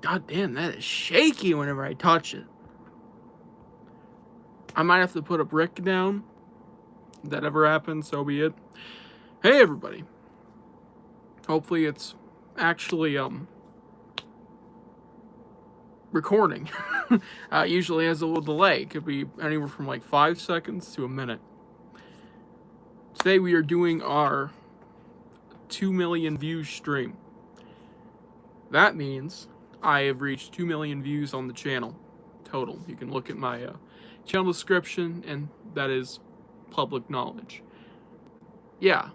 God damn, that is shaky whenever I touch it. I might have to put a brick down. If that ever happens, so be it. Hey everybody. Hopefully it's actually recording. Usually has a little delay. It could be anywhere from like 5 seconds to a minute. Today we are doing our 2 million views stream. That means I have reached 2 million views on the channel total. You can look at my channel description, and that is public knowledge. Yeah,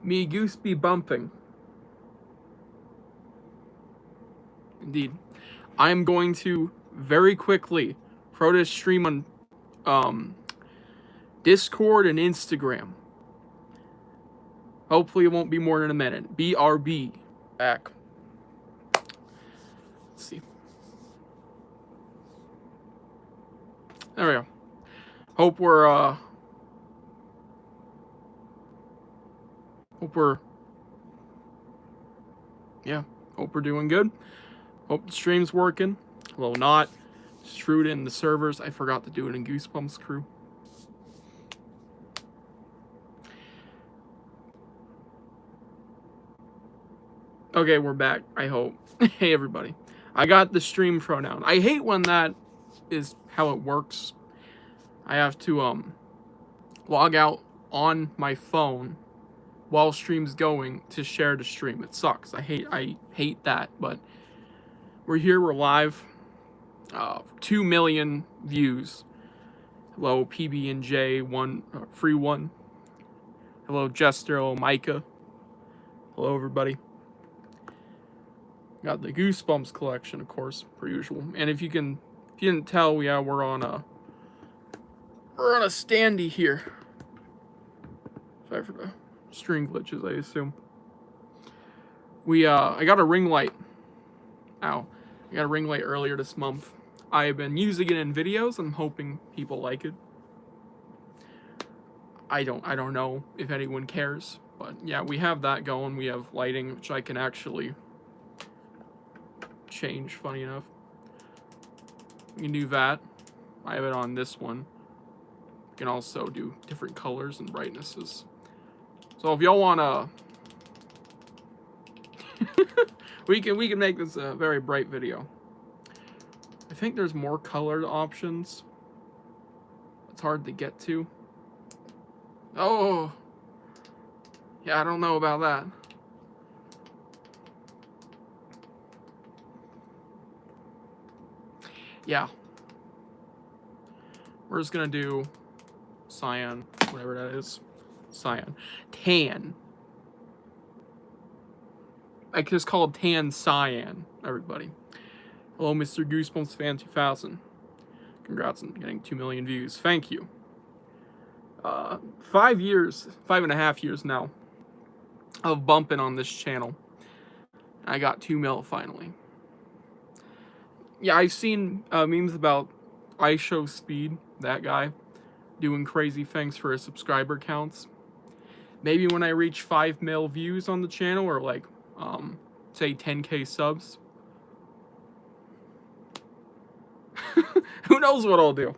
me goose be bumping. Indeed. I am going to very quickly throw this stream on Discord and Instagram. Hopefully it won't be more than a minute. BRB. Back. Let's see. There we go. Hope we're doing good. Hope the stream's working. Well, not. Just threw it in the servers. I forgot to do it in Goosebumps crew. Okay, we're back, I hope. Hey everybody. I got the stream thrown out. I hate when that is how it works. I have to log out on my phone while stream's going to share the stream. It sucks. I hate that, but we're here, we're live. 2 million views. Hello PB&J, free one. Hello Jester, hello Micah. Hello everybody. Got the Goosebumps collection, of course, per usual. And if you didn't tell, yeah, we're on a standee here. Sorry for the string glitches, I assume. I got a ring light. I got a ring light earlier this month. I have been using it in videos. I'm hoping people like it. I don't know if anyone cares, but yeah, we have that going. We have lighting, which I can actually change, funny enough. We can do that. I have it on this one. We can also do different colors and brightnesses. So if y'all wanna we can make this a very bright video. I think there's more colored options. It's hard to get to. Oh yeah, I don't know about that. Yeah. We're just gonna do cyan, whatever that is. Cyan. Tan. I just call it tan cyan, everybody. Hello, Mr. Goosebumps Fan 2000. Congrats on getting 2 million views. Thank you. 5 years, 5.5 years now of bumping on this channel. I got 2 mil finally. Yeah, I've seen memes about iShow Speed, that guy, doing crazy things for his subscriber counts. Maybe when I reach 5 mil views on the channel, or like, say 10K subs. Who knows what I'll do.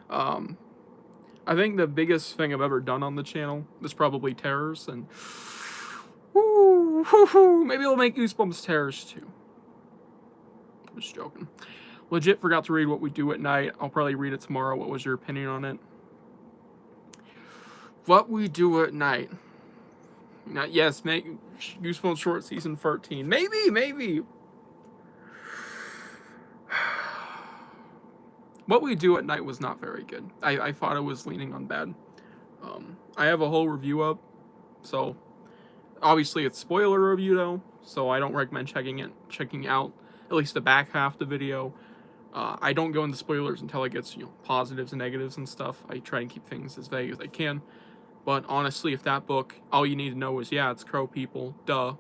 I think the biggest thing I've ever done on the channel is probably terrors, and maybe we'll make Goosebumps terrors too. Just joking. Legit forgot to read What We Do at Night. I'll probably read it tomorrow. What was your opinion on it? What We Do at Night. Yes, make Goosebumps short season 13. Maybe. What We Do at Night was not very good. I thought it was leaning on bad. I have a whole review up, so obviously it's spoiler review though, so I don't recommend checking out at least the back half of the video. I don't go into spoilers until it gets, positives and negatives and stuff. I try and keep things as vague as I can. But honestly, if that book, all you need to know is, yeah, it's crow people, duh.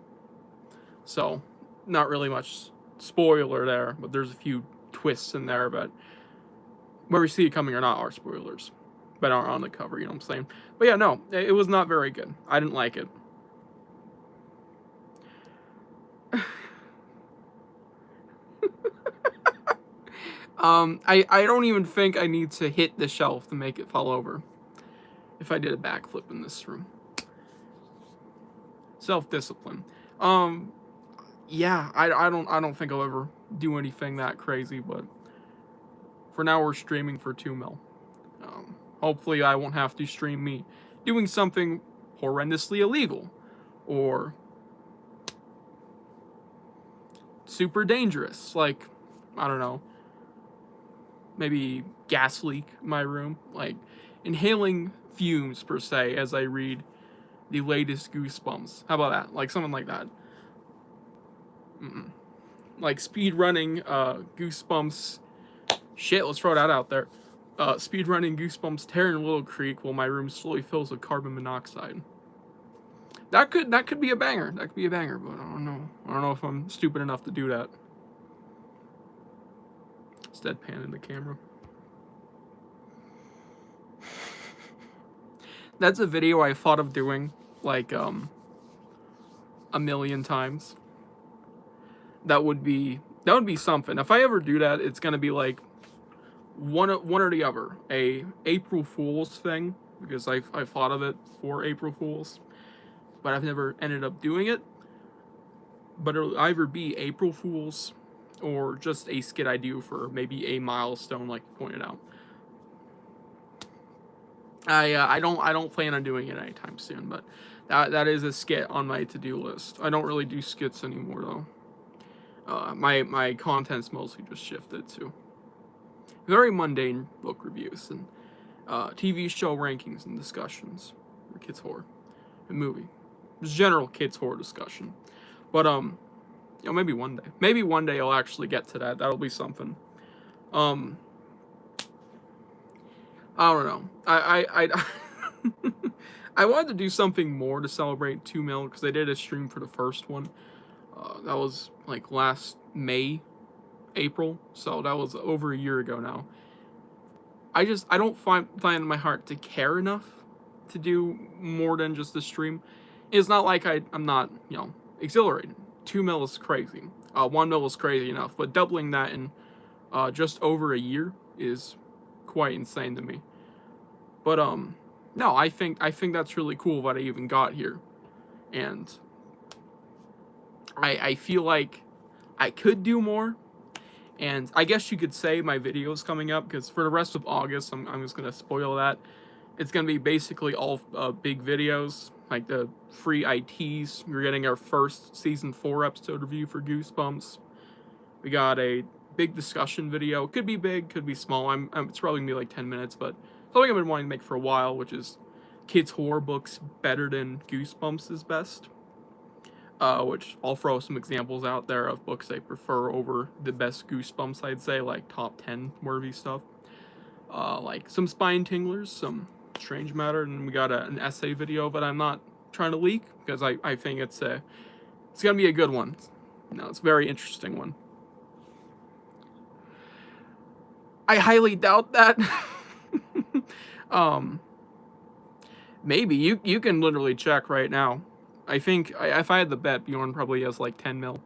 So, not really much spoiler there, but there's a few twists in there, but where we see it coming or not are spoilers, but aren't on the cover, you know what I'm saying? But yeah, no, it was not very good. I didn't like it. I don't even think I need to hit the shelf to make it fall over. If I did a backflip in this room. Self-discipline. Yeah, I don't think I'll ever do anything that crazy, but for now we're streaming for 2 mil. Hopefully I won't have to stream me doing something horrendously illegal or super dangerous, like, I don't know, maybe gas leak in my room, like inhaling fumes per se as I read the latest Goosebumps. How about that? Like something like that. Like speed running Goosebumps. Shit, let's throw that out there. Speed running Goosebumps tearing Little Creek while my room slowly fills with carbon monoxide. That could be a banger. That could be a banger, but I don't know. I don't know if I'm stupid enough to do that. It's deadpan in the camera. That's a video I thought of doing like a million times. That would be something. If I ever do that, it's gonna be like one or the other. A April Fool's thing, because I've thought of it for April Fool's, but I've never ended up doing it. But it'll either be April Fool's or just a skit I do for maybe a milestone, like you pointed out. I don't plan on doing it anytime soon, but that is a skit on my to-do list. I don't really do skits anymore though. My content's mostly just shifted to very mundane book reviews and TV show rankings and discussions for kids horror and movie. Just general kids horror discussion. But you know, maybe one day I'll actually get to that. That'll be something. I don't know. I I wanted to do something more to celebrate 2 mil because I did a stream for the first one. That was like last May, April, so that was over a year ago now. I don't find in my heart to care enough to do more than just a stream. It's not like I'm not, you know, exhilarated. 2 mil is crazy. 1 mil is crazy enough, but doubling that in just over a year is quite insane to me. But no, I think that's really cool that I even got here, and I feel like I could do more. And I guess you could say my video's coming up, because for the rest of August, I'm just gonna spoil that. It's gonna be basically all big videos, like the free ITs. We're getting our first season 4 episode review for Goosebumps. We got a big discussion video. Could be big, could be small. It's probably gonna be like 10 minutes, but something I've been wanting to make for a while, which is kids horror books better than Goosebumps is best. Which I'll throw some examples out there of books I prefer over the best Goosebumps, I'd say, like top 10 worthy stuff. Like some spine tinglers, some strange matter, and we got an essay video that I'm not trying to leak because I think it's gonna be a good one. No, it's a very interesting one. I highly doubt that. Maybe you can literally check right now. I think if I had the bet, Bjorn probably has like 10 mil.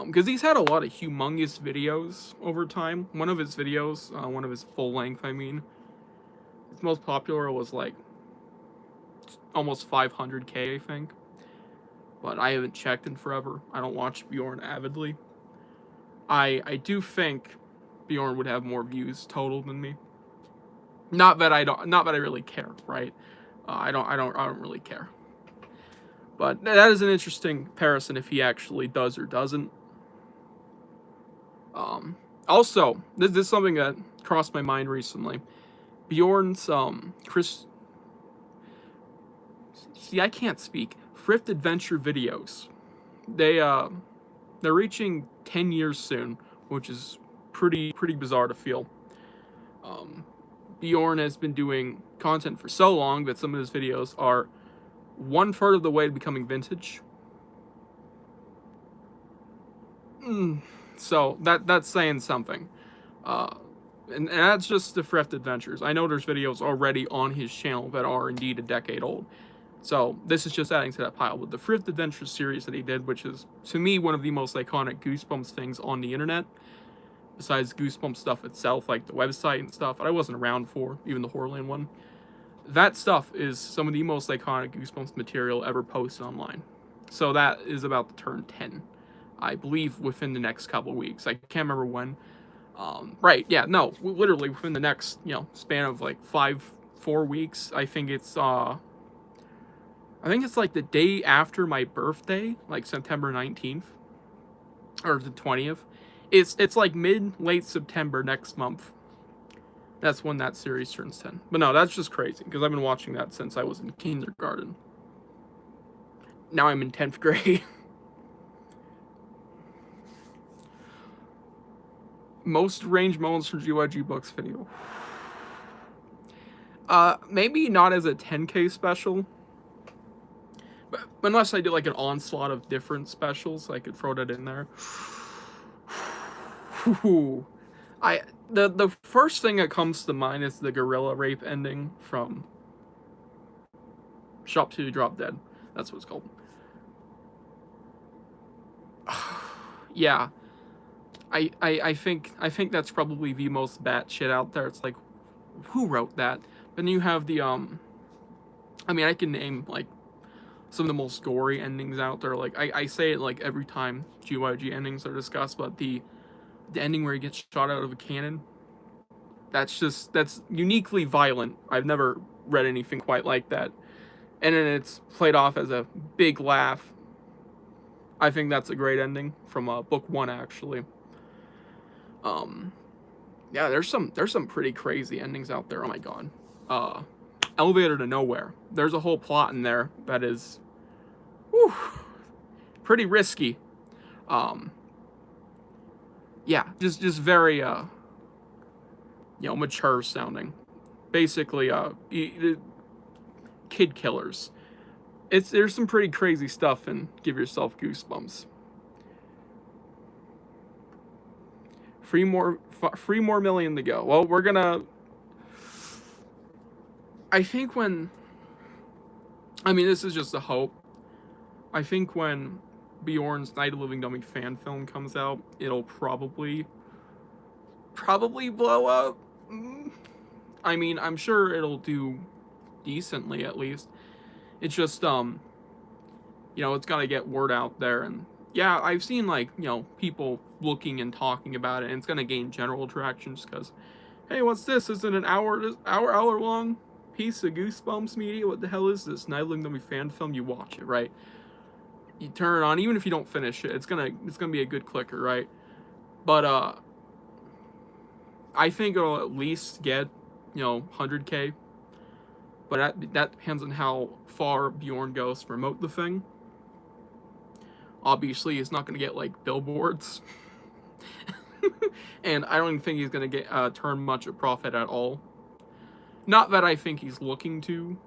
Because he's had a lot of humongous videos over time. One of his videos, one of his full length, I mean, his most popular was like almost 500K, I think. But I haven't checked in forever. I don't watch Bjorn avidly. I do think Bjorn would have more views total than me. Not that I really care, right? I don't really care. But that is an interesting comparison if he actually does or doesn't. Also, this is something that crossed my mind recently. Bjorn's I can't speak. Thrift Adventure videos. They're reaching 10 years soon, which is pretty bizarre to feel. Bjorn has been doing content for so long that some of his videos are 1/3 of the way to becoming vintage. So that's saying something. And that's just the Thrift Adventures. I know there's videos already on his channel that are indeed a decade old. So this is just adding to that pile with the Fifth Adventure series that he did, which is, to me, one of the most iconic Goosebumps things on the internet, besides Goosebumps stuff itself, like the website and stuff that I wasn't around for, even the Horrorland one. That stuff is some of the most iconic Goosebumps material ever posted online. So that is about to turn 10, I believe, within the next couple of weeks. I can't remember when. Right, yeah, no, literally within the next, span of like 4 weeks. I think it's like the day after my birthday, like September 19th or the 20th. It's like late September next month. That's when that series turns 10. But no, that's just crazy because I've been watching that since I was in kindergarten. Now I'm in 10th grade. Most range moments from GYG Books video. Maybe not as a 10K special. But unless I do like an onslaught of different specials, I could throw that in there. The first thing that comes to mind is the gorilla rape ending from Shop 2 Drop Dead. That's what it's called. Yeah. I think that's probably the most batshit out there. It's like, who wrote that? But then you have the I mean, I can name like some of the most gory endings out there. Like I say it like every time GYG endings are discussed, but the ending where he gets shot out of a cannon, that's uniquely violent. I've never read anything quite like that. And then it's played off as a big laugh. I think that's a great ending from book 1, actually. Yeah, there's some pretty crazy endings out there. Oh my god. Elevator to Nowhere. There's a whole plot in there that is, whew, pretty risky. Yeah, just very mature sounding. Basically, kid killers. There's some pretty crazy stuff, and give yourself goosebumps. 3 more million to go. Well, we're gonna. I think this is just a hope. I think when Bjorn's Night of the Living Dummy fan film comes out, it'll probably blow up. I mean, I'm sure it'll do decently at least. It's just it's gotta get word out there, and yeah, I've seen like people looking and talking about it, and it's gonna gain general traction just because, hey, what's this? Isn't an hour long piece of Goosebumps media? What the hell is this? Night of the Living Dummy fan film? You watch it, right? You turn it on, even if you don't finish it, it's gonna be a good clicker, right? But I think it'll at least get 100K. But that depends on how far Bjorn goes to promote the thing. Obviously, he's not going to get like billboards, and I don't even think he's going to get turn much of profit at all. Not that I think he's looking to.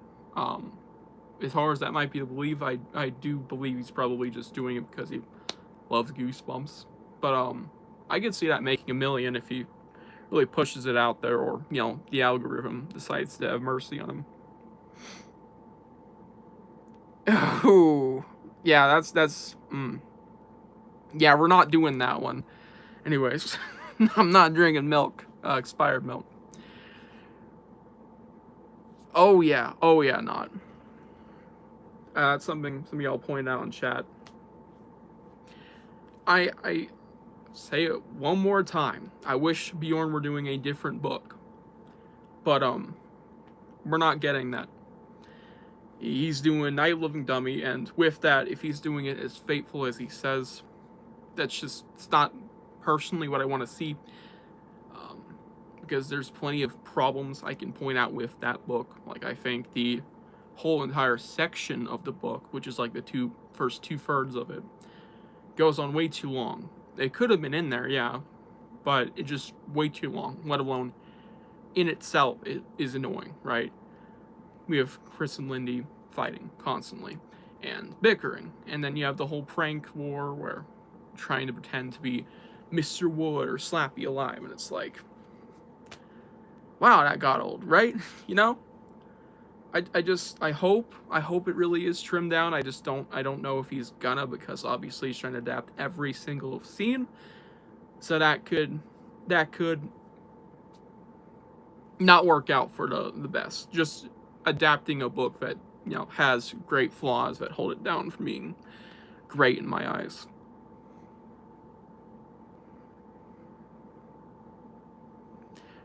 As hard as that might be to believe, I do believe he's probably just doing it because he loves Goosebumps. But I could see that making $1 million if he really pushes it out there, or the algorithm decides to have mercy on him. Oh, yeah, that's yeah, we're not doing that one. Anyways, I'm not drinking milk, expired milk. Oh yeah, not. That's something some of y'all pointed out in chat. I say it one more time. I wish Bjorn were doing a different book, but we're not getting that. He's doing Night of the Living Dummy, and with that, if he's doing it as faithful as he says, it's not personally what I want to see. Because there's plenty of problems I can point out with that book. Like, I think the whole entire section of the book, which is like the first 2/3 of it, goes on way too long. It could have been in there, yeah, but it just way too long, let alone in itself it is annoying, right? We have Chris and Lindy fighting constantly and bickering, and then you have the whole prank war where trying to pretend to be Mr. Wood or Slappy Alive, and it's like, wow, that got old, right? I hope it really is trimmed down. I don't know if he's gonna, because obviously he's trying to adapt every single scene. So that could not work out for the best. Just adapting a book that, has great flaws that hold it down from being great in my eyes.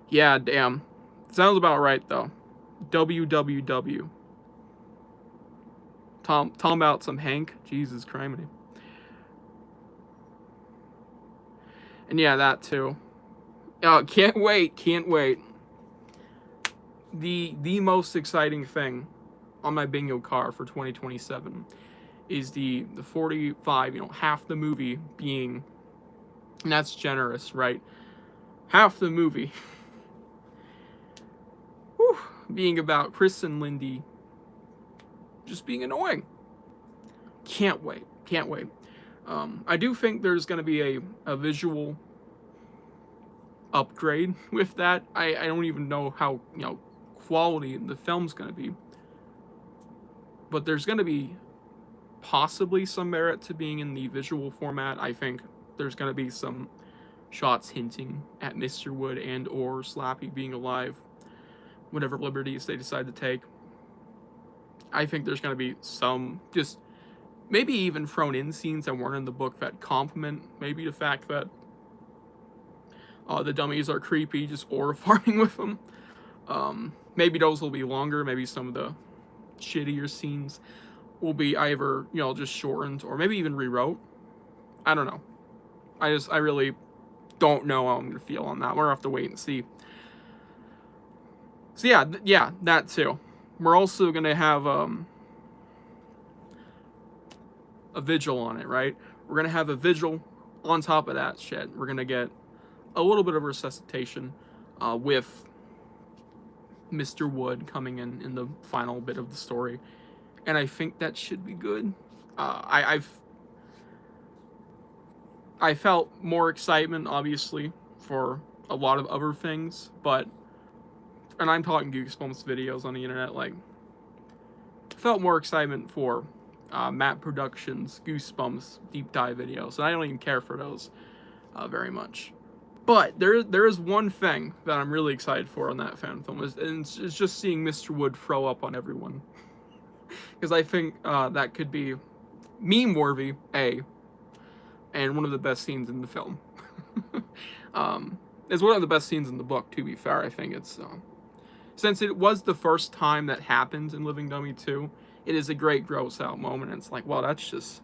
Yeah, damn. Sounds about right though. WWW. Tom about some Hank. Jesus criminy. And yeah, that too. Can't wait. The most exciting thing on my bingo card for 2027 is the 45, half the movie being, and that's generous, right? Half the movie whew, being about Chris and Lindy just being annoying. Can't wait. I do think there's going to be a visual upgrade with that. I don't even know how, quality the film's going to be. But there's going to be possibly some merit to being in the visual format. I think there's going to be some shots hinting at Mr. Wood and or Slappy being alive, whatever liberties they decide to take. I think there's going to be some, just maybe even thrown in scenes that weren't in the book that complement maybe the fact that the dummies are creepy, just aura farming with them. Maybe those will be longer. Maybe some of the shittier scenes will be either, just shortened or maybe even rewrote. I don't know. I really don't know how I'm going to feel on that. We're going to have to wait and see. So yeah, that too. We're also going to have a vigil on it, right? We're going to have a vigil on top of that shit. We're going to get a little bit of resuscitation with Mr. Wood coming in the final bit of the story. And I think that should be good. I felt more excitement, obviously, for a lot of other things, but, and I'm talking Goosebumps videos on the internet, like, felt more excitement for Matt Productions' Goosebumps deep dive videos, and I don't even care for those very much. But there is one thing that I'm really excited for on that fan film, and it's just seeing Mr. Wood throw up on everyone. Because I think that could be meme-worthy, and one of the best scenes in the film. It's one of the best scenes in the book, to be fair. I think it's, since it was the first time that happened in Living Dummy 2, it is a great gross-out moment, and it's like, well, that's just,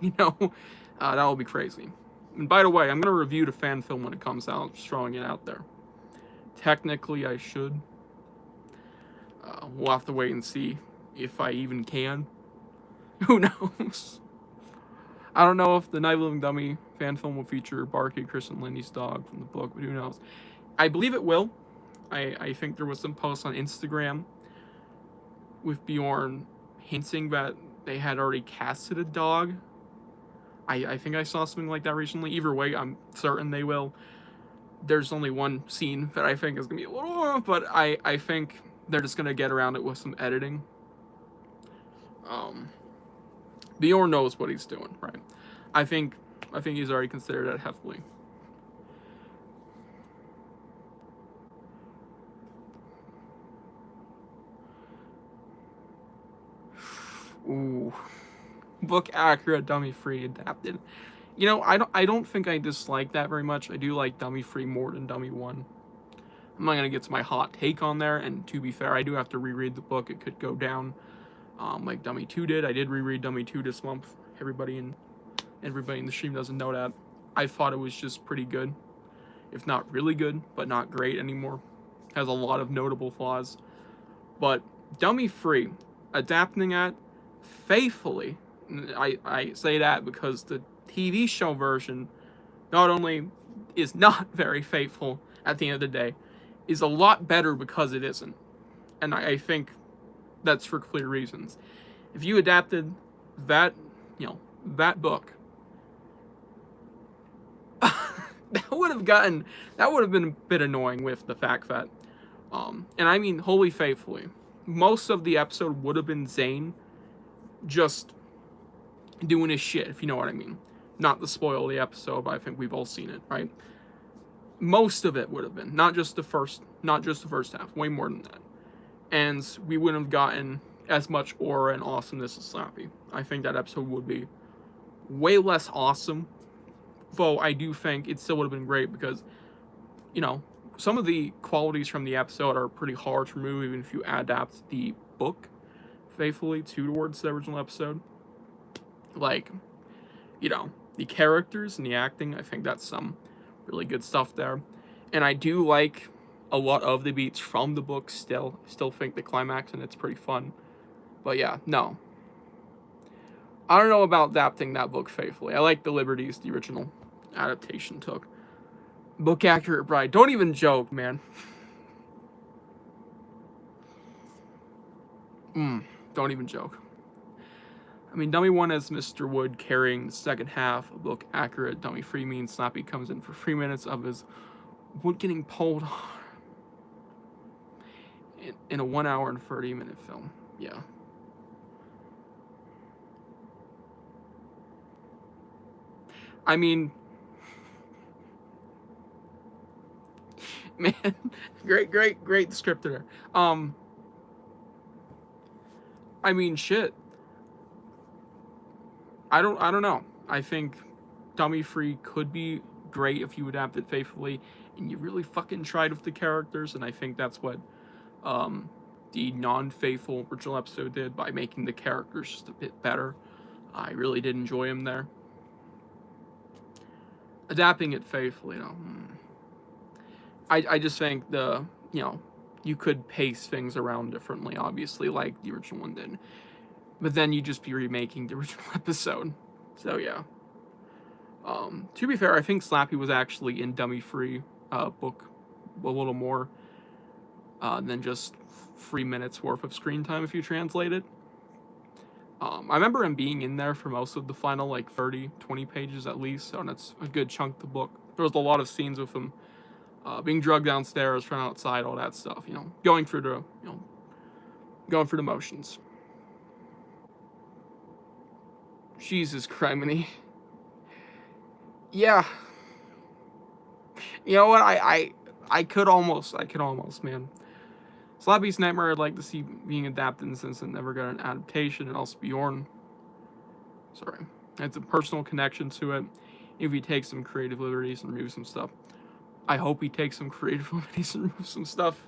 that will be crazy. And by the way, I'm going to review the fan film when it comes out, just throwing it out there. Technically, I should. We'll have to wait and see if I even can. Who knows? I don't know if the Night of the Living Dummy fan film will feature Barky, Chris, and Lindy's dog from the book, but who knows? I believe it will. I think there was some posts on Instagram with Bjorn hinting that they had already casted a dog. I think I saw something like that recently. Either way, I'm certain they will. There's only one scene that I think is going to be a little off, but I think they're just going to get around it with some editing. Bjorn knows what he's doing, right? I think he's already considered that heavily. Ooh. Book accurate, dummy free, adapted. I don't think I dislike that very much. I do like Dummy Free more than Dummy 1. I'm not gonna get to my hot take on there, and to be fair, I do have to reread the book. It could go down like Dummy 2 did. I did reread Dummy 2 this month. Everybody in the stream doesn't know that. I thought it was just pretty good, if not really good, but not great anymore. Has a lot of notable flaws. But Dummy Free, adapting that faithfully. I say that because the TV show version not only is not very faithful at the end of the day, is a lot better because it isn't. And I think that's for clear reasons. If you adapted that, that book, that would have been a bit annoying with the fact that And I mean, wholly faithfully, most of the episode would have been Zane just doing his shit, if you know what I mean. Not to spoil the episode, but I think we've all seen it, right? Most of it would have been, not just the first half, way more than that. And we wouldn't have gotten as much aura and awesomeness as Slappy. I think that episode would be way less awesome, though I do think it still would have been great because, you know, some of the qualities from the episode are pretty hard to remove even if you adapt the book faithfully towards the original episode. Like, you know, the characters and the acting, I think that's some really good stuff there. And I do like a lot of the beats from the book still. I still think the climax and it's pretty fun. But yeah, no. I don't know about adapting that book faithfully. I like the liberties the original adaptation took. Book accurate bride. Don't even joke, man. Don't even joke. I mean, Dummy 1 has Mr. Wood carrying the second half. Book accurate. Dummy 3 means Slappy comes in for 3 minutes of his Wood getting pulled in a 1 hour and 30-minute film. Yeah. I mean, man, great script there. I mean, shit. I don't know. I think Dummy Free could be great if you adapt it faithfully and you really fucking tried with the characters, and I think that's what the non-faithful original episode did by making the characters just a bit better. I really did enjoy him there. Adapting it faithfully, you know. I just think you could pace things around differently, obviously, like the original one did. But then you'd just be remaking the original episode. So, yeah. To be fair, I think Slappy was actually in Dummy Free book a little more than just 3 minutes worth of screen time if you translate it. I remember him being in there for most of the final, like, 30, 20 pages at least, so that's a good chunk of the book. There was a lot of scenes with him being drugged downstairs, from outside, all that stuff, going through the motions. Jesus criminy. Yeah. You know what, I could almost, man. Slappy's Nightmare I'd like to see being adapted since it never got an adaptation, and also Bjorn. Sorry. It's a personal connection to it. If he takes some creative liberties and removes some stuff. I hope he takes some creative liberties and removes some stuff.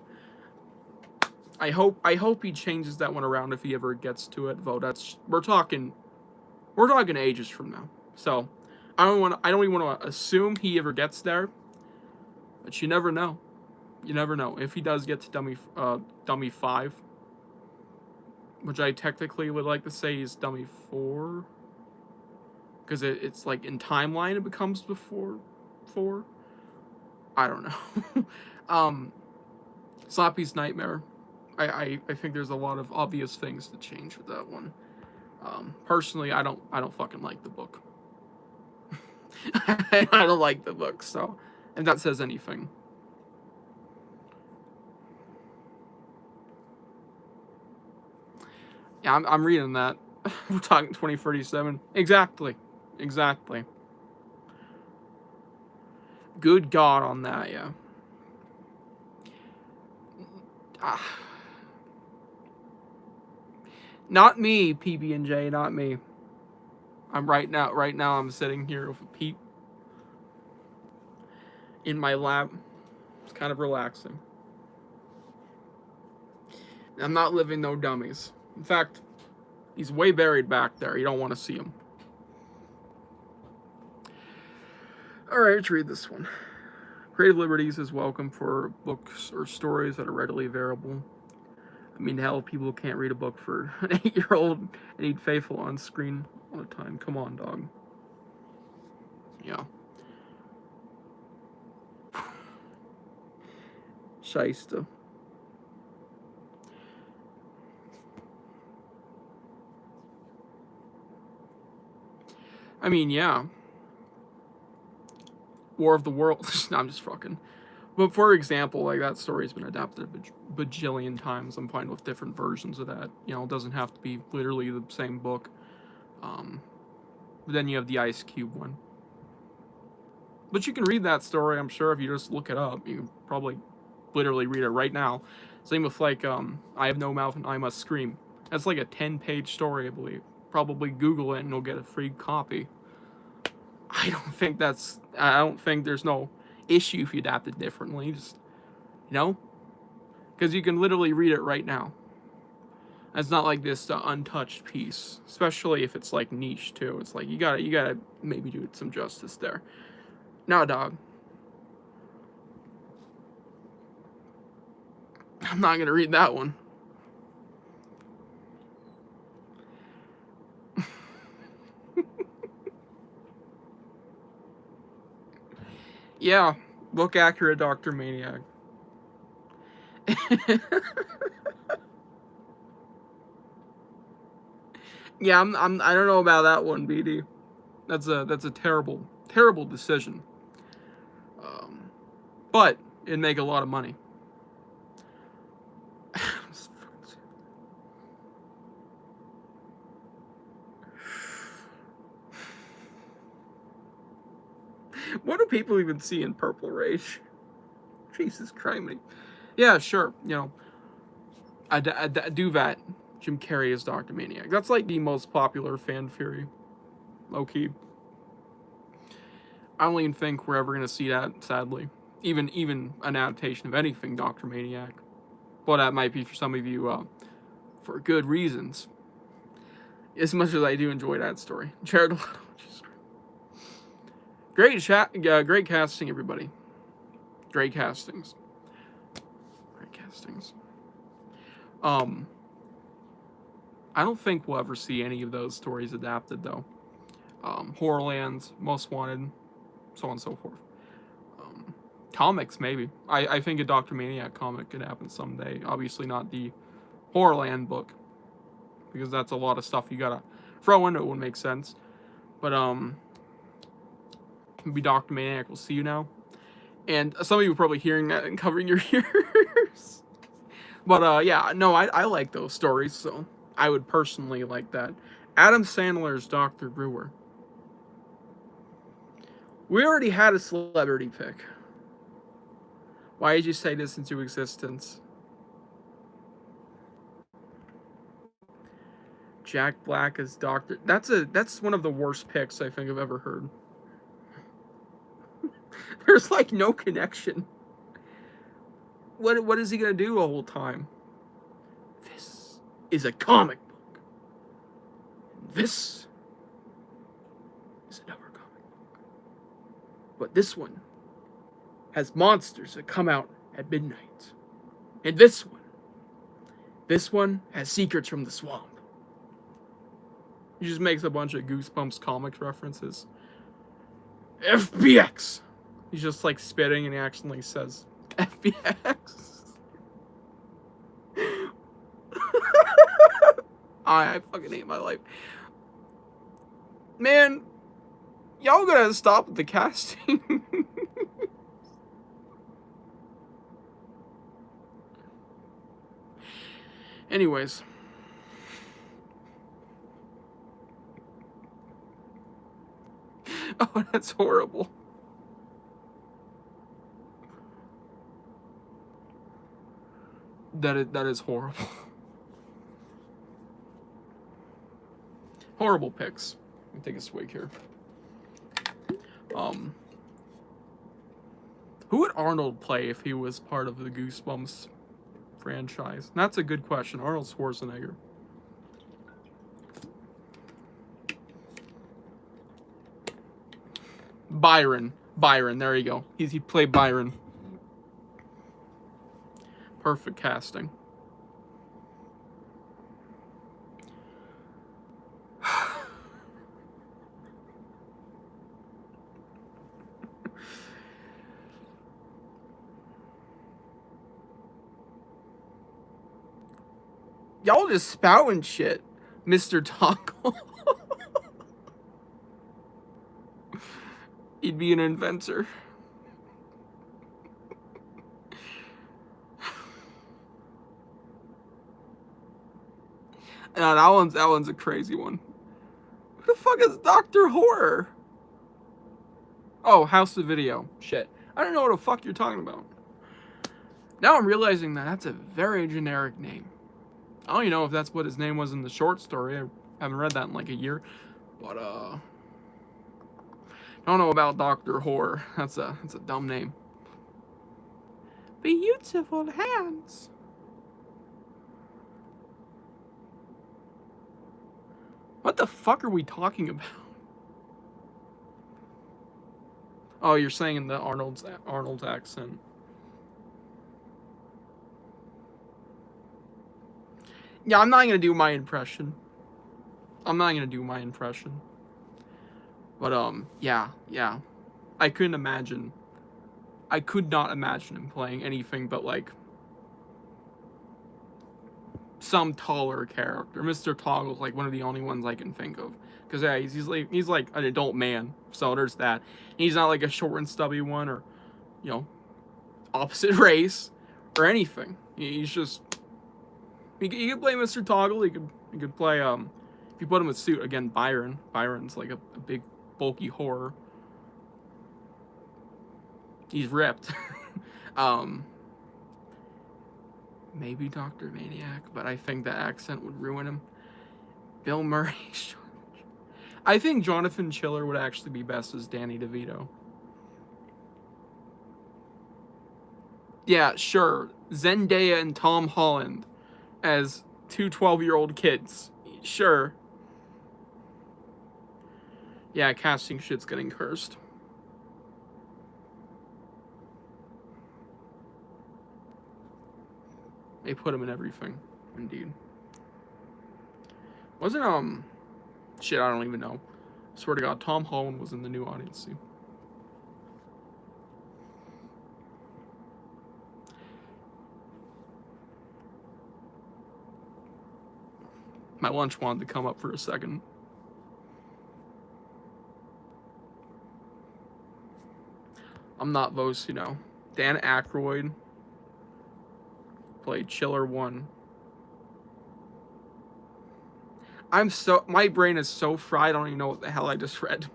I hope he changes that one around if he ever gets to it, though we're talking ages from now. So I don't even want to assume he ever gets there. But you never know. You never know. If he does get to Dummy 5, which I technically would like to say is Dummy 4, because it's like in timeline it becomes before 4. I don't know. Slappy's Nightmare. I think there's a lot of obvious things to change with that one. Personally, I don't fucking like the book. I don't like the book, so if that says anything. Yeah, I'm reading that. We're talking 2037. Exactly. Good God on that, yeah. Not me, PB&J, not me. Right now I'm sitting here with a peep in my lap. It's kind of relaxing. I'm not living no dummies. In fact, he's way buried back there. You don't want to see him. Alright, let's read this one. Creative liberties is welcome for books or stories that are readily available. I mean, hell, people can't read a book for an 8-year-old and need faithful on screen all the time. Come on, dog. Yeah. Shysta. I mean, yeah. War of the Worlds. No, I'm just fucking. But for example, like that story's been adapted a bajillion times. I'm fine with different versions of that. You know, it doesn't have to be literally the same book. Um, but then you have the Ice Cube one. But you can read that story, I'm sure, if you just look it up. You can probably literally read it right now. Same with like I Have No Mouth and I Must Scream. That's like a 10-page story, I believe. Probably Google it and you'll get a free copy. I don't think there's no issue if you adapt it differently. Just, you know, because you can literally read it right now. It's not like this untouched piece, especially if it's like niche too. It's like you gotta maybe do some justice there. Nah, dog. I'm not gonna read that one. Yeah, look accurate, Dr. Maniac. Yeah, I don't know about that one, BD. That's a terrible decision. Um, but it'd make a lot of money. What do people even see in Purple Rage? Jesus Christ. Yeah, sure. You know, do that. Jim Carrey as Dr. Maniac. That's like the most popular fan theory. Low key. I don't even think we're ever gonna see that, sadly. Even an adaptation of anything, Dr. Maniac. But that might be for some of you for good reasons. As much as I do enjoy that story. Jared Leto. Great casting, everybody. Great castings. Great castings. I don't think we'll ever see any of those stories adapted, though. Horrorlands, Most Wanted, so on and so forth. Comics, maybe. I think a Dr. Maniac comic could happen someday. Obviously not the Horrorland book, because that's a lot of stuff you gotta throw into it. Would make sense. But, maybe Dr. Maniac will see you now. And some of you are probably hearing that and covering your ears. But, yeah, no, I like those stories, so I would personally like that. Adam Sandler's Dr. Brewer. We already had a celebrity pick. Why did you say this into existence? Jack Black as Doctor. That's one of the worst picks I think I've ever heard. There's like no connection. What is he gonna do the whole time? This is a comic book. This is another comic book. But this one has monsters that come out at midnight. And this one has secrets from the swamp. He just makes a bunch of Goosebumps comics references. FBX! He's just like spitting and he accidentally says FBX. I fucking hate my life. Man, y'all gotta stop with the casting. Anyways. Oh, that's horrible. That is horrible. Horrible picks. Let me take a swig here. Who would Arnold play if he was part of the Goosebumps franchise? That's a good question. Arnold Schwarzenegger. Byron, there you go. He played Byron. Perfect casting. Y'all just spouting shit, Mr. Toggle. He'd be an inventor. No, that one's a crazy one. Who the fuck is Dr. Horror? Oh, House of Video. Shit. I don't know what the fuck you're talking about. Now I'm realizing that that's a very generic name. I don't even know if that's what his name was in the short story. I haven't read that in like a year. But I don't know about Dr. Horror. That's a dumb name. Beautiful hands. What the fuck are we talking about? Oh, you're saying in the Arnold's accent. Yeah, I'm not gonna do my impression. But yeah. I could not imagine him playing anything but like some taller character. Mr. Toggle's like one of the only ones I can think of. Because yeah, he's like an adult man, so there's that. He's not like a short and stubby one, or opposite race, or anything. He's just he could play Mr. Toggle. He could play if you put him with suit again. Byron's like a big bulky horror. He's ripped. Maybe Dr. Maniac, but I think that accent would ruin him. Bill Murray. I think Jonathan Chiller would actually be best as Danny DeVito. Yeah, sure. Zendaya and Tom Holland as two 12-year-old kids. Sure. Yeah, casting shit's getting cursed. They put him in everything. Indeed. Wasn't, shit, I don't even know. I swear to God, Tom Holland was in the new Audience. My lunch wanted to come up for a second. I'm not those, Dan Aykroyd played Chiller 1. My brain is so fried, I don't even know what the hell I just read.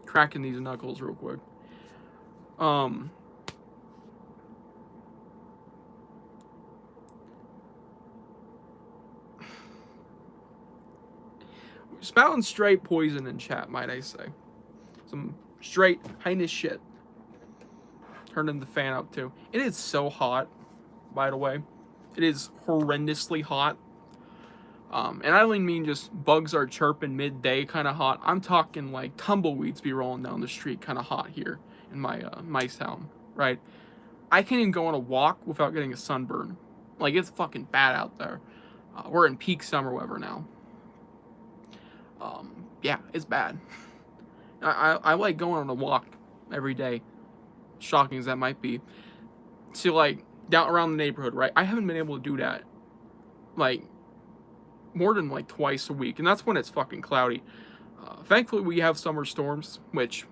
Cracking these knuckles real quick. Spouting straight poison in chat, might I say. Some straight heinous shit. Turning the fan up too. It is so hot, by the way. It is horrendously hot. And I don't mean just bugs are chirping midday kind of hot. I'm talking like tumbleweeds be rolling down the street kind of hot here in my town, right? I can't even go on a walk without getting a sunburn. Like, it's fucking bad out there. We're in peak summer weather now. Yeah, it's bad. I like going on a walk every day, shocking as that might be, to like down around the neighborhood, right? I haven't been able to do that like more than like twice a week, and that's when it's fucking cloudy. Thankfully, we have summer storms, which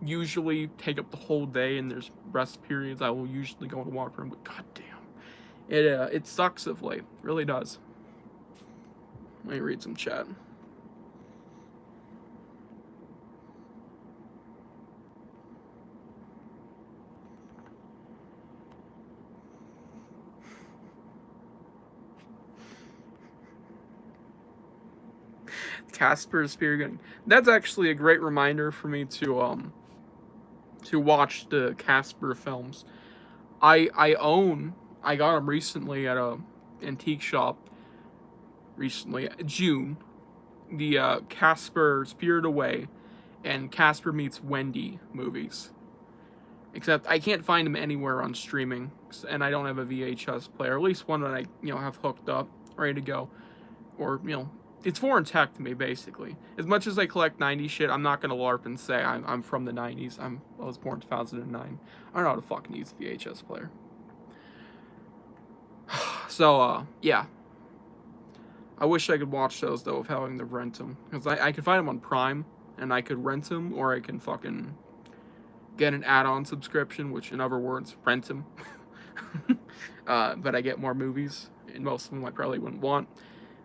usually take up the whole day, and there's rest periods. I will usually go on a walk around, but goddamn, it sucks of late. It really does. Let me read some chat. Casper Spear Gun. That's actually a great reminder for me to watch the Casper films. I got them recently at a antique shop. Recently, June. The Casper Spirited Away and Casper Meets Wendy movies. Except I can't find them anywhere on streaming, and I don't have a VHS player. At least one that I have hooked up, ready to go, or it's foreign tech to me, basically. As much as I collect 90s shit, I'm not gonna LARP and say I'm from the 90s. I was born 2009. I don't know how to fucking use a VHS player. So, yeah. I wish I could watch those, though, of having to rent them. Because I could find them on Prime, and I could rent them, or I can fucking get an add-on subscription, which in other words, rent them. But I get more movies, and most of them I probably wouldn't want.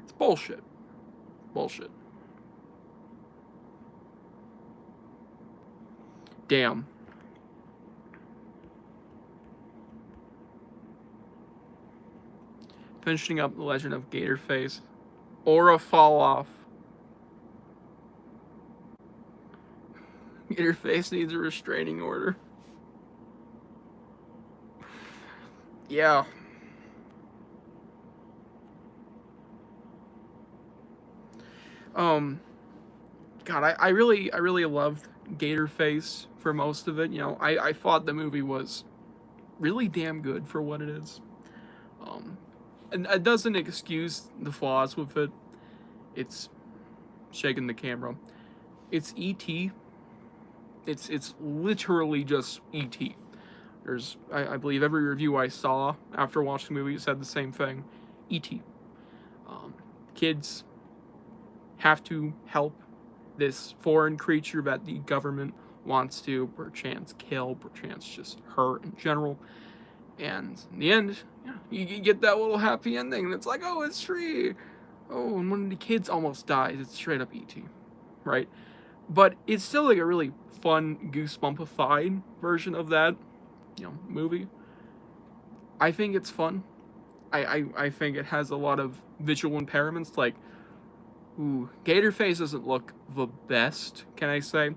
It's bullshit. Bullshit. Damn. Finishing up The Legend of Gatorface. Aura fall off. Gatorface needs a restraining order. Yeah. God, I really loved Gatorface for most of it. You know, I thought the movie was really damn good for what it is. And it doesn't excuse the flaws with it. It's shaking the camera. It's E.T. It's literally just E.T. There's, I believe every review I saw after watching the movie said the same thing. E.T. Kids have to help this foreign creature that the government wants to perchance kill, perchance just hurt in general. And in the end, yeah, you get that little happy ending, and it's like, oh, it's free. Oh, and one of the kids almost dies. It's straight up E.T., right? But it's still like a really fun, goosebumpified version of that, you know, movie. I think it's fun. I think it has a lot of visual impairments. Like, ooh, Gatorface doesn't look the best, can I say?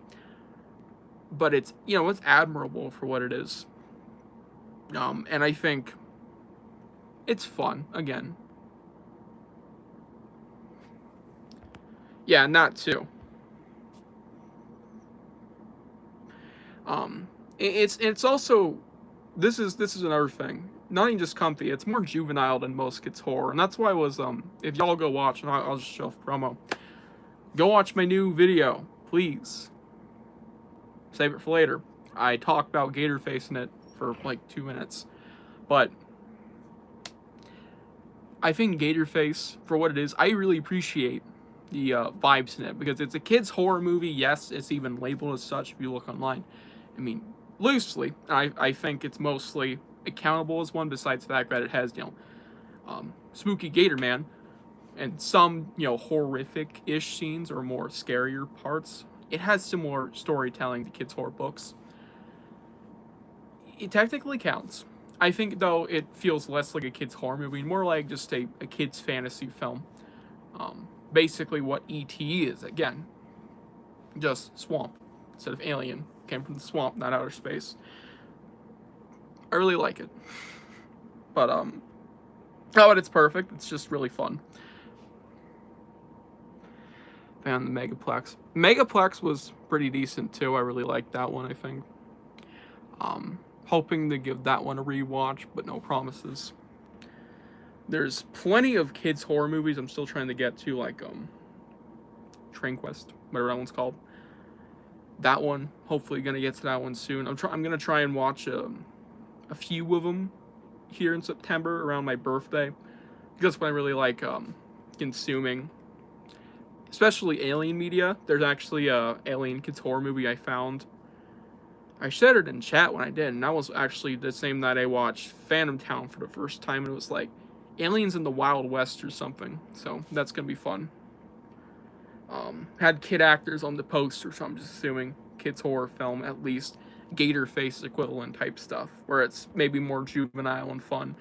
But it's, you know, it's admirable for what it is. And I think it's fun, again. Yeah, not too. It's also, this is another thing. Not even just comfy, it's more juvenile than most kids' horror. And that's why I was, if y'all go watch, and I'll just show off promo. Go watch my new video, please. Save it for later. I talked about Gatorface in it for like 2 minutes. But I think Gatorface, for what it is, I really appreciate the vibes in it. Because it's a kid's horror movie. Yes, it's even labeled as such if you look online. I mean, loosely. I think it's mostly accountable as one, besides the fact that it has, you know, spooky Gator Man. And some, you know, horrific-ish scenes or more scarier parts. It has similar storytelling to kids' horror books. It technically counts. I think, though, it feels less like a kid's horror movie, more like just a kid's fantasy film. Basically what E.T. is, again. Just swamp instead of alien. Came from the swamp, not outer space. I really like it. But, not that it's perfect, it's just really fun. And the Megaplex. Megaplex was pretty decent too. I really liked that one, I think. Hoping to give that one a rewatch, but no promises. There's plenty of kids' horror movies I'm still trying to get to, like Train Quest, whatever that one's called. That one, hopefully gonna get to that one soon. I'm gonna try and watch a few of them here in September around my birthday. Because that's when I really like consuming, especially alien media. There's actually a alien kids horror movie I found. I shared it in chat when I did, and that was actually the same night I watched Phantom Town for the first time, and it was like aliens in the Wild West or something. So that's gonna be fun. Had kid actors on the poster, so I'm just assuming kids horror film, at least Gatorface equivalent type stuff, where it's maybe more juvenile and fun,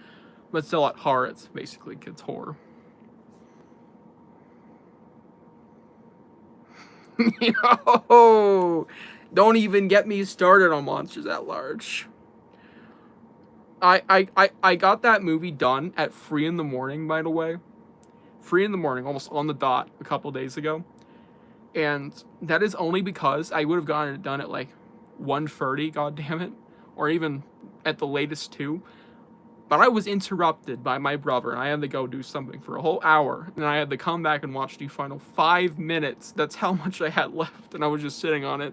but still at heart it's basically kids horror. Yo, don't even get me started on Monsters at Large. I got that movie done at 3 in the morning, by the way. 3 in the morning, almost on the dot, a couple days ago. And that is only because I would have gotten it done at like 1:30, goddammit, or even at the latest 2. But I was interrupted by my brother, and I had to go do something for a whole hour. And I had to come back and watch the final 5 minutes. That's how much I had left, and I was just sitting on it.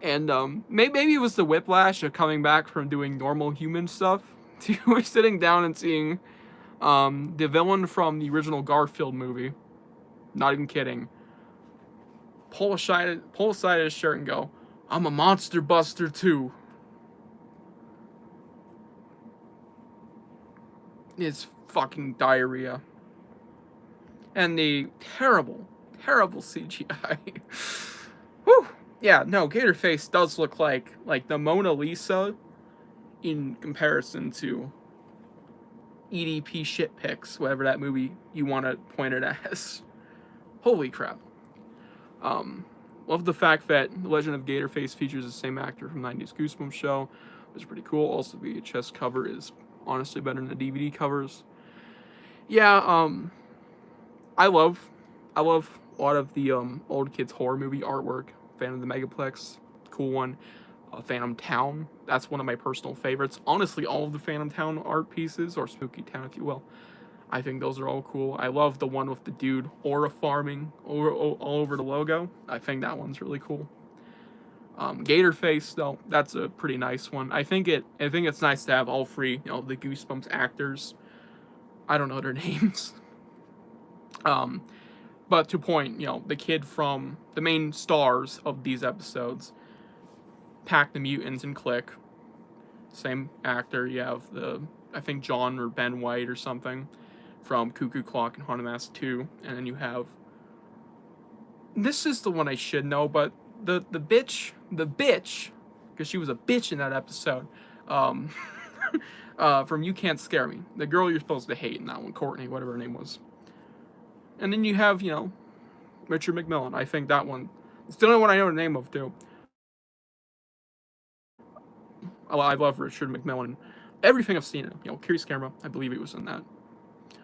And maybe it was the whiplash of coming back from doing normal human stuff to sitting down and seeing the villain from the original Garfield movie. Not even kidding. Pull aside his shirt and go, I'm a monster buster too. It's fucking diarrhea. And the terrible, terrible CGI. Whew. Yeah, no, Gatorface does look like the Mona Lisa in comparison to EDP shit pics, whatever that movie you want to point it as. Holy crap. Love the fact that The Legend of Gatorface features the same actor from 90s Goosebumps show. It's pretty cool. Also, the VHS cover is honestly better than the DVD covers. Yeah, I love a lot of the old kids horror movie artwork. Fan of the Megaplex, cool one. Phantom Town, that's one of my personal favorites. Honestly, all of the Phantom Town art pieces, or Spooky Town, if you will, I think those are all cool. I love the one with the dude aura farming all over the logo. I think that one's really cool. Gatorface, though, that's a pretty nice one. I think it's nice to have all three, the Goosebumps actors. I don't know their names. But to point, the kid from the main stars of these episodes, Pack the Mutants and Click, same actor. You have I think John or Ben White or something from Cuckoo Clock and Haunted Mask 2, and then you have, this is the one I should know, but the bitch, because she was a bitch in that episode, from You Can't Scare Me, the girl you're supposed to hate in that one, Courtney, whatever her name was. And then you have, Richard McMillan. I think that one, it's the only one I know the name of, too. I love Richard McMillan. Everything I've seen him. Curious Camera, I believe he was in that.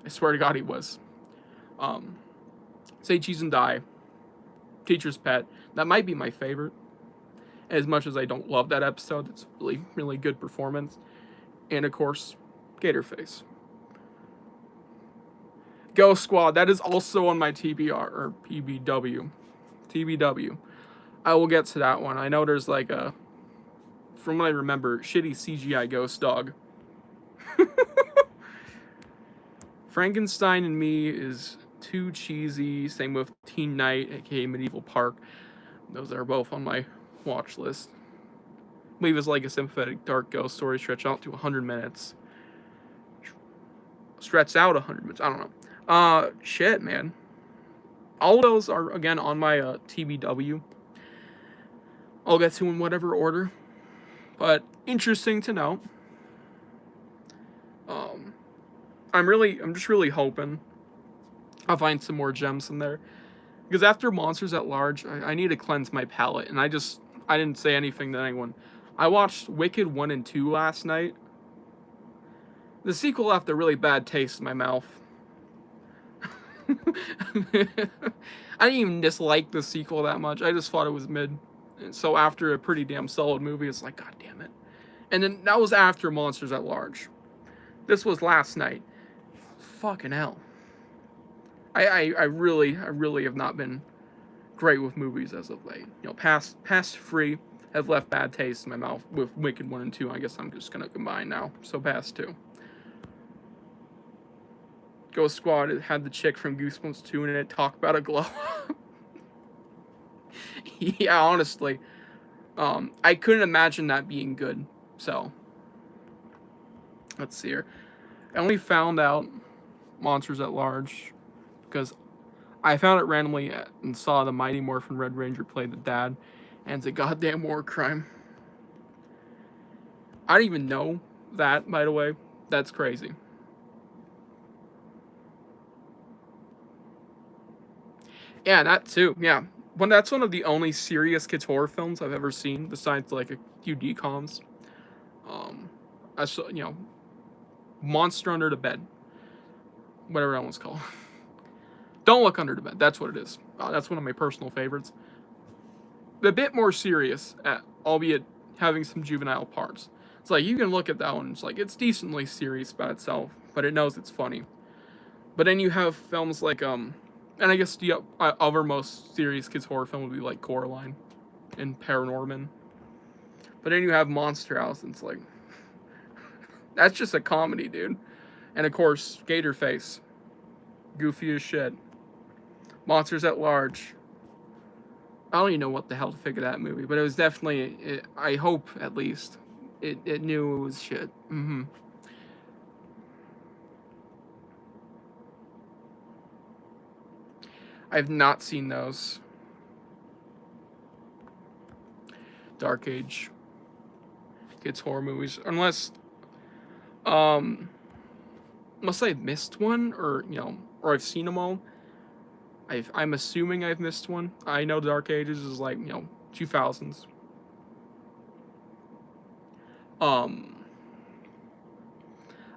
I swear to God he was. Say Cheese and Die. Teacher's Pet. That might be my favorite. As much as I don't love that episode, it's really, really good performance. And of course, Gatorface. Ghost Squad, that is also on my TBR, or PBW. TBW. I will get to that one. I know there's like a, from what I remember, shitty CGI ghost dog. Frankenstein and Me is too cheesy. Same with Teen Night, aka Medieval Park. Those are both on my watch list. I believe it's like a sympathetic dark ghost story stretched out to 100 minutes. Stretched out 100 minutes. I don't know. Shit, man. All of those are, again, on my TBW. I'll get to in whatever order. But interesting to know. I'm just really hoping I'll find some more gems in there. Because after Monsters at Large, I need to cleanse my palate. And I didn't say anything to anyone. I watched Wicked 1 and 2 last night. The sequel left a really bad taste in my mouth. I didn't even dislike the sequel that much. I just thought it was mid. And so after a pretty damn solid movie, it's like, God damn it. And then that was after Monsters at Large. This was last night. Fucking hell. I really have not been great with movies as of late. Past 3 have left bad taste in my mouth. With Wicked 1 and 2, I guess I'm just gonna combine now. So past 2. Ghost Squad, it had the chick from Goosebumps 2 in it. Talk about a glow up. Yeah, honestly. I couldn't imagine that being good. So, let's see here. I only found out Monsters at Large because I found it randomly and saw the Mighty Morphin Red Ranger play the dad, and it's a goddamn war crime. I didn't even know that, by the way. That's crazy. Yeah, that too. Yeah. That's one of the only serious kids horror films I've ever seen, besides like a few DComs. I saw, Monster Under the Bed, whatever that one's called. Don't Look Under the Bed. That's what it is. That's one of my personal favorites. A bit more serious, albeit having some juvenile parts. It's like you can look at that one. It's like it's decently serious by itself, but it knows it's funny. But then you have films like and I guess the other most serious kids horror film would be like Coraline and Paranorman. But then you have Monster House, and it's like, that's just a comedy, dude. And of course, Gatorface. Goofy as shit. Monsters at Large. I don't even know what the hell to think of that movie, but it was definitely, I hope at least, it knew it was shit. I've not seen those. Dark Age kids horror movies, unless I've missed one, or or I've seen them all. I'm assuming I've missed one. I know Dark Ages is like 2000s. Um,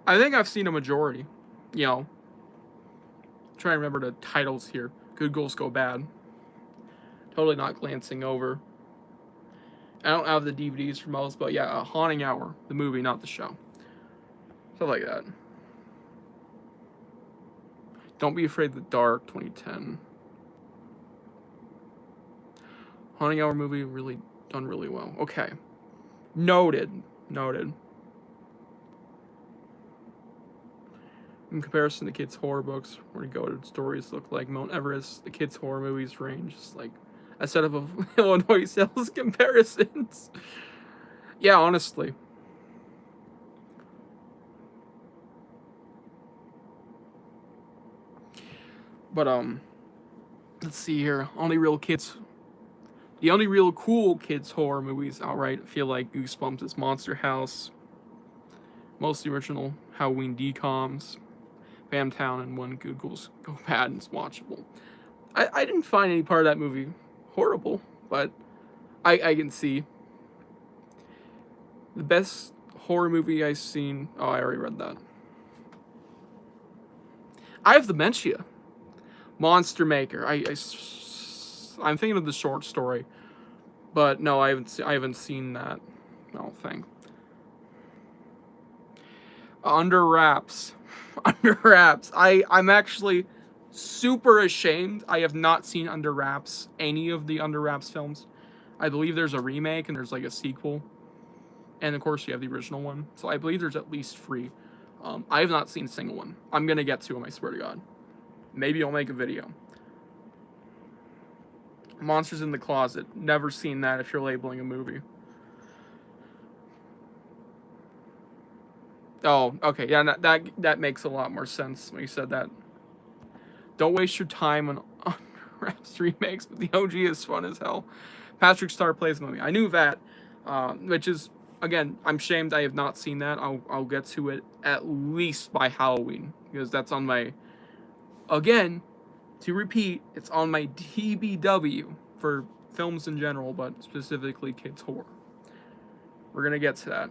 I think I've seen a majority. You know, trying to remember the titles here. Good Girls Go Bad. Totally not glancing over. I don't have the DVDs for most, but yeah, Haunting Hour, the movie, not the show. Stuff like that. Don't Be Afraid of the Dark, 2010. Haunting Hour movie, really done really well. Okay. Noted. In comparison to kids' horror books, where to go to stories look like Mount Everest, the kids' horror movies range is like a set of Illinois sales comparisons. Yeah, honestly. But let's see here. The only real cool kids horror movies outright I feel like Goosebumps is Monster House, most of the original Halloween DComs, Bamtown, and One Good Girls Go Bad and it's watchable. I didn't find any part of that movie horrible, but I can see. The best horror movie I've seen. Oh, I already read that. I have dementia. Monster Maker. I'm thinking of the short story, but no, I haven't seen that. I don't think. Under Wraps. Under Wraps. I'm actually super ashamed. I have not seen Under Wraps, any of the Under Wraps films. I believe there's a remake and there's like a sequel. And of course you have the original one. So I believe there's at least 3. I have not seen a single one. I'm going to get to them, I swear to God. Maybe I'll make a video. Monsters in the Closet. Never seen that if you're labeling a movie. Oh, okay. Yeah, that makes a lot more sense when you said that. Don't waste your time on Wraps remakes, but the OG is fun as hell. Patrick Star plays the movie. I knew that, which is, again, I'm ashamed I have not seen that. I'll get to it at least by Halloween, because that's on my, again, to repeat, it's on my TBW for films in general, but specifically kids horror. We're going to get to that.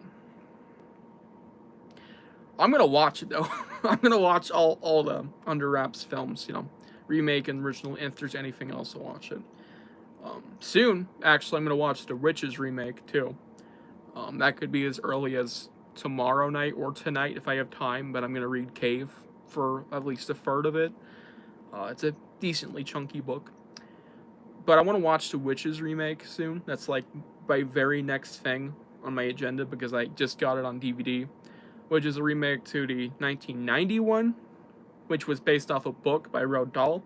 I'm going to watch it, though. I'm going to watch all the Under Wraps films, remake and original. If there's anything else, I'll watch it. Soon, actually, I'm going to watch the Witches remake, too. That could be as early as tomorrow night or tonight if I have time, but I'm going to read Cave for at least a third of it. It's a decently chunky book. But I want to watch the Witches remake soon. That's like my very next thing on my agenda because I just got it on DVD, which is a remake to the 1991, which was based off a book by Roald Dahl,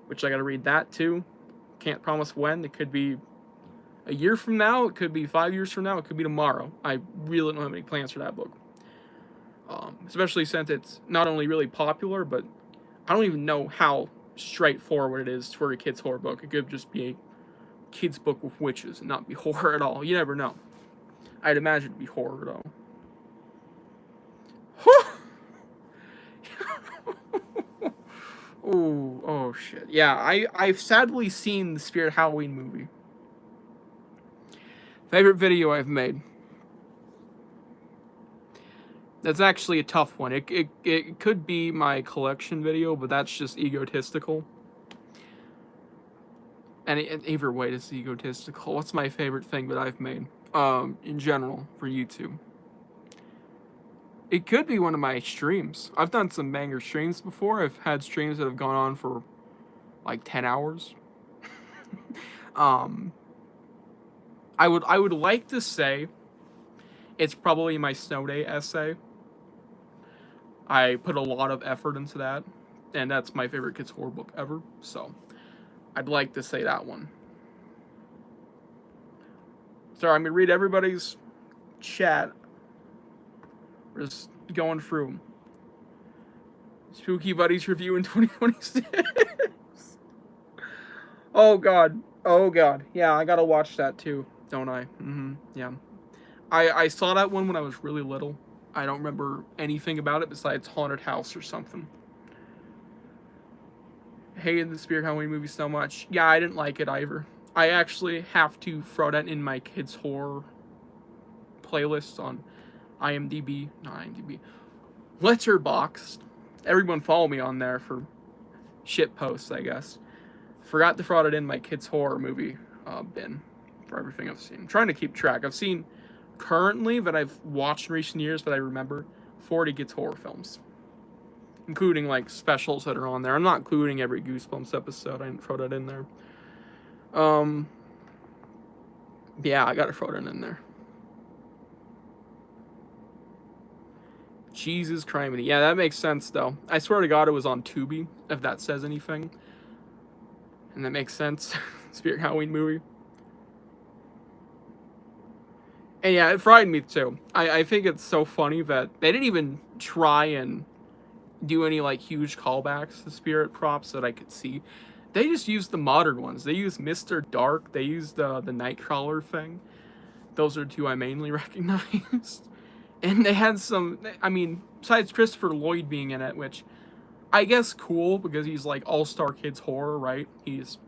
which I got to read that too. Can't promise when. It could be a year from now. It could be 5 years from now. It could be tomorrow. I really don't have any plans for that book. Especially since it's not only really popular, but I don't even know how straightforward it is for a kid's horror book. It could just be a kid's book with witches and not be horror at all. You never know. I'd imagine it'd be horror, though. Ooh, oh shit. Yeah, I've sadly seen the Spirit Halloween movie. Favorite video I've made. That's actually a tough one. It could be my collection video, but that's just egotistical. And either way, it's egotistical. What's my favorite thing that I've made? In general, for YouTube. It could be one of my streams. I've done some banger streams before. I've had streams that have gone on for like 10 hours. I would like to say it's probably my Snow Day essay. I put a lot of effort into that, and that's my favorite kids horror book ever. So I'd like to say that one. Sorry, I'm gonna read everybody's chat. We're just going through Spooky Buddies review in 2026. Oh god. Oh god. Yeah, I gotta watch that too, don't I? Yeah. I saw that one when I was really little. I don't remember anything about it besides Haunted House or something. Hated the Spirit Halloween movie so much. Yeah, I didn't like it either. I actually have to throw that in my kids' horror playlist on IMDb. Not IMDb. Letterboxd. Everyone follow me on there for shit posts, I guess. Forgot to throw it in my kids' horror movie bin for everything I've seen. I'm trying to keep track. I've seen currently that I've watched in recent years that I remember 40 kids' horror films, including like specials that are on there. I'm not including every Goosebumps episode. I didn't throw that in there. Yeah, I gotta throw that in there. Jesus criminy. Yeah, that makes sense though. I swear to God it was on Tubi, if that says anything. And that makes sense. Spirit Halloween movie. And yeah, it frightened me too. I think it's so funny that they didn't even try and do any like huge callbacks to Spirit props that I could see. They just used the modern ones. They used Mr. Dark. They used the Nightcrawler thing. Those are two I mainly recognized. And they had some, I mean, besides Christopher Lloyd being in it, which I guess cool because he's like all-star kids horror, right? He's,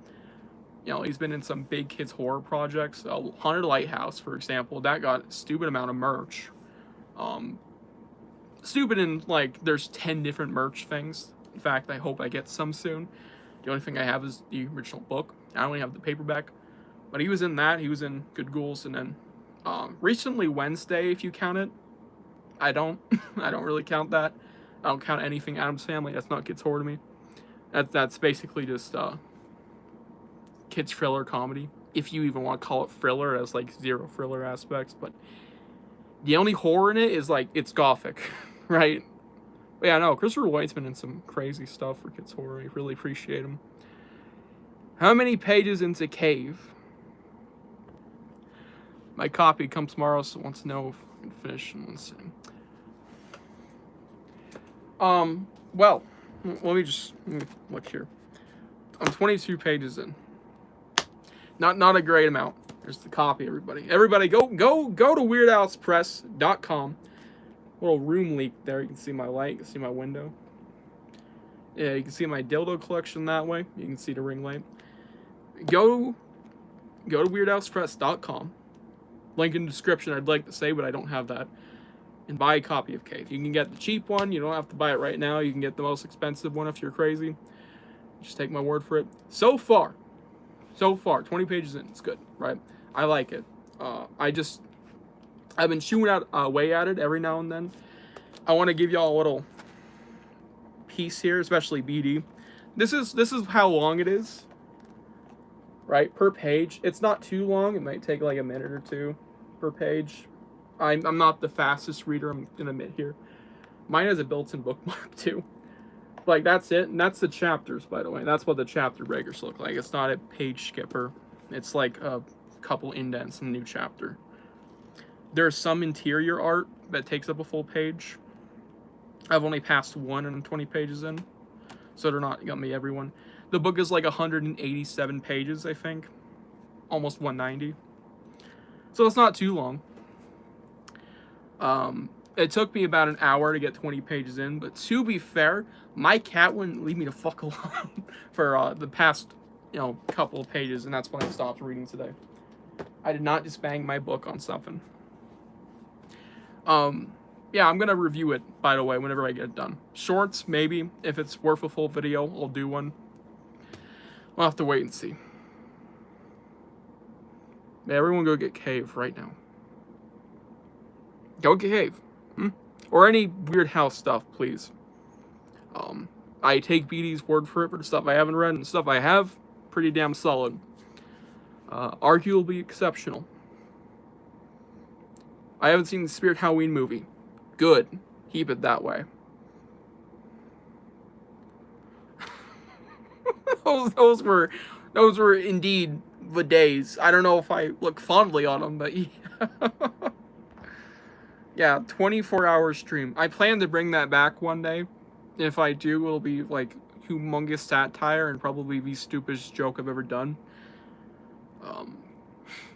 you know, he's been in some big kids horror projects. Haunted Lighthouse, for example, that got a stupid amount of merch. Stupid in like there's 10 different merch things. In fact, I hope I get some soon. The only thing I have is the original book. I only have the paperback. But he was in that. He was in Good Ghouls, and then recently Wednesday, if you count it. I don't. I don't really count that. I don't count anything Addams Family. That's not kids horror to me. That's basically just kids thriller comedy. If you even want to call it thriller, it has like zero thriller aspects. But the only horror in it is like it's gothic, right? But yeah, no, Christopher Lloyd's been in some crazy stuff for kids horror. I really appreciate him. How many pages into Cave? My copy comes tomorrow, so wants to know if I can finish in one sitting. Well, let me look here. I'm 22 pages in. Not a great amount. There's the copy, everybody. Everybody, go to WeirdOwlsPress.com. Little room leak there. You can see my light. You can see my window. Yeah, you can see my dildo collection that way. You can see the ring light. Go to WeirdOwlsPress.com. Link in the description. I'd like to say, but I don't have that. And buy a copy of Cave. You can get the cheap one. You don't have to buy it right now. You can get the most expensive one if you're crazy. Just take my word for it. So far, 20 pages in. It's good, right? I like it. I've been chewing out away at it every now and then. I want to give y'all a little piece here, especially BD. This is how long it is, right? Per page. It's not too long. It might take like a minute or two per page. I'm not the fastest reader, I'm gonna admit here. Mine has a built-in bookmark too. Like that's it, and that's the chapters, by the way. That's what the chapter breakers look like. It's not a page skipper. It's like a couple indents in a new chapter. There's some interior art that takes up a full page. I've only passed one and 20 pages in, so they're not gonna be everyone. The book is like 187 pages, I think. Almost 190. So it's not too long. It took me about an hour to get 20 pages in, but to be fair, my cat wouldn't leave me the fuck alone for the past, couple of pages, and that's when I stopped reading today. I did not just bang my book on something. Yeah, I'm gonna review it, by the way, whenever I get it done. Shorts, maybe. If it's worth a full video, I'll do one. We'll have to wait and see. Yeah, everyone go get Cave right now. Go get Cave. Or any Weird House stuff, please. I take BD's word for it for the stuff I haven't read, and the stuff I have, pretty damn solid. Arguably exceptional. I haven't seen the Spirit Halloween movie. Good. Keep it that way. those were indeed the days. I don't know if I look fondly on them, but yeah. Yeah, 24-hour stream. I plan to bring that back one day. If I do, it'll be like humongous satire and probably the stupidest joke I've ever done.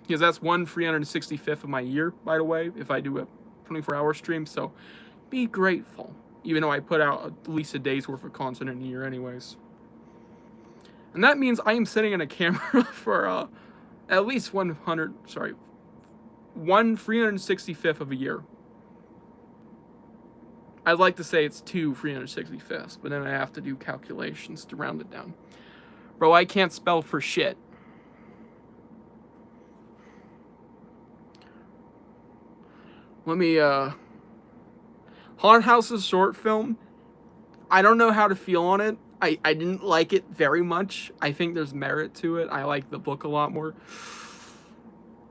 Because that's 1/365th of my year, by the way, if I do a 24-hour stream. So be grateful, even though I put out at least a day's worth of content in a year anyways. And that means I am sitting in a camera for at least 1/365th of a year. I'd like to say it's 2/365ths, but then I have to do calculations to round it down. Bro, I can't spell for shit. Let me, Haunted House's short film, I don't know how to feel on it. I didn't like it very much. I think there's merit to it. I like the book a lot more.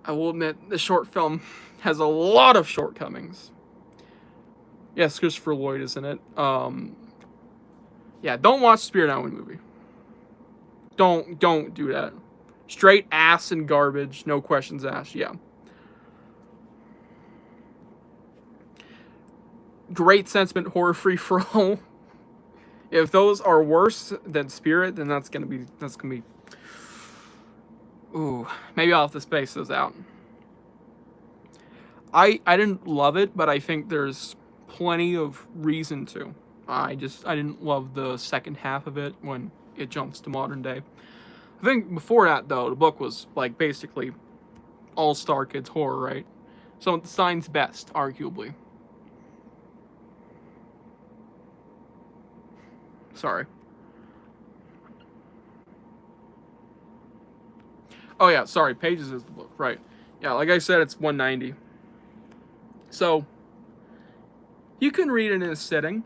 I will admit, the short film has a lot of shortcomings. Yes, Christopher Lloyd is in it. Yeah, don't watch Spirit Island movie. Don't do that. Straight ass and garbage, no questions asked. Yeah. Great sentiment horror free for all. If those are worse than Spirit, then that's gonna be. Ooh, maybe I'll have to space those out. I didn't love it, but I think there's plenty of reason to. I didn't love the second half of it when it jumps to modern day. I think before that though, the book was like basically all-star kids horror, right? So the sign's best, arguably. Sorry. Oh yeah, sorry, Pages is the book, right. Yeah, like I said, it's 190. So, you can read it in a sitting.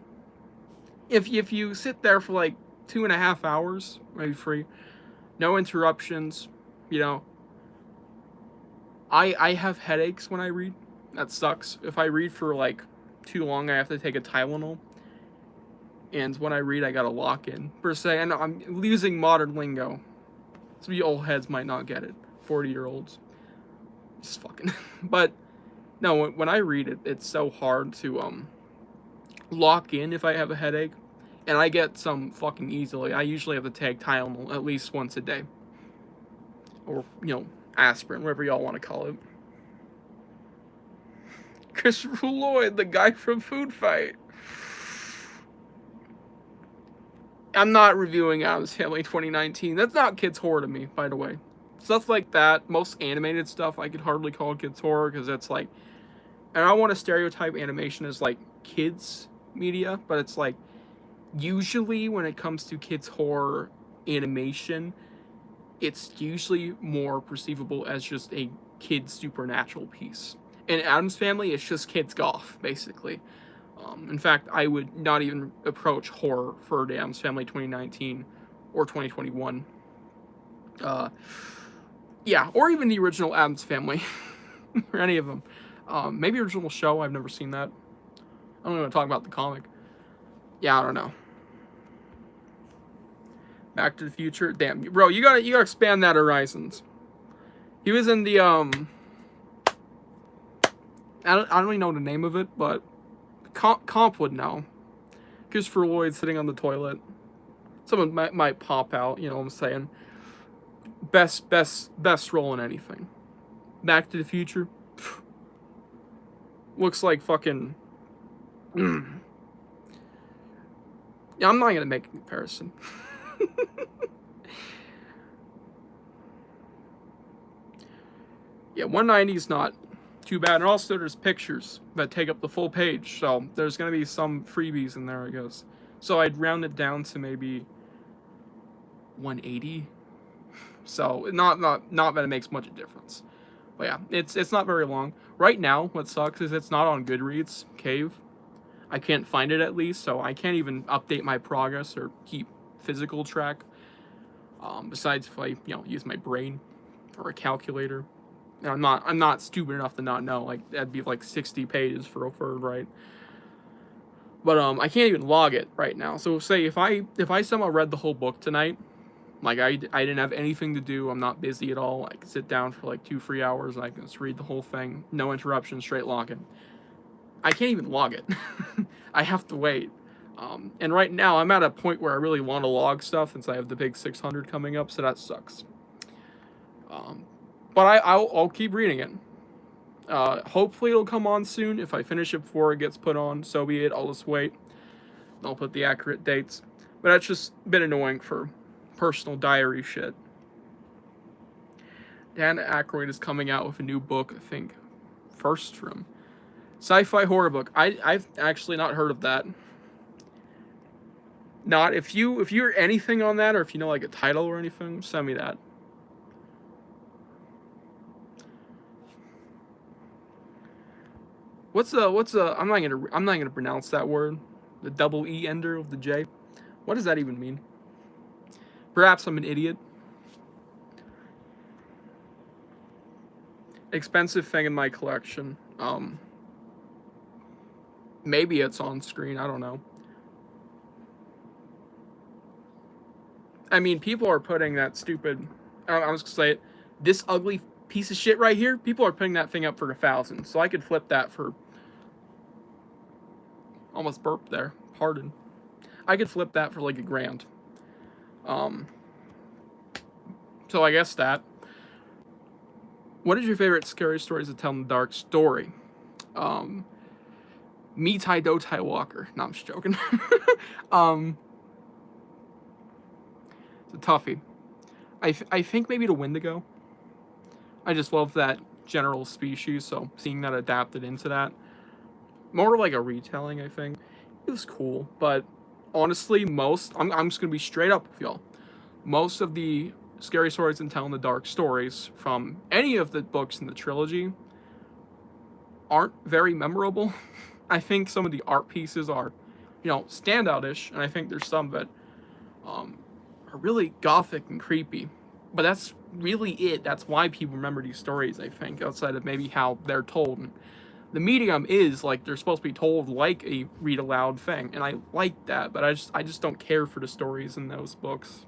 If you sit there for like 2.5 hours, maybe 3, no interruptions, you know. I have headaches when I read. That sucks. If I read for like too long, I have to take a Tylenol. And when I read, I gotta lock in, per se. And I'm using modern lingo. So you old heads might not get it. 40-year-olds. Just fucking. But, no, when I read it, it's so hard to, lock in if I have a headache. And I get some fucking easily. I usually have to take Tylenol at least once a day. Or, you know, aspirin, whatever y'all want to call it. Christopher Lloyd, the guy from Food Fight. I'm not reviewing Addams Family 2019. That's not kids horror to me, by the way. Stuff like that, most animated stuff, I could hardly call kids horror because it's like, and I don't want to stereotype animation as like kids media, but it's like usually when it comes to kids horror animation, it's usually more perceivable as just a kid's supernatural piece. In Addams Family, it's just kids goth, basically. In fact, I would not even approach horror for Addams Family 2019 or 2021. Yeah, or even the original Addams Family, or any of them. Maybe original show, I've never seen that. I don't even want to talk about the comic. Yeah, I don't know. Back to the Future, damn, bro, you gotta expand that horizons. He was in the I don't even know the name of it, but Comp would know. Christopher Lloyd sitting on the toilet. Someone might pop out, you know what I'm saying? Best role in anything. Back to the Future. Looks like fucking. Yeah, I'm not gonna make a comparison. Yeah, 190 is not too bad. And also there's pictures that take up the full page. So there's going to be some freebies in there, I guess. So I'd round it down to maybe 180. So not that it makes much of a difference. But yeah, it's not very long. Right now, what sucks is it's not on Goodreads, Cave. I can't find it at least, so I can't even update my progress or keep physical track. Besides if I, use my brain or a calculator. And I'm not stupid enough to not know. Like that'd be like 60 pages for a third, right? But I can't even log it right now. So say if I somehow read the whole book tonight, Like, I didn't have anything to do. I'm not busy at all. I can sit down for like 2-3 hours and I can just read the whole thing. No interruption, straight login. I can't even log it. I have to wait. And right now, I'm at a point where I really want to log stuff since I have the big 600 coming up, so that sucks. But I'll keep reading it. Hopefully it'll come on soon. If I finish it before it gets put on, so be it. I'll just wait. I'll put the accurate dates. But that's just a bit annoying for personal diary shit. Dan Aykroyd is coming out with a new book, I think. First from sci-fi horror book. I've actually not heard of that. Not if you're anything on that, or if you know like a title or anything, send me that. What's I'm not gonna pronounce that word. The double E ender of the J. What does that even mean? Perhaps I'm an idiot. Expensive thing in my collection. Maybe it's on screen. I don't know. I mean, people are putting that stupid. I'm just gonna say it. This ugly piece of shit right here. People are putting that thing up for 1,000. So I could flip that for. Almost burped there. Pardon. I could flip that for like $1,000. So I guess that. What is your favorite scary stories to tell in the dark story? Me Tai Do Tai Walker. No, I'm just joking. It's a toughie. I think maybe the Wendigo. I just love that general species, so seeing that adapted into that. More like a retelling, I think. It was cool, but honestly, I'm just gonna be straight up with y'all. Most of the scary stories and tell in the dark stories from any of the books in the trilogy aren't very memorable. I think some of the art pieces are, standout-ish, and I think there's some that are really gothic and creepy. But that's really it. That's why people remember these stories, I think, outside of maybe how they're told. And the medium is like they're supposed to be told like a read aloud thing, and I like that, but I just don't care for the stories in those books.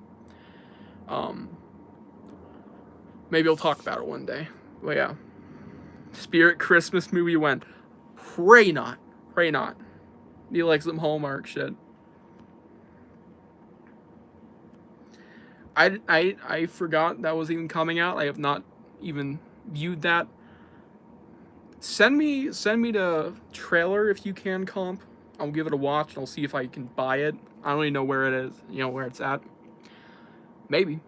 Maybe I'll talk about it one day. But yeah. Spirit Christmas movie went. Pray not. Pray not. Be like some Hallmark shit. I forgot that was even coming out. I have not even viewed that. Send me the trailer if you can, comp. I'll give it a watch and I'll see if I can buy it. I don't even know where it is, where it's at. Maybe.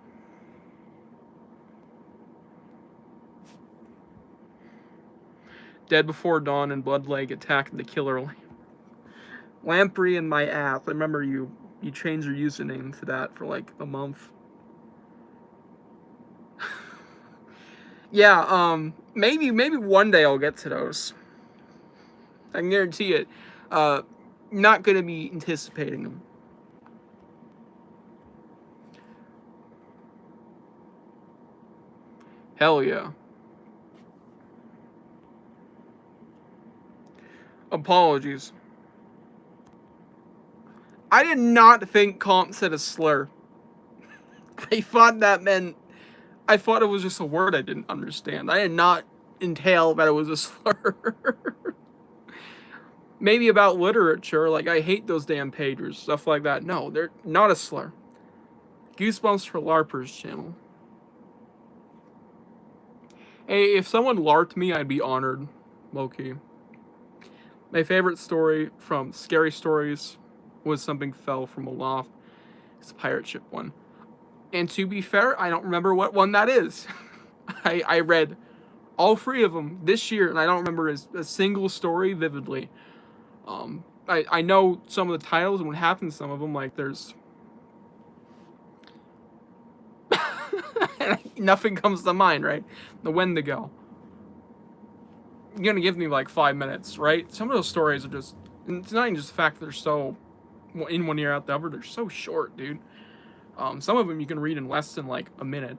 Dead Before Dawn and Blood Lake Attack the Killer Lamprey in my ass. I remember you changed your username to that for like a month. Yeah, maybe one day I'll get to those. I can guarantee it. Not gonna be anticipating them. Hell yeah. Apologies. I did not think comp said a slur. I thought it was just a word I didn't understand. I did not entail that it was a slur. Maybe about literature, like I hate those damn pagers, stuff like that. No, they're not a slur. Goosebumps for LARPers channel. Hey, if someone LARPed me, I'd be honored. Low-key. My favorite story from Scary Stories was Something Fell from a Loft. It's a pirate ship one. And to be fair, I don't remember what one that is. I read all 3 of them this year, and I don't remember a single story vividly. I know some of the titles and what happened to some of them. Like, there's... Nothing comes to mind, right? The Wendigo. You're gonna give me like 5 minutes, right? Some of those stories are just... It's not even just the fact that they're so... in one ear, out the other. They're so short, dude. Some of them you can read in less than like a minute.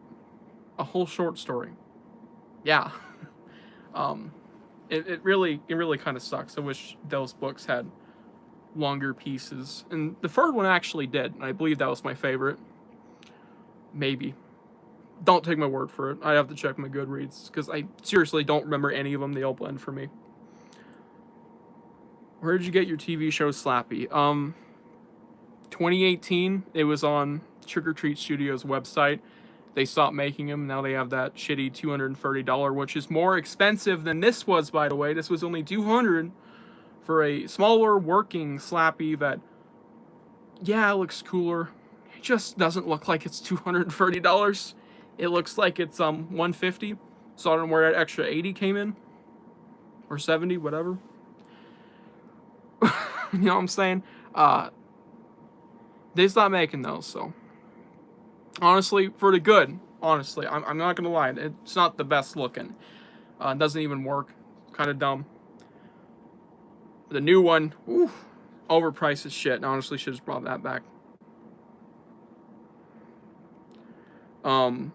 A whole short story. Yeah. It really kind of sucks. I wish those books had longer pieces. And the third one actually did. And I believe that was my favorite. Maybe. Don't take my word for it. I have to check my Goodreads, because I seriously don't remember any of them. They all blend for me. Where did you get your TV show Slappy? 2018. It was on Trick or Treat Studios website. They stopped making them. Now they have that shitty $230, which is more expensive than this was, by the way. This was only $200 for a smaller working Slappy that, yeah, it looks cooler. It just doesn't look like it's $230. It looks like it's $150. So I don't know where that extra 80 came in, or 70, whatever. You know what I'm saying? They stopped making those, so honestly, for the good. Honestly, I'm not gonna lie, it's not the best looking. It doesn't even work. Kind of dumb. The new one, ooh, overpriced as shit. Honestly, should have brought that back.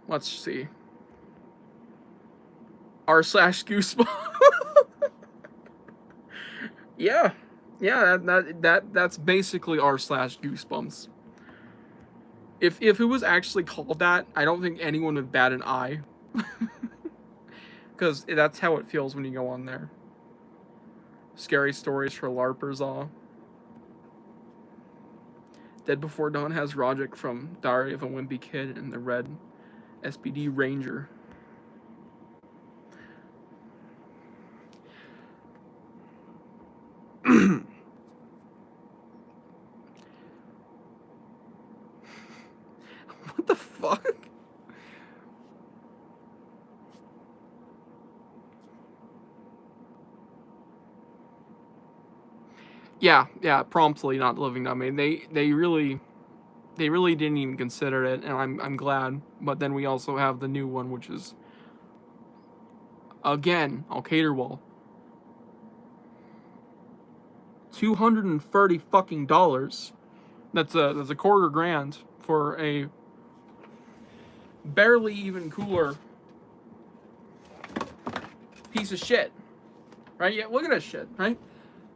Let's see. r/Goosebumps. Yeah, that's basically r/Goosebumps. If it was actually called that, I don't think anyone would bat an eye. Because that's how it feels when you go on there. Scary stories for LARPers all. Dead Before Dawn has Roderick from Diary of a Wimpy Kid and the Red SPD Ranger. What the fuck? Yeah, promptly not living dummy. They really didn't even consider it, and I'm glad. But then we also have the new one, which is, again, I'll caterwall. $230 fucking dollars. That's a $250,000 for a barely even cooler piece of shit. Right? Yeah, look at this shit, right?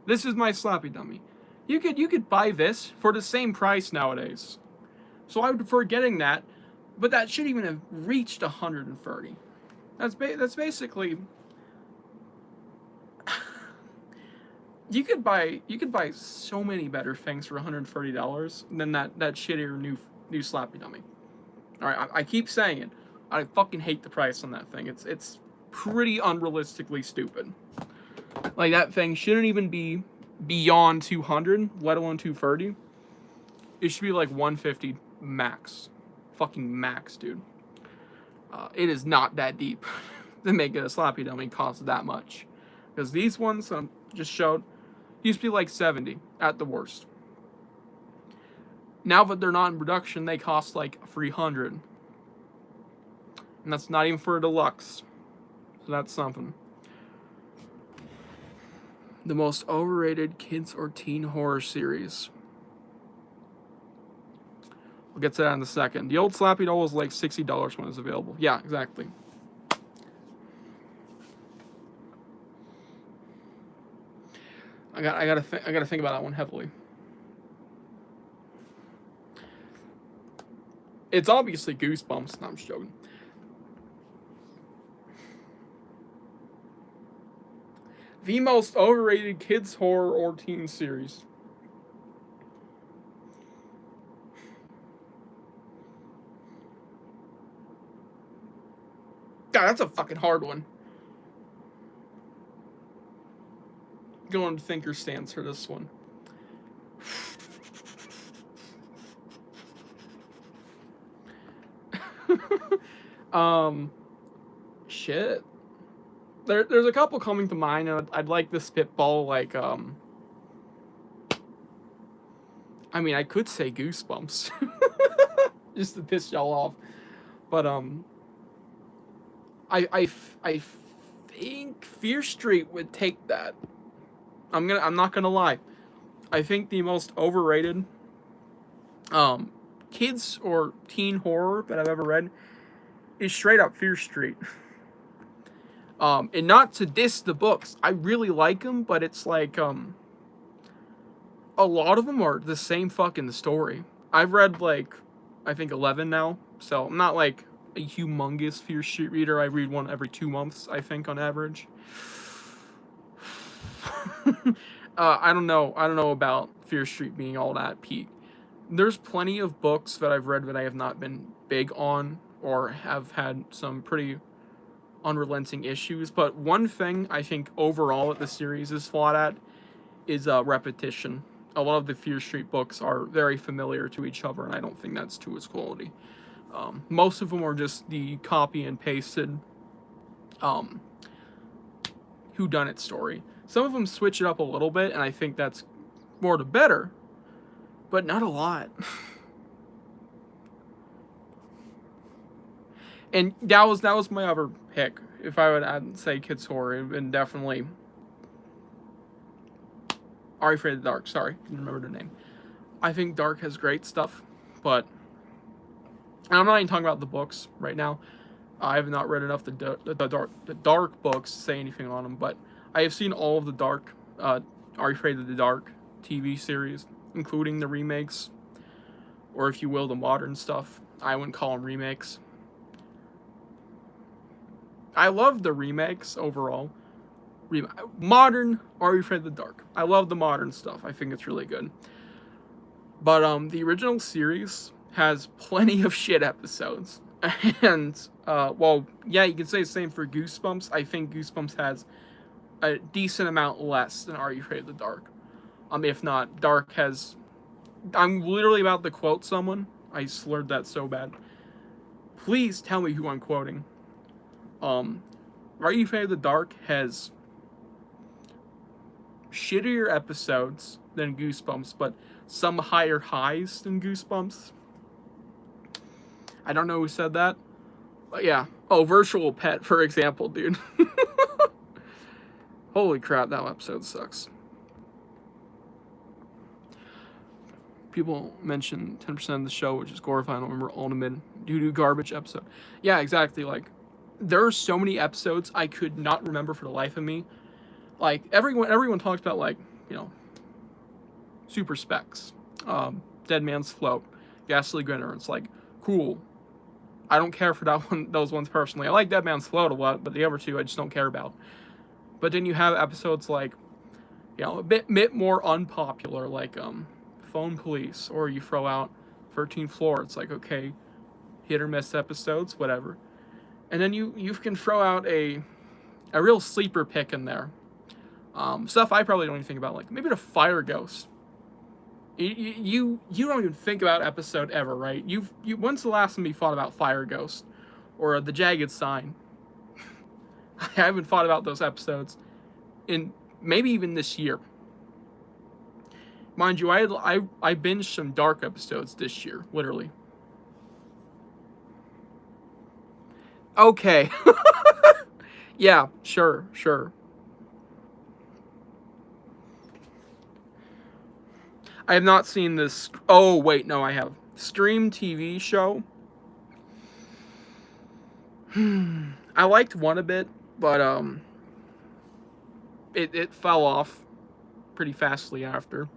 This is my Slappy dummy. You could buy this for the same price nowadays. So I would prefer getting that, but that shouldn't even have reached $130. That's basically. You could buy so many better things for $130 than that shittier new Slappy dummy. All right, I keep saying it. I fucking hate the price on that thing. It's pretty unrealistically stupid. Like, that thing shouldn't even be beyond 200, let alone 230. It should be like 150 max. Fucking max, dude. It is not that deep to make it a Slappy dummy cost that much. Because these ones I just showed used to be like 70 at the worst. Now that they're not in production, they cost like 300. And that's not even for a deluxe. So that's something. The most overrated kids or teen horror series. We'll get to that in a second. The old Slappy doll was like $60 when it was available. Yeah, exactly. I gotta think about that one heavily. It's obviously Goosebumps. No, I'm just joking. The most overrated kids horror or teen series. God, that's a fucking hard one. Going to thinker stance for this one. Shit. There's a couple coming to mind, and I'd like to spitball, like, I mean, I could say Goosebumps. Just to piss y'all off. But, I think Fear Street would take that. I'm not gonna lie. I think the most overrated kids or teen horror that I've ever read is straight up Fear Street. And not to diss the books. I really like them, but it's like a lot of them are the same fucking story. I've read like I think 11 now, So I'm not like a humongous Fear Street reader. I read one every 2 months, I think, on average. I don't know. I don't know about Fear Street being all that peak. There's plenty of books that I've read that I have not been big on or have had some pretty unrelenting issues. But one thing I think overall that the series is flawed at is repetition. A lot of the Fear Street books are very familiar to each other, and I don't think that's to its quality. Most of them are just the copy and pasted whodunit story. Some of them switch it up a little bit, and I think that's more the better, but not a lot. And that was my other pick. If I would say kids horror, it would definitely Are You Afraid of the Dark. Sorry, I didn't remember the name. I think Dark has great stuff, but I'm not even talking about the books right now. I have not read enough the dark books to say anything on them, but I have seen all of the dark Are You Afraid of the Dark TV series, including the remakes, or if you will, the modern stuff. I wouldn't call them remakes. I love the remakes overall. Modern Are You Afraid of the Dark. I love the modern stuff. I think it's really good. But the original series has plenty of shit episodes. And, well, yeah, you can say the same for Goosebumps. I think Goosebumps has a decent amount less than Are You Afraid of the Dark. If not, Dark has... I'm literally about to quote someone. I slurred that so bad. Please tell me who I'm quoting. Are You Afraid of the Dark has shittier episodes than Goosebumps, but some higher highs than Goosebumps. I don't know who said that, but yeah. Oh, Virtual Pet, for example, dude. Holy crap, that episode sucks. People mention 10% of the show, which is glorified. I don't remember Ultimate doo-doo garbage episode. Yeah, exactly. Like, there are so many episodes I could not remember for the life of me. Like, everyone talks about, like, you know, Super Specs, Dead Man's Float, Ghastly Grinner. It's like, cool. I don't care for those ones personally. I like Dead Man's Float a lot, but the other two I just don't care about. But then you have episodes like, you know, a bit more unpopular, like Phone Police, or you throw out 13th Floor. It's like, okay, hit or miss episodes, whatever. And then you can throw out a real sleeper pick in there. Stuff I probably don't even think about, like maybe the Fire Ghost. You don't even think about episode ever, right? When's the last time you thought about Fire Ghost or the Jagged Sign? I haven't thought about those episodes in maybe even this year. Mind you, I binged some dark episodes this year, literally. Okay. Yeah, sure. I have not seen this. Oh, wait, no, I have. Scream TV show. I liked one a bit, but it fell off pretty fastly after.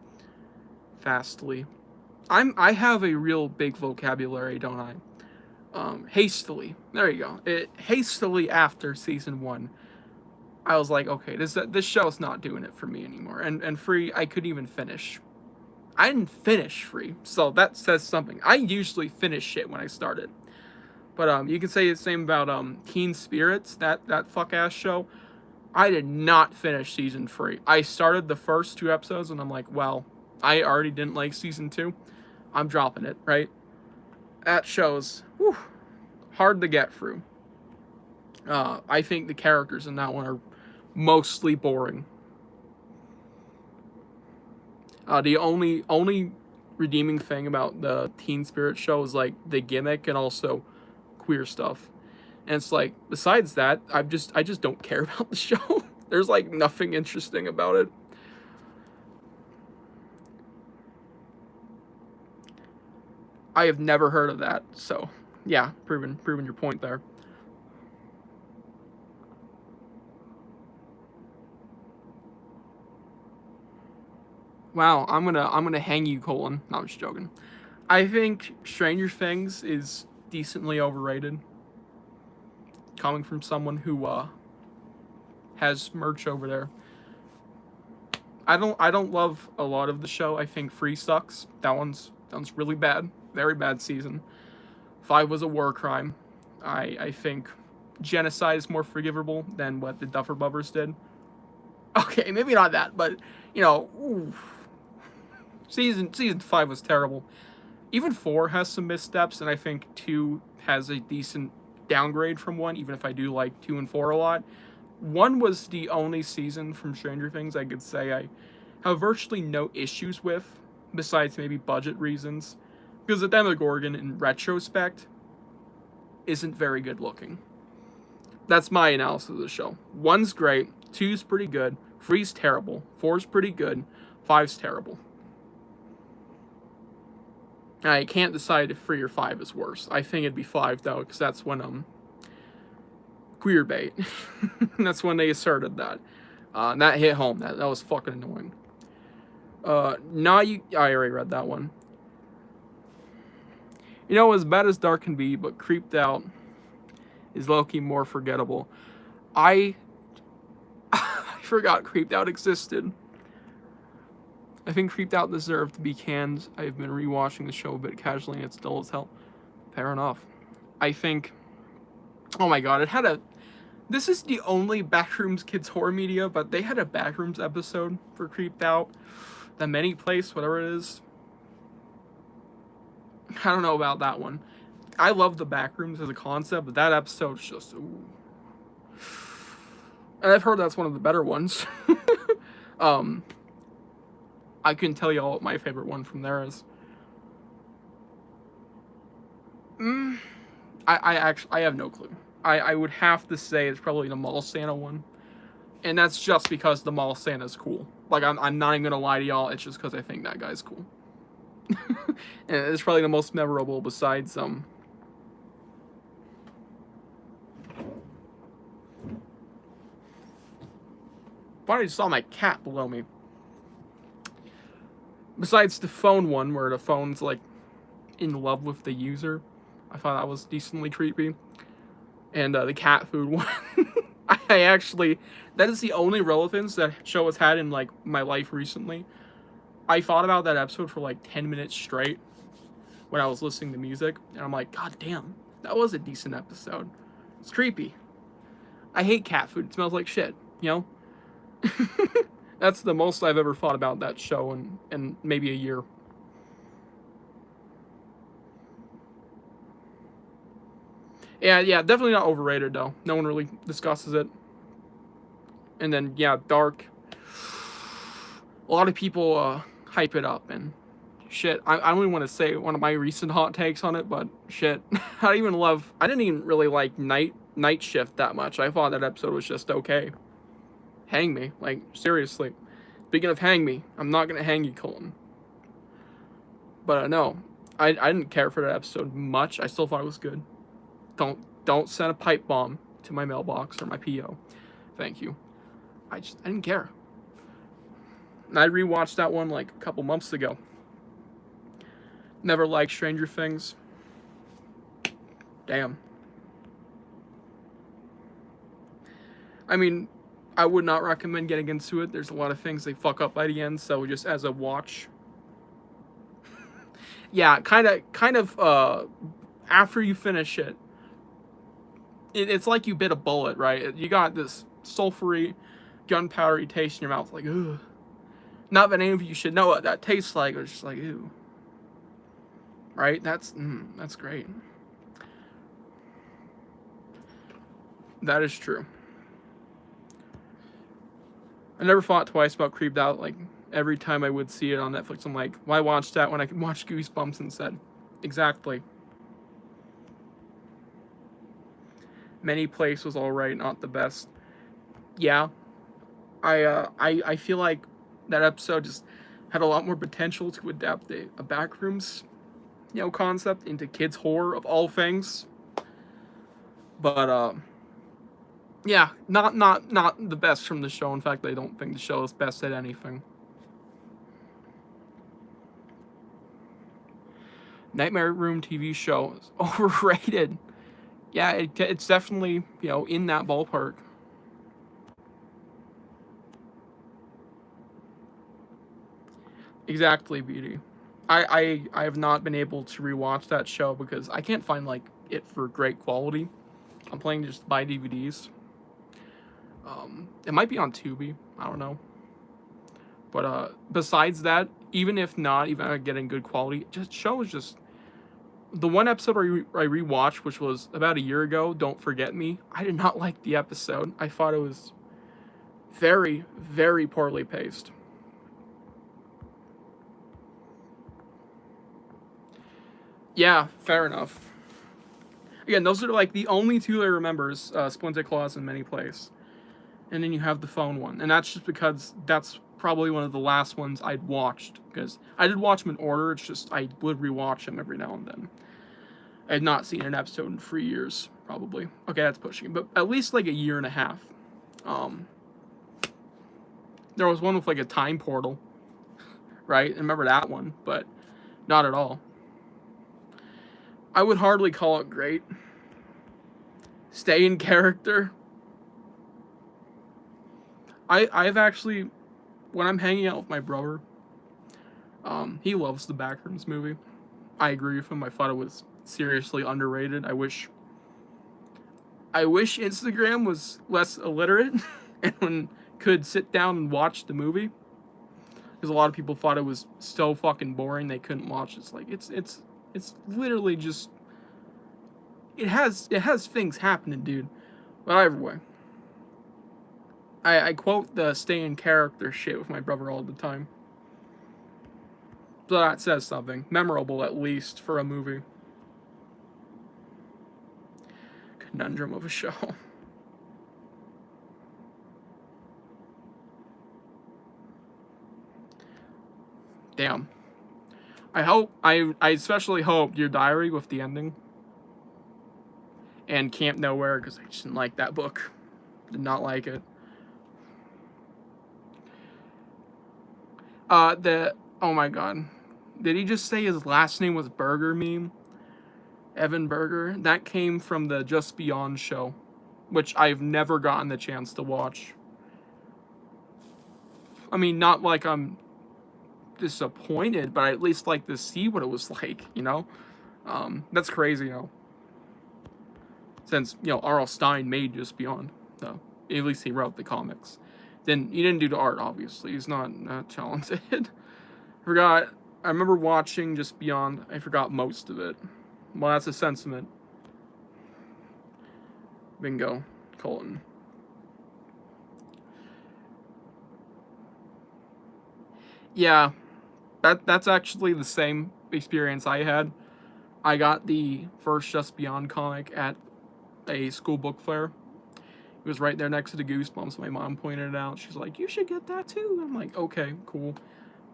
I have a real big vocabulary, don't I? Hastily. There you go. Hastily after season 1. I was like, okay, this show's not doing it for me anymore. And Free, I couldn't even finish. I didn't finish Free, so that says something. I usually finish shit when I start it. But you can say the same about Teen Spirits, that fuck-ass show. I did not finish season 3. I started the first 2 episodes, and I'm like, well, I already didn't like season 2. I'm dropping it, right? That show's hard to get through. I think the characters in that one are mostly boring. The only redeeming thing about the Teen Spirit show is like the gimmick and also queer stuff. And it's like, besides that, I just don't care about the show. There's like nothing interesting about it. I have never heard of that, so yeah, proven your point there. Wow, I'm gonna hang you, Colin. No, I'm just joking. I think Stranger Things is decently overrated. Coming from someone who has merch over there. I don't love a lot of the show. I think 3 sucks. That one's really bad. Very bad season. 5 was a war crime. I think genocide is more forgivable than what the Duffer Bubbers did. Okay, maybe not that, but you know, season 5 was terrible. Even 4 has some missteps, and I think 2 has a decent downgrade from 1, even if I do like 2 and 4 a lot. 1 was the only season from Stranger Things I could say I have virtually no issues with, besides maybe budget reasons, because the Demogorgon, in retrospect, isn't very good looking. That's my analysis of the show. 1's great, 2's pretty good, 3's terrible, 4's pretty good, 5's terrible. I can't decide if 3 or 5 is worse. I think it'd be 5 though, because that's when queer bait. That's when they asserted that. And that hit home. That was fucking annoying. I already read that one. You know, as bad as Dark can be, but Creeped Out is low-key more forgettable. I forgot Creeped Out existed. I think Creeped Out deserved to be canned. I've been rewatching the show a bit casually and it's dull as hell. Fair enough. I think... Oh my god, it had a... This is the only Backrooms Kids horror media, but they had a Backrooms episode for Creeped Out. The Many Place, whatever it is. I don't know about that one. I love the Backrooms as a concept, but that episode's just... Ooh. And I've heard that's one of the better ones. I couldn't tell y'all what my favorite one from there is. I have no clue. I would have to say it's probably the Mall Santa one. And that's just because the Mall Santa's cool. Like, I'm not even gonna lie to y'all, it's just because I think that guy's cool. And it's probably the most memorable besides, I just saw my cat below me. Besides the phone one, where the phone's, like, in love with the user. I thought that was decently creepy. And the cat food one. I actually... That is the only relevance that show has had in, like, my life recently. I thought about that episode for, like, 10 minutes straight when I was listening to music. And I'm like, god damn, that was a decent episode. It's creepy. I hate cat food. It smells like shit, you know? That's the most I've ever thought about that show in maybe a year. Yeah, definitely not overrated, though. No one really discusses it. And then, yeah, Dark. A lot of people hype it up, and shit. I don't even want to say one of my recent hot takes on it, but shit. I didn't even really like Night Shift that much. I thought that episode was just okay. Hang me. Like, seriously. Speaking of hang me, I'm not gonna hang you, Colton. But no, I didn't care for that episode much. I still thought it was good. Don't send a pipe bomb to my mailbox or my PO. Thank you. I didn't care. And I rewatched that one like a couple months ago. Never liked Stranger Things. Damn. I mean, I would not recommend getting into it. There's a lot of things they fuck up by the end, so just as a watch. Yeah, kind of, after you finish it, it's like you bit a bullet, right? You got this sulfury, gunpowdery taste in your mouth, like, ugh. Not that any of you should know what that tastes like, it's just like, ew. Right? That's great. That is true. I never thought twice about Creeped Out. Like, every time I would see it on Netflix, I'm like, why watch that when I could watch Goosebumps instead? Exactly. Many Place was alright, not the best. Yeah. I feel like that episode just had a lot more potential to adapt a Backrooms, concept into kids' horror of all things. But, yeah, not the best from the show. In fact, I don't think the show is best at anything. Nightmare Room TV show is overrated. Yeah, it's definitely, in that ballpark. Exactly, BD. I have not been able to rewatch that show because I can't find like it for great quality. I'm playing just buy DVDs. It might be on Tubi. I don't know. But besides that, even if not, even getting good quality, just show is just the one episode I rewatched, which was about a year ago. Don't Forget Me. I did not like the episode. I thought it was very, very poorly paced. Yeah, fair enough. Again, those are like the only two I remember is Splinter Claws and Many Place. And then you have the phone one. And that's just because that's probably one of the last ones I'd watched. Because I did watch them in order, it's just I would rewatch them every now and then. I had not seen an episode in 3 years, probably. Okay, that's pushing it. But at least like a year and a half. There was one with like a time portal. Right? I remember that one, but not at all. I would hardly call it great. Stay in character. I've actually, when I'm hanging out with my brother, he loves the Backrooms movie. I agree with him. I thought it was seriously underrated. I wish Instagram was less illiterate and could sit down and watch the movie. Because a lot of people thought it was so fucking boring they couldn't watch it. It's like it's literally just it has things happening, dude. But either way. I quote the stay in character shit with my brother all the time. So that says something. Memorable, at least, for a movie. Conundrum of a show. Damn. I especially hope Your Diary with the ending. And Camp Nowhere, because I just didn't like that book. Did not like it. Oh my god. Did he just say his last name was Burger meme? Evan Berger? That came from the Just Beyond show, which I've never gotten the chance to watch. I mean, not like I'm disappointed, but I at least like to see what it was like, That's crazy, Since, R.L. Stine made Just Beyond, so at least he wrote the comics. Then he didn't do the art, obviously. He's not talented. I remember watching Just Beyond. I forgot most of it. Well, that's a sentiment. Bingo. Colton. Yeah. That's actually the same experience I had. I got the first Just Beyond comic at a school book fair. It was right there next to the Goosebumps. My mom pointed it out. She's like, you should get that too. I'm like, okay, cool.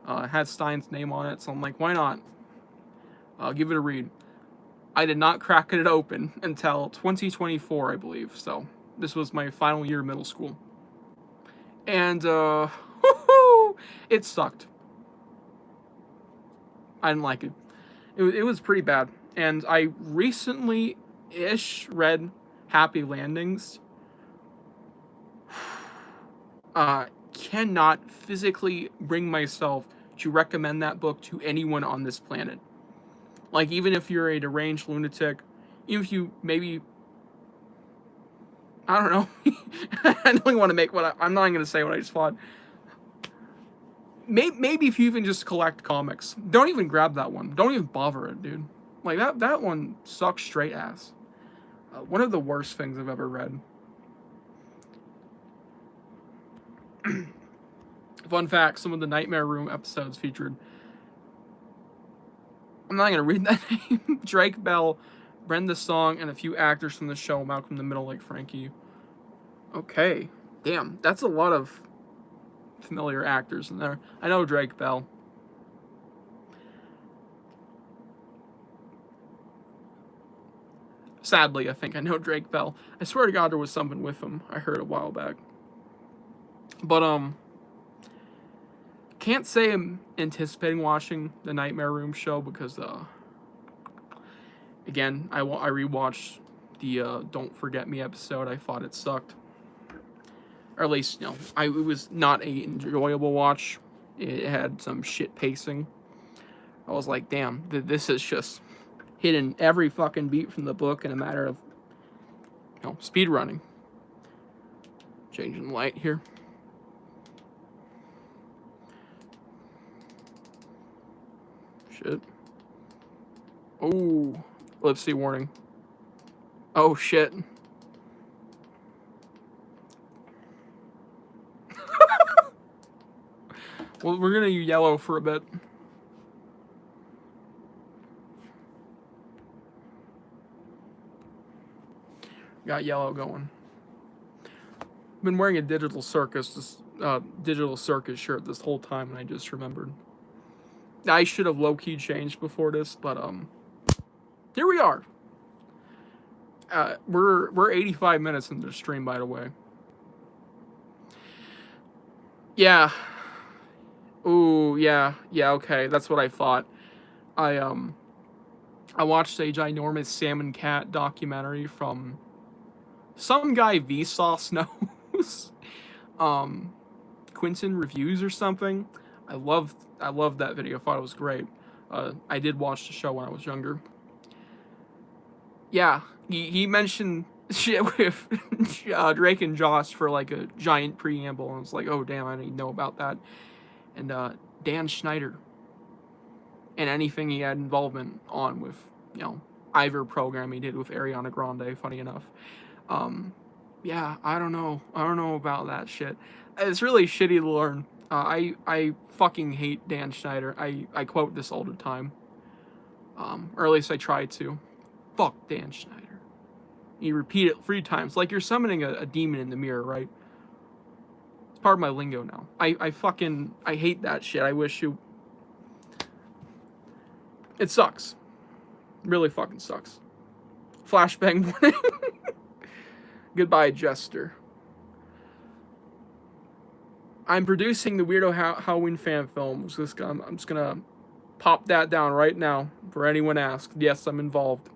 It had Stein's name on it, so I'm like, why not? I'll give it a read. I did not crack it open until 2024, I believe. So this was my final year of middle school. And, it sucked. I didn't like it. It was pretty bad. And I recently-ish read Happy Landings. Cannot physically bring myself to recommend that book to anyone on this planet. Like, even if you're a deranged lunatic, even if you maybe, I don't know, I don't even want to make I'm not even going to say what I just thought. Maybe if you even just collect comics, don't even grab that one. Don't even bother it, dude. Like, that one sucks straight ass. One of the worst things I've ever read. Fun fact, some of the Nightmare Room episodes featured, I'm not going to read that name, Drake Bell, Brenda Song, and a few actors from the show, Malcolm in the Middle, like Frankie. Okay. Damn, that's a lot of familiar actors in there. I know Drake Bell. Sadly, I think I know Drake Bell. I swear to God there was something with him I heard a while back. But, can't say I'm anticipating watching the Nightmare Room show because, Again, I rewatched the Don't Forget Me episode. I thought it sucked. Or at least, it was not a enjoyable watch. It had some shit pacing. I was like, damn, this is just hitting every fucking beat from the book in a matter of, speed running. Changing the light here. Shit. Oh, ellipse warning. Oh, shit. Well, we're gonna use yellow for a bit. Got yellow going. Been wearing a Digital Circus shirt this whole time, and I just remembered. I should have low-key changed before this, but here we are. We're 85 minutes into the stream, by the way. Yeah. Ooh, yeah, okay, that's what I thought. I watched a ginormous salmon cat documentary from some guy Vsauce knows. Quinton Reviews or something. I loved that video. Thought it was great. I did watch the show when I was younger. Yeah, he mentioned shit with Drake and Josh for like a giant preamble, and I was like, oh damn, I didn't know about that. And Dan Schneider and anything he had involvement on with, Ivor program he did with Ariana Grande, funny enough. Yeah, I don't know about that shit. It's really shitty to learn. I fucking hate Dan Schneider. I quote this all the time. Or at least I try to. Fuck Dan Schneider. You repeat it 3 times, like you're summoning a demon in the mirror, right? It's part of my lingo now. I hate that shit. I wish you... It sucks. Really fucking sucks. Flashbang warning. Goodbye, Jester. I'm producing the Weirdo Halloween fan film. I'm just gonna pop that down right now for anyone asked. Yes, I'm involved.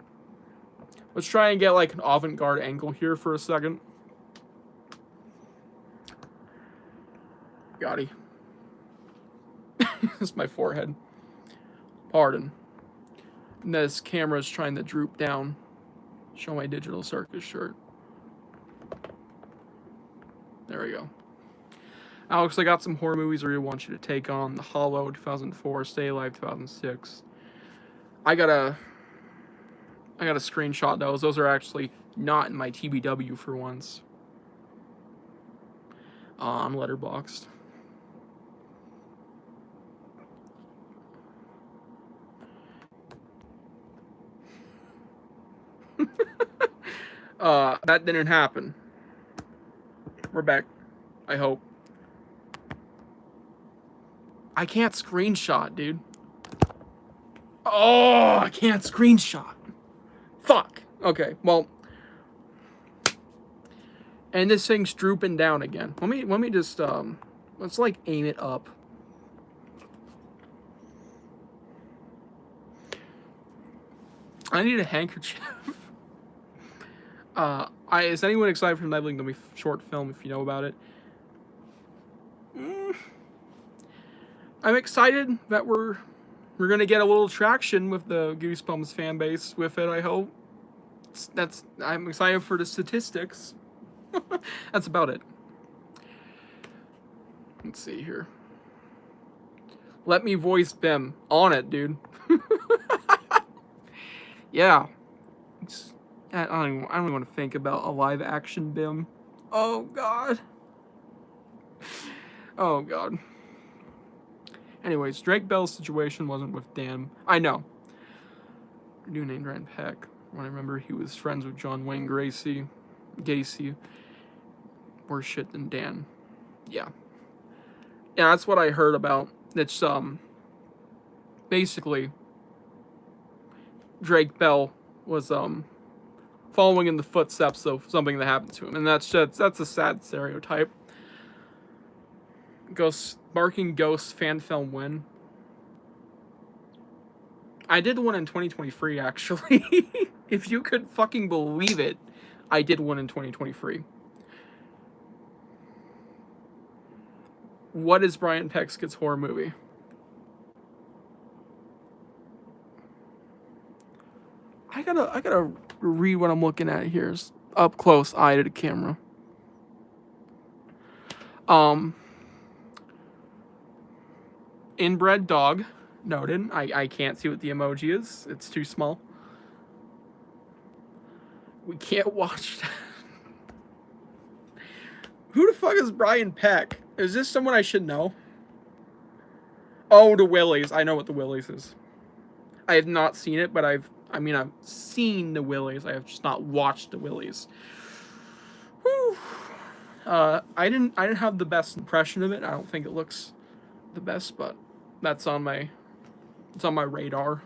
Let's try and get like an avant-garde angle here for a second. Gotti. That's my forehead. Pardon. And this camera's trying to droop down. Show my Digital Circus shirt. There we go. Alex, I got some horror movies I really want you to take on. The Hollow, 2004, Stay Alive, 2006. I gotta screenshot those. Those are actually not in my TBW for once. On Letterboxd. That didn't happen. We're back. I hope. I can't screenshot, dude. Oh, I can't screenshot. Fuck. Okay, well. And this thing's drooping down again. Let me just let's like aim it up. I need a handkerchief. Is anyone excited for Nibbling to be short film if you know about it? I'm excited that we're gonna get a little traction with the Goosebumps fan base with it, I hope. I'm excited for the statistics. That's about it. Let's see here. Let me voice Bim. On it, dude. Yeah. I don't even want to think about a live action Bim. Oh god. Oh god. Anyways, Drake Bell's situation wasn't with Dan. I know. New name Rand Peck. When I remember he was friends with John Wayne Gacy. Worse shit than Dan. Yeah. Yeah, that's what I heard about. It's basically Drake Bell was following in the footsteps of something that happened to him, and that's a sad stereotype. Barking Ghost fan film win. I did one in 2023, actually. If you could fucking believe it, I did one in 2023. What is Brian Peckskitt's horror movie? I gotta read what I'm looking at here. Up close, eye to the camera. Inbred dog. Noted. I can't see what the emoji is. It's too small. We can't watch that. Who the fuck is Brian Peck? Is this someone I should know? Oh, the Willies. I know what the Willies is. I have not seen it, but I've seen the Willies. I have just not watched the Willies. Whew. I didn't have the best impression of it. I don't think it looks the best, but it's on my radar.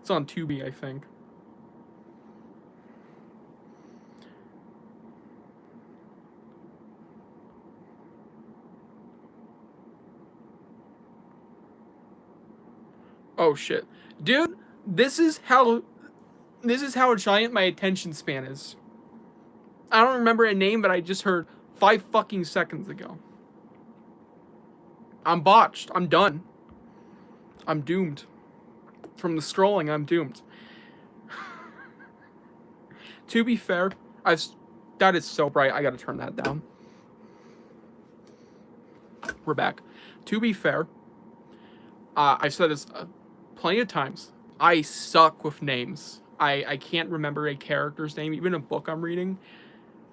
It's on Tubi, I think. Oh shit. Dude, this is how giant my attention span is. I don't remember a name, but I just heard 5 fucking seconds ago. I'm botched. I'm done. I'm doomed. From the scrolling, I'm doomed. To be fair, that is so bright. I gotta turn that down. We're back. To be fair, I've said this plenty of times. I suck with names. I can't remember a character's name, even a book I'm reading,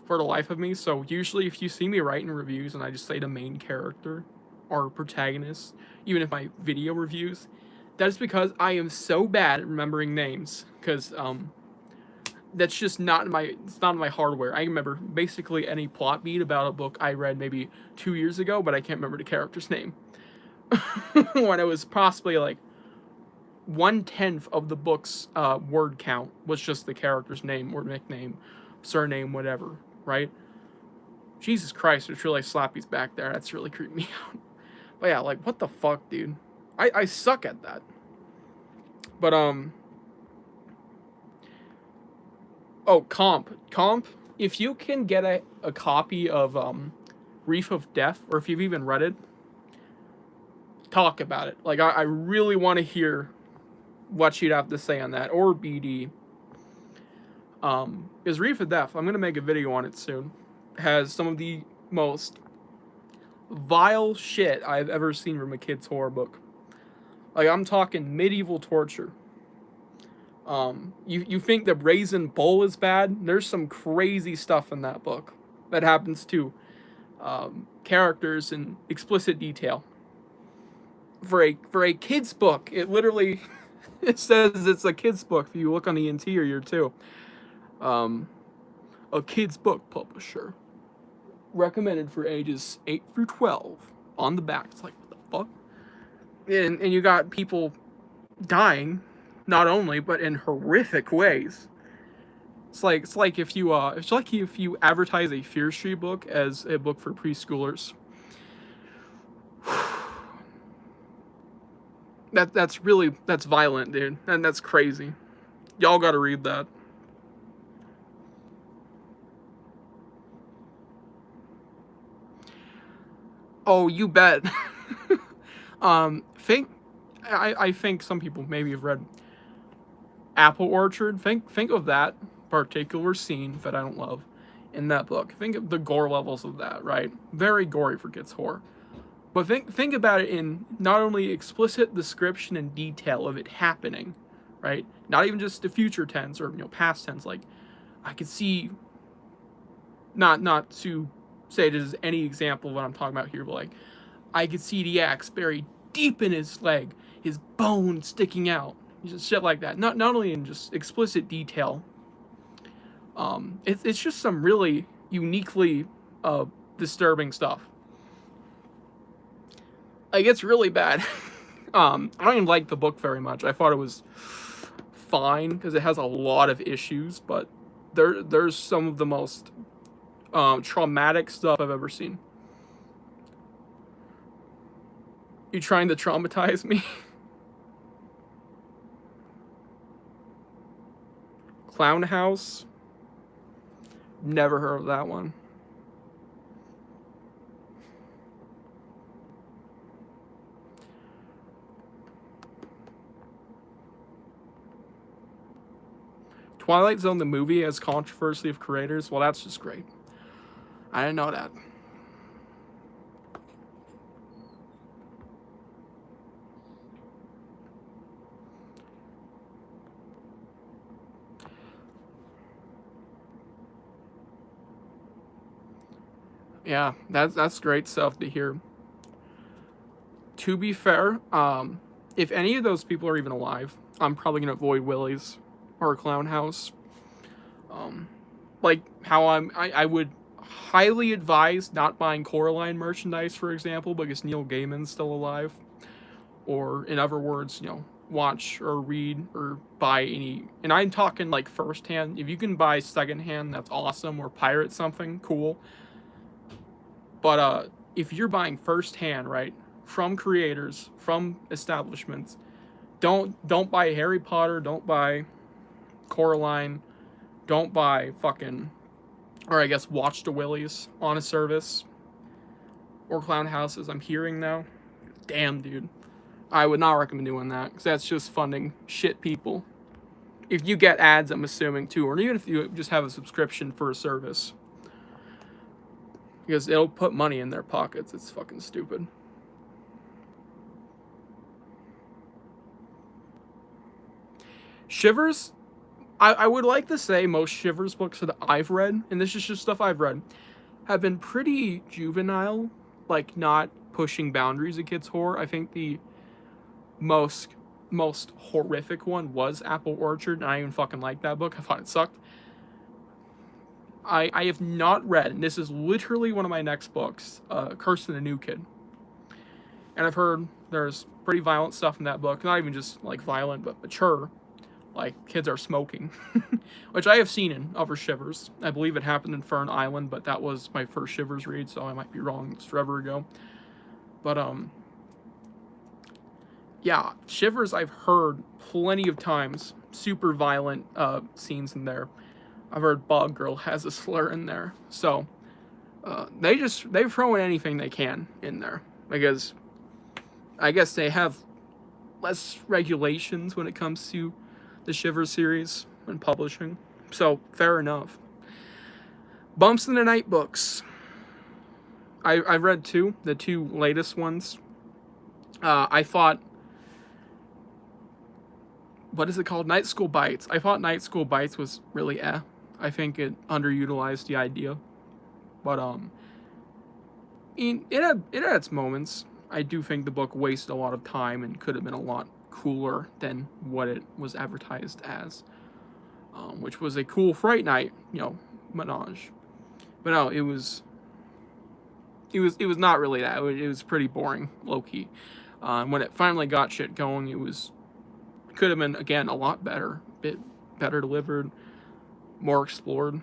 for the life of me. So usually if you see me writing reviews and I just say the main character or protagonist, even if my video reviews, that's because I am so bad at remembering names. Because that's just not in my hardware. I remember basically any plot beat about a book I read maybe 2 years ago, but I can't remember the character's name. When it was possibly like 1/10 of the book's word count was just the character's name or nickname, surname, whatever, right? Jesus Christ, it's really Slappy's back there. That's really creeping me out. But yeah, like, what the fuck, dude? I suck at that. But, oh, Comp. If you can get a copy of, Reef of Death, or if you've even read it, talk about it. Like, I really want to hear what you'd have to say on that, or BD. Is Reef of Death, I'm going to make a video on it soon, has some of the most vile shit I've ever seen from a kid's horror book. Like, I'm talking medieval torture. You think the Brazen Bull is bad? There's some crazy stuff in that book that happens to characters in explicit detail. For a kid's book, it literally it says it's a kid's book if you look on the interior too. A kid's book publisher. Recommended for ages 8 through 12 on the back. It's like, what the fuck? And you got people dying, not only, but in horrific ways. It's like if you advertise a Fear Street book as a book for preschoolers. That's violent, dude. And that's crazy. Y'all gotta read that. Oh, you bet. I think some people maybe have read Apple Orchard. Think of that particular scene that I don't love in that book. Think of the gore levels of that, right? Very gory for kids' horror. But think about it in not only explicit description and detail of it happening, right? Not even just the future tense or past tense. Like, I could see, not to say this is any example of what I'm talking about here, but like, I could see the axe buried deep in his leg, his bone sticking out, just shit like that. Not only in just explicit detail. It's just some really uniquely disturbing stuff. Like, it's really bad. I don't even like the book very much. I thought it was fine because it has a lot of issues, but there's some of the most traumatic stuff I've ever seen. You trying to traumatize me? Clown House. Never heard of that one. Twilight Zone the movie has controversy of creators. Well, that's just great. I didn't know that. Yeah, that's great stuff to hear. To be fair, if any of those people are even alive, I'm probably gonna avoid Willie's or Clown House. Like how I would highly advise not buying Coraline merchandise, for example, because Neil Gaiman's still alive. Or in other words, watch or read or buy any. And I'm talking like firsthand. If you can buy secondhand, that's awesome. Or pirate something, cool. But if you're buying firsthand, right, from creators, from establishments, don't buy Harry Potter, don't buy Coraline, don't buy fucking, or I guess watch the Willies on a service, or Clown Houses. I'm hearing now. Damn, dude. I would not recommend doing that, because that's just funding shit people. If you get ads, I'm assuming, too, or even if you just have a subscription for a service. Because it'll put money in their pockets. It's fucking stupid. Shivers, I would like to say most Shivers books that I've read, and this is just stuff I've read, have been pretty juvenile, like not pushing boundaries of kids' horror. I think the most horrific one was Apple Orchard, and I even fucking liked that book. I thought it sucked. I have not read, and this is literally one of my next books, Cursed and the New Kid. And I've heard there's pretty violent stuff in that book. Not even just like violent, but mature. Like kids are smoking, which I have seen in other Shivers. I believe it happened in Fern Island, but that was my first Shivers read, so I might be wrong. It's forever ago. But yeah, Shivers I've heard plenty of times. Super violent scenes in there. I've heard Bog Girl has a slur in there. So they've thrown anything they can in there, because I guess they have less regulations when it comes to the Shiver series and publishing. So fair enough. Bumps in the Night books. I've read the two latest ones. I thought, what is it called? Night School Bites. I thought Night School Bites was really I think it underutilized the idea. But it had its moments. I do think the book wasted a lot of time and could have been a lot cooler than what it was advertised as. Which was a cool Fright Night, menage. But no, it was not really that. It was pretty boring, low key. When it finally got shit going, it could have been, again, a lot better, bit better delivered, more explored.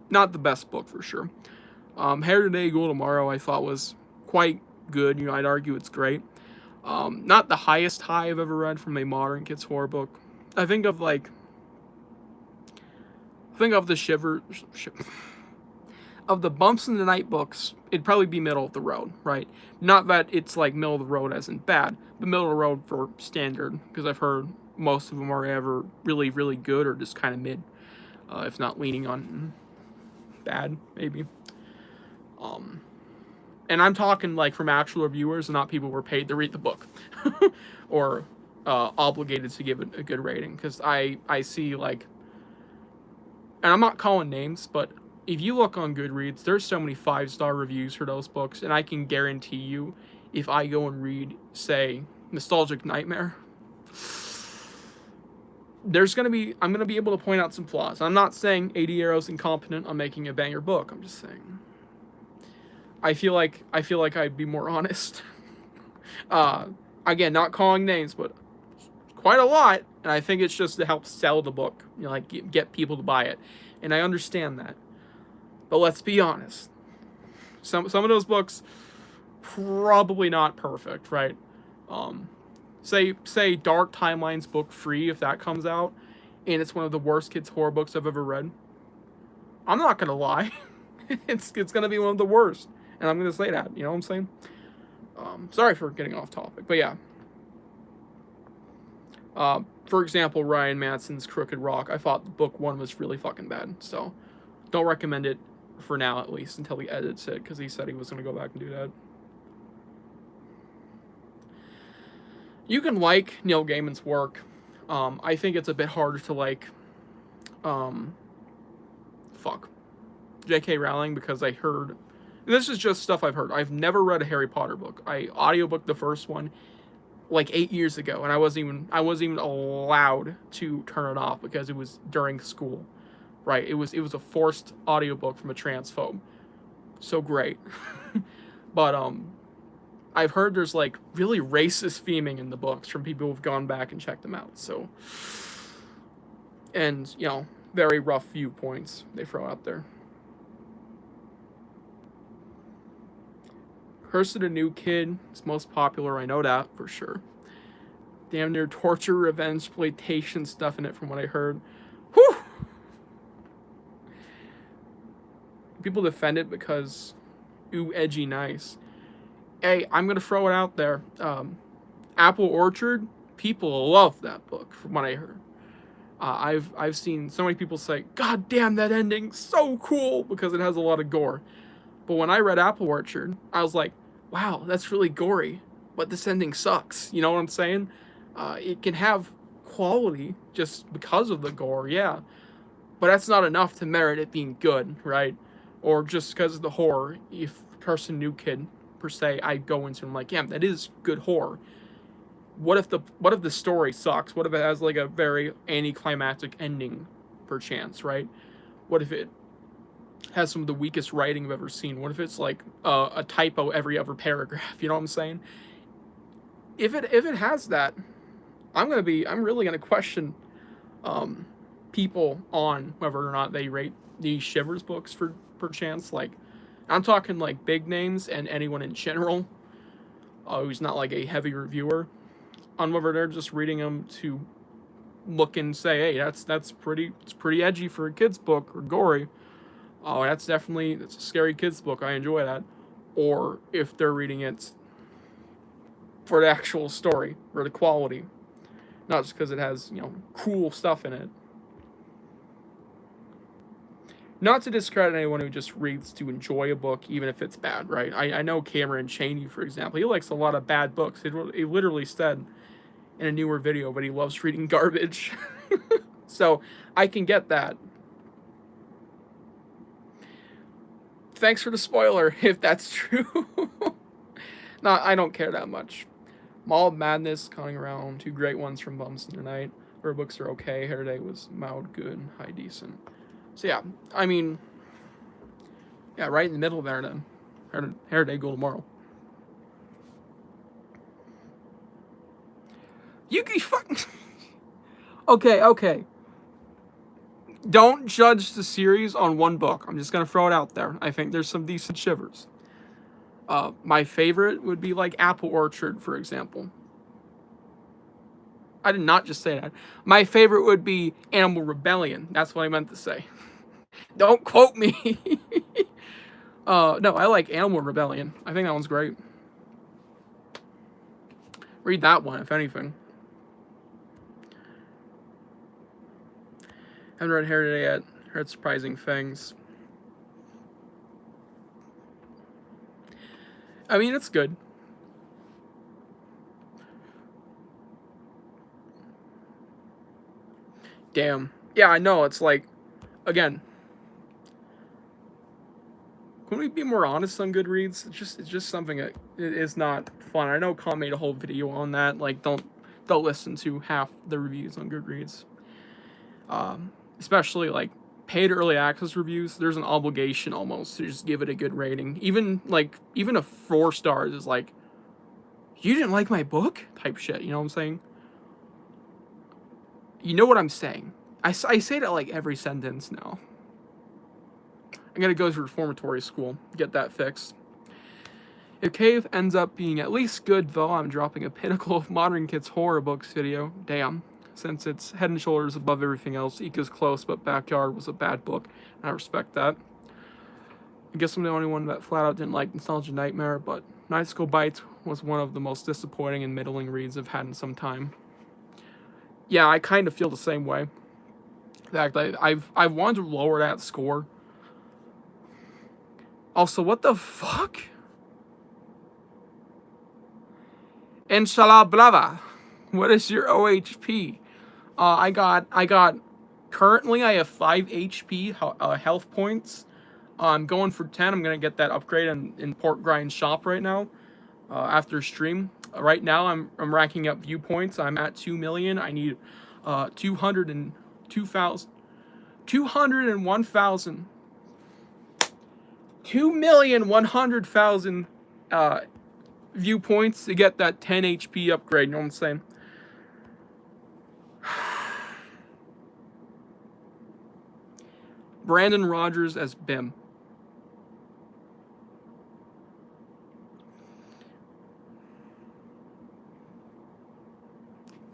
Not the best book for sure. Hair Today, Go Tomorrow, I thought was quite good. I'd argue it's great. Not the highest high I've ever read from a modern kids horror book. I think of the of the Bumps in the Night books, it'd probably be middle of the road, right? Not that it's like middle of the road as in bad, but middle of the road for standard, because I've heard most of them are ever really, really good or just kind of mid, if not leaning on bad, maybe. And I'm talking like from actual reviewers and not people who were paid to read the book or obligated to give it a good rating, because I see like, and I'm not calling names, but if you look on Goodreads, there's so many 5-star reviews for those books, and I can guarantee you, if I go and read, say, Nostalgic Nightmare, I'm gonna be able to point out some flaws. I'm not saying 80 Arrows incompetent on making a banger book. I'm just saying, I feel like I'd be more honest. Again, not calling names, but quite a lot, and I think it's just to help sell the book, like get people to buy it, and I understand that. But let's be honest. Some of those books, probably not perfect, right? Say Dark Timelines book 3, if that comes out, and it's one of the worst kids' horror books I've ever read, I'm not gonna lie. it's gonna be one of the worst, and I'm gonna say that. You know what I'm saying? Sorry for getting off topic, but yeah. For example, Ryan Manson's Crooked Rock. I thought book 1 was really fucking bad, so don't recommend it for now, at least until he edits it, because he said he was gonna go back and do that. You can like Neil Gaiman's work. I think it's a bit harder to like, J.K. Rowling, because I heard, this is just stuff I've heard. I've never read a Harry Potter book. I audiobooked the first one like 8 years ago, and I wasn't even allowed to turn it off because it was during school, right? It was a forced audiobook from a transphobe. So great. But I've heard there's like really racist theming in the books from people who've gone back and checked them out. So, and you know, very rough viewpoints they throw out there. Curse of the New Kid is most popular, I know that for sure. Damn near torture, revenge, exploitation stuff in it from what I heard. Whew! People defend it because, ooh, edgy, nice. Hey, I'm gonna throw it out there. Apple Orchard, people love that book from what I heard. I've seen so many people say, God damn, that ending's so cool, because it has a lot of gore. But when I read Apple Orchard, I was like, wow, that's really gory, but this ending sucks. You know what I'm saying? It can have quality just because of the gore, yeah. But that's not enough to merit it being good, right? Or just because of the horror. If Curse of the New Kid, per se, I go into and I'm like, yeah, that is good horror. What if the story sucks? What if it has like a very anticlimactic ending, perchance, right? What if it has some of the weakest writing I've ever seen? What if it's like a typo every other paragraph? You know what I'm saying? If it has that, I'm really gonna question people on whether or not they rate these Shivers books for perchance. Like, I'm talking like big names and anyone in general who's not like a heavy reviewer, on whether they're just reading them to look and say, hey, it's pretty edgy for a kid's book, or gory. Oh, that's a scary kid's book. I enjoy that. Or if they're reading it for the actual story or the quality, not just because it has, you know, cool stuff in it. Not to discredit anyone who just reads to enjoy a book, even if it's bad, right? I know Cameron Chaney, for example. He likes a lot of bad books. He literally said in a newer video, but he loves reading garbage. So I can get that. Thanks for the spoiler, if that's true. No, I don't care that much. Mall of Madness, Conning Around, 2 great ones from Bums Tonight. Her books are okay. Hair Day was mild, good, high, decent. So yeah, I mean, yeah, right in the middle there then. Hair Day, go tomorrow. You can fucking... Okay. Don't judge the series on one book. I'm just gonna throw it out there. I think there's some decent Shivers. My favorite would be like Apple Orchard, for example. I did not just say that. My favorite would be Animal Rebellion. That's what I meant to say. Don't quote me. No, I like Animal Rebellion. I think that one's great. Read that one, if anything. Haven't read Hair Day yet. Heard surprising things. I mean, it's good. Damn. Yeah, I know. It's like, again, can we be more honest on Goodreads? It's just something that it is not fun. I know Con made a whole video on that. Like, don't listen to half the reviews on Goodreads. Especially like paid early access reviews. There's an obligation almost to just give it a good rating. Even a 4 stars is like, you didn't like my book type shit. You know what I'm saying? You know what I'm saying. I say that like every sentence now. I'm gonna go to reformatory school, get that fixed. If Cave ends up being at least good, though, I'm dropping a Pinnacle of Modern Kids Horror Books video. Damn. since it's head and shoulders above everything else. Ika's close, but Backyard was a bad book, and I respect that. I guess I'm the only one that flat out didn't like Nostalgia Nightmare, but Night School Bites was one of the most disappointing and middling reads I've had in some time. Yeah, I kind of feel the same way. In fact, I've wanted to lower that score. Also, what the fuck? Inshallah Brava. What is your OHP? I got currently I have 5 HP health points. I'm going for 10. I'm gonna get that upgrade in Port Grind shop right now. After stream. Right now I'm racking up viewpoints. I'm at 2 million. I need 201,000 2,100,000 viewpoints to get that 10 HP upgrade, you know what I'm saying? Brandon Rogers as Bim.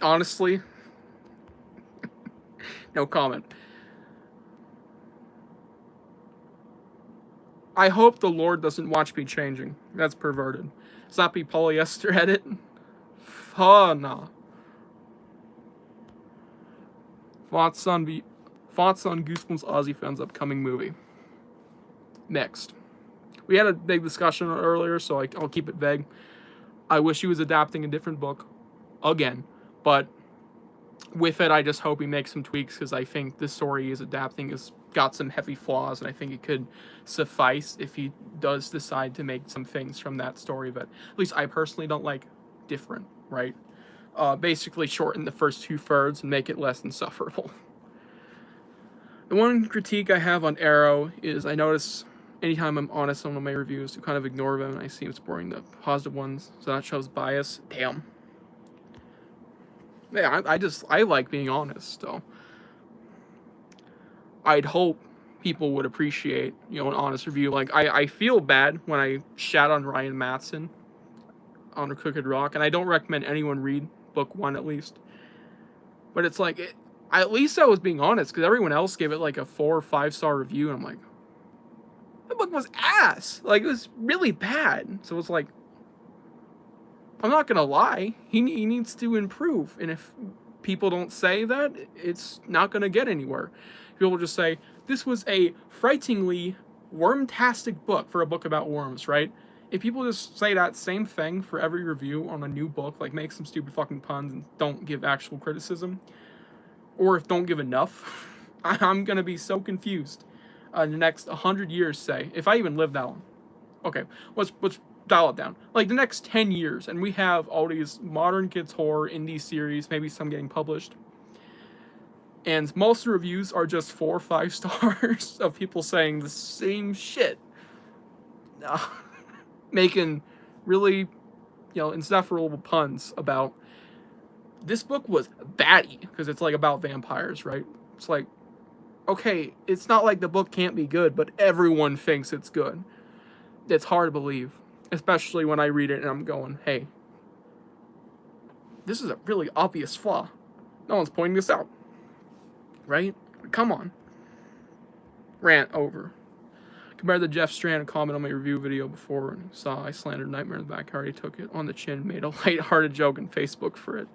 Honestly, no comment. I hope the Lord doesn't watch me changing. That's perverted. Sloppy polyester edit. Nah. Thoughts on Goosebumps Aussie fans' upcoming movie. Next. We had a big discussion earlier, so I'll keep it vague. I wish he was adapting a different book. Again. But with it, I just hope he makes some tweaks, because I think the story he's adapting has got some heavy flaws, and I think it could suffice if he does decide to make some things from that story that at least I personally don't like different, right? Basically shorten the first 2/3 and make it less insufferable. The one critique I have on Arrow is I notice anytime I'm honest on one of my reviews to kind of ignore them, and I see him supporting the positive ones, so that shows bias. Damn. Yeah, I like being honest, so I'd hope people would appreciate, an honest review. Like, I feel bad when I shat on Ryan Matson on A Crooked Rock, and I don't recommend anyone read book 1 at least. But it's like, at least I was being honest, because everyone else gave it like a 4 or 5-star review, and I'm like, that book was ass. Like, it was really bad. So it's like, I'm not gonna lie, he needs to improve, and if people don't say that, it's not gonna get anywhere. People just say, this was a frighteningly wormtastic book for a book about worms, right? If people just say that same thing for every review on a new book, like make some stupid fucking puns and don't give actual criticism, or if don't give enough, I'm gonna be so confused. The next 100 years, say, if I even live that long. Okay, let's dial it down. Like the next 10 years, and we have all these modern kids horror indie series, maybe some getting published, and most reviews are just 4 or 5 stars of people saying the same shit, making really, insufferable puns about this book was batty, because it's like about vampires, right? It's like, okay, it's not like the book can't be good, but everyone thinks it's good. It's hard to believe, especially when I read it and I'm going, hey, this is a really obvious flaw. No one's pointing this out, right? Come on. Rant over. Compared to Jeff Strand comment on my review video before and saw I slandered Nightmare in the Back, I already took it on the chin, made a light-hearted joke on Facebook for it.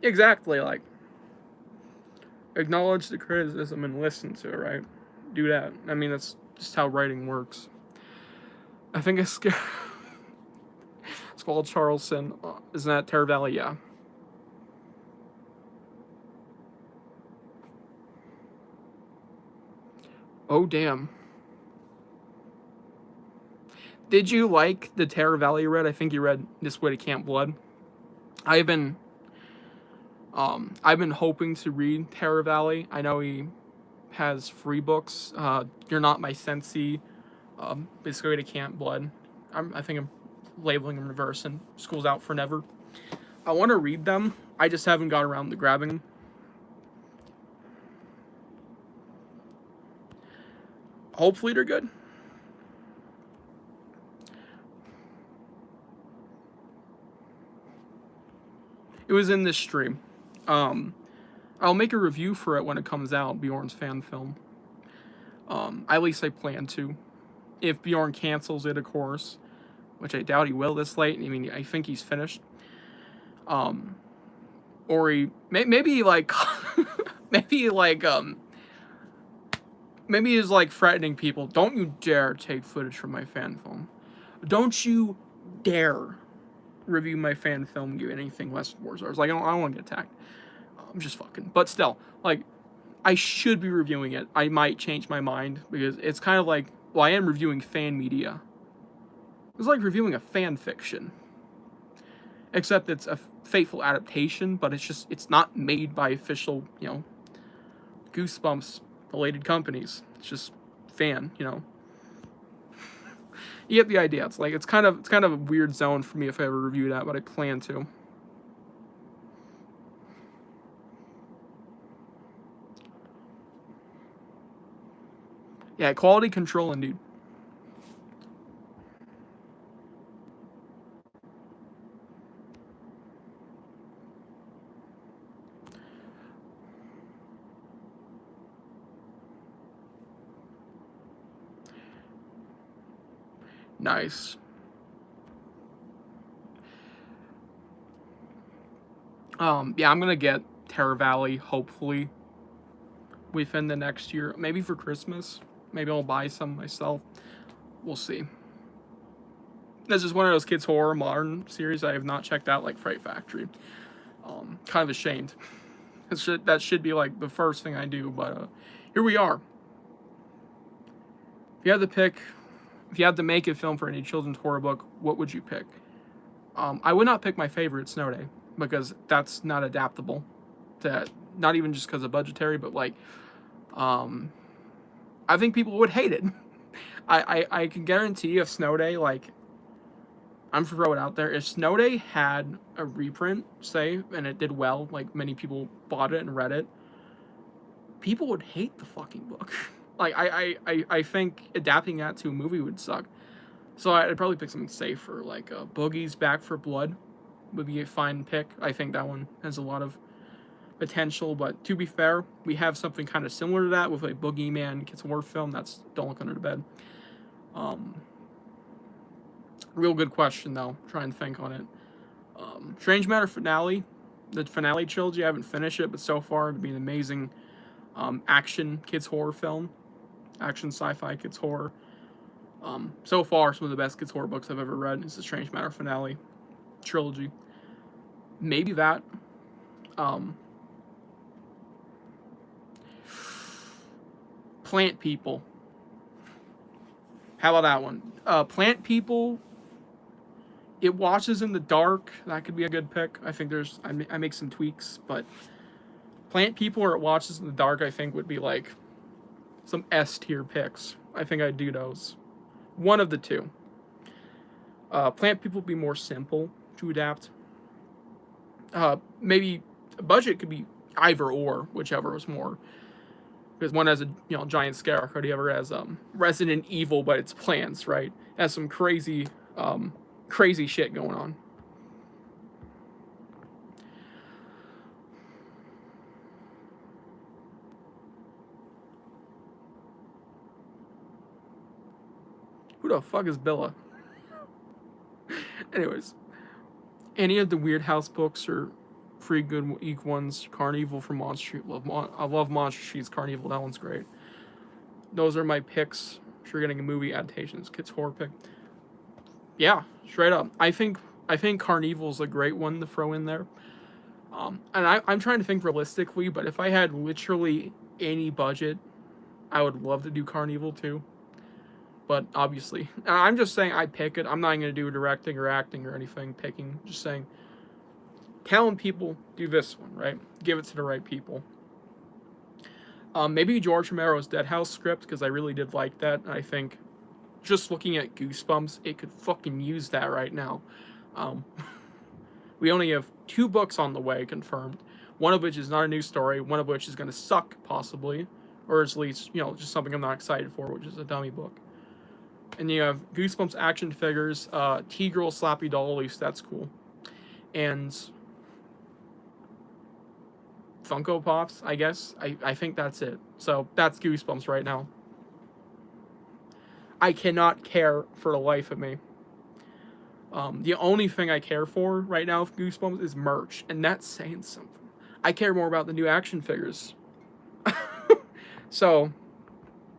Exactly, like, acknowledge the criticism and listen to it, right? Do that. I mean, that's just how writing works. I think I scared Squall Charleston. Isn't that Terror Valley? Yeah. Oh, damn. Did you like the Terror Valley you read? I think you read This Way to Camp Blood. I've been hoping to read Terror Valley. I know he has free books. You're Not My Sensi. This Way to Camp Blood. I think I'm labeling them reverse, and School's Out for Never. I want to read them. I just haven't got around to grabbing them. Hopefully they're good. It was in this stream. I'll make a review for it when it comes out, Bjorn's fan film. At least I plan to. If Bjorn cancels it, of course, which I doubt he will this late. I mean, I think he's finished. Or he maybe like maybe he's like threatening people. Don't you dare take footage from my fan film. Don't you dare review my fan film. Give anything less than 4 stars. Like I don't want to get attacked. I'm just fucking. But still, like I should be reviewing it. I might change my mind because it's kind of like, well, I am reviewing fan media. It's like reviewing a fan fiction. Except it's a faithful adaptation, but it's not made by official, Goosebumps related companies. It's just fan, You get the idea. It's kind of a weird zone for me if I ever review that, but I plan to. Yeah, quality controlling, dude. Nice. Yeah, I'm gonna get Terror Valley, hopefully, within the next year. Maybe for Christmas. Maybe I'll buy some myself. We'll see. This is one of those kids' horror modern series I have not checked out, like Fright Factory. Kind of ashamed. That should be like the first thing I do, but here we are. If you had to make a film for any children's horror book, what would you pick? I would not pick my favorite, Snow Day, because that's not adaptable. Not even just because of budgetary, but like, I think people would hate it. I can guarantee if Snow Day, like, I'm throwing it out there, if Snow Day had a reprint, say, and it did well, like many people bought it and read it, people would hate the fucking book. Like, I think adapting that to a movie would suck. So I'd probably pick something safer, like Boogie's Back for Blood would be a fine pick. I think that one has a lot of potential, but to be fair, we have something kind of similar to that with a Boogeyman kids horror film. That's Don't Look Under the Bed. Real good question, though. Try and think on it. Strange Matter finale. The finale trilogy, I haven't finished it, but so far it'd be an amazing action kids horror film. Action sci-fi kids horror. So far, some of the best kids horror books I've ever read is the Strange Matter finale trilogy. Maybe that. Plant People. How about that one? Plant People. It Watches in the Dark. That could be a good pick. I think I make some tweaks, but Plant People or It Watches in the Dark, I think would be like some S tier picks. I think I'd do those. One of the two. Plant People would be more simple to adapt. Maybe a budget could be either or, whichever was more. Because one has a giant scarecrow, the other has Resident Evil, but it's plants, right? It has some crazy shit going on. Who the fuck is Billa? Anyways, any of the Weird House books or free good week ones, Carnival from Monster Street. I love Monster Street's Carnival. That one's great. Those are my picks. If you're getting a movie adaptations, kids horror pick. Yeah, straight up. I think Carnival's a great one to throw in there. And I'm trying to think realistically, but if I had literally any budget, I would love to do Carnival too. But obviously, I'm just saying I pick it. I'm not going to do directing or acting or anything. Picking, just saying, telling people do this one, right? Give it to the right people. Maybe George Romero's Dead House script, because I really did like that. And I think just looking at Goosebumps, it could fucking use that right now. We only have 2 books on the way confirmed. One of which is not a new story. One of which is going to suck, possibly. Or at least, just something I'm not excited for, which is a dummy book. And you have Goosebumps action figures, T-Girl Slappy Doll, at least that's cool. And Funko Pops, I guess. I think that's it. So that's Goosebumps right now. I cannot care for the life of me. The only thing I care for right now with Goosebumps is merch, and that's saying something. I care more about the new action figures. So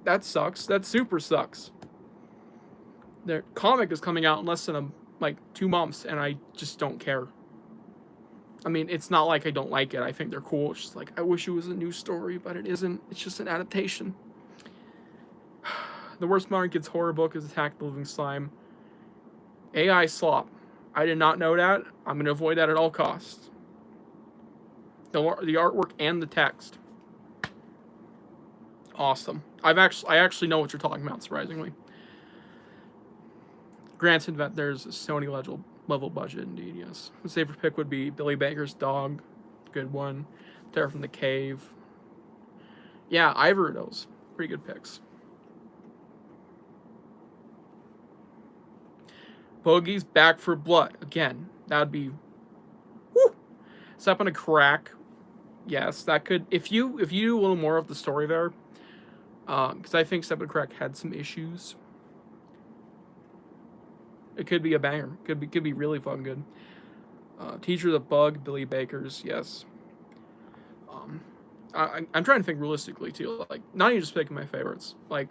that sucks. That super sucks. Their comic is coming out in less than like 2 months, and I just don't care. I mean, it's not like I don't like it. I think they're cool. It's just like I wish it was a new story, but it isn't. It's just an adaptation. The worst modern kids horror book is Attack the Living Slime. AI slop. I did not know that. I'm gonna avoid that at all costs. The artwork and the text. Awesome. I actually know what you're talking about. Surprisingly. Granted that there's a Sony level budget, indeed, yes. The safer pick would be Billy Baker's Dog, good one. Terror from the Cave. Yeah, either of those, pretty good picks. Boogie's Back for Blood, again, that would be, whoo! Step on a Crack, yes, that could, if you do a little more of the story there, because I think Step on a Crack had some issues. It could be a banger. Could be really fun good. Teacher the Bug, Billy Baker's, yes. I'm trying to think realistically too. Like, not even just picking my favorites. Like,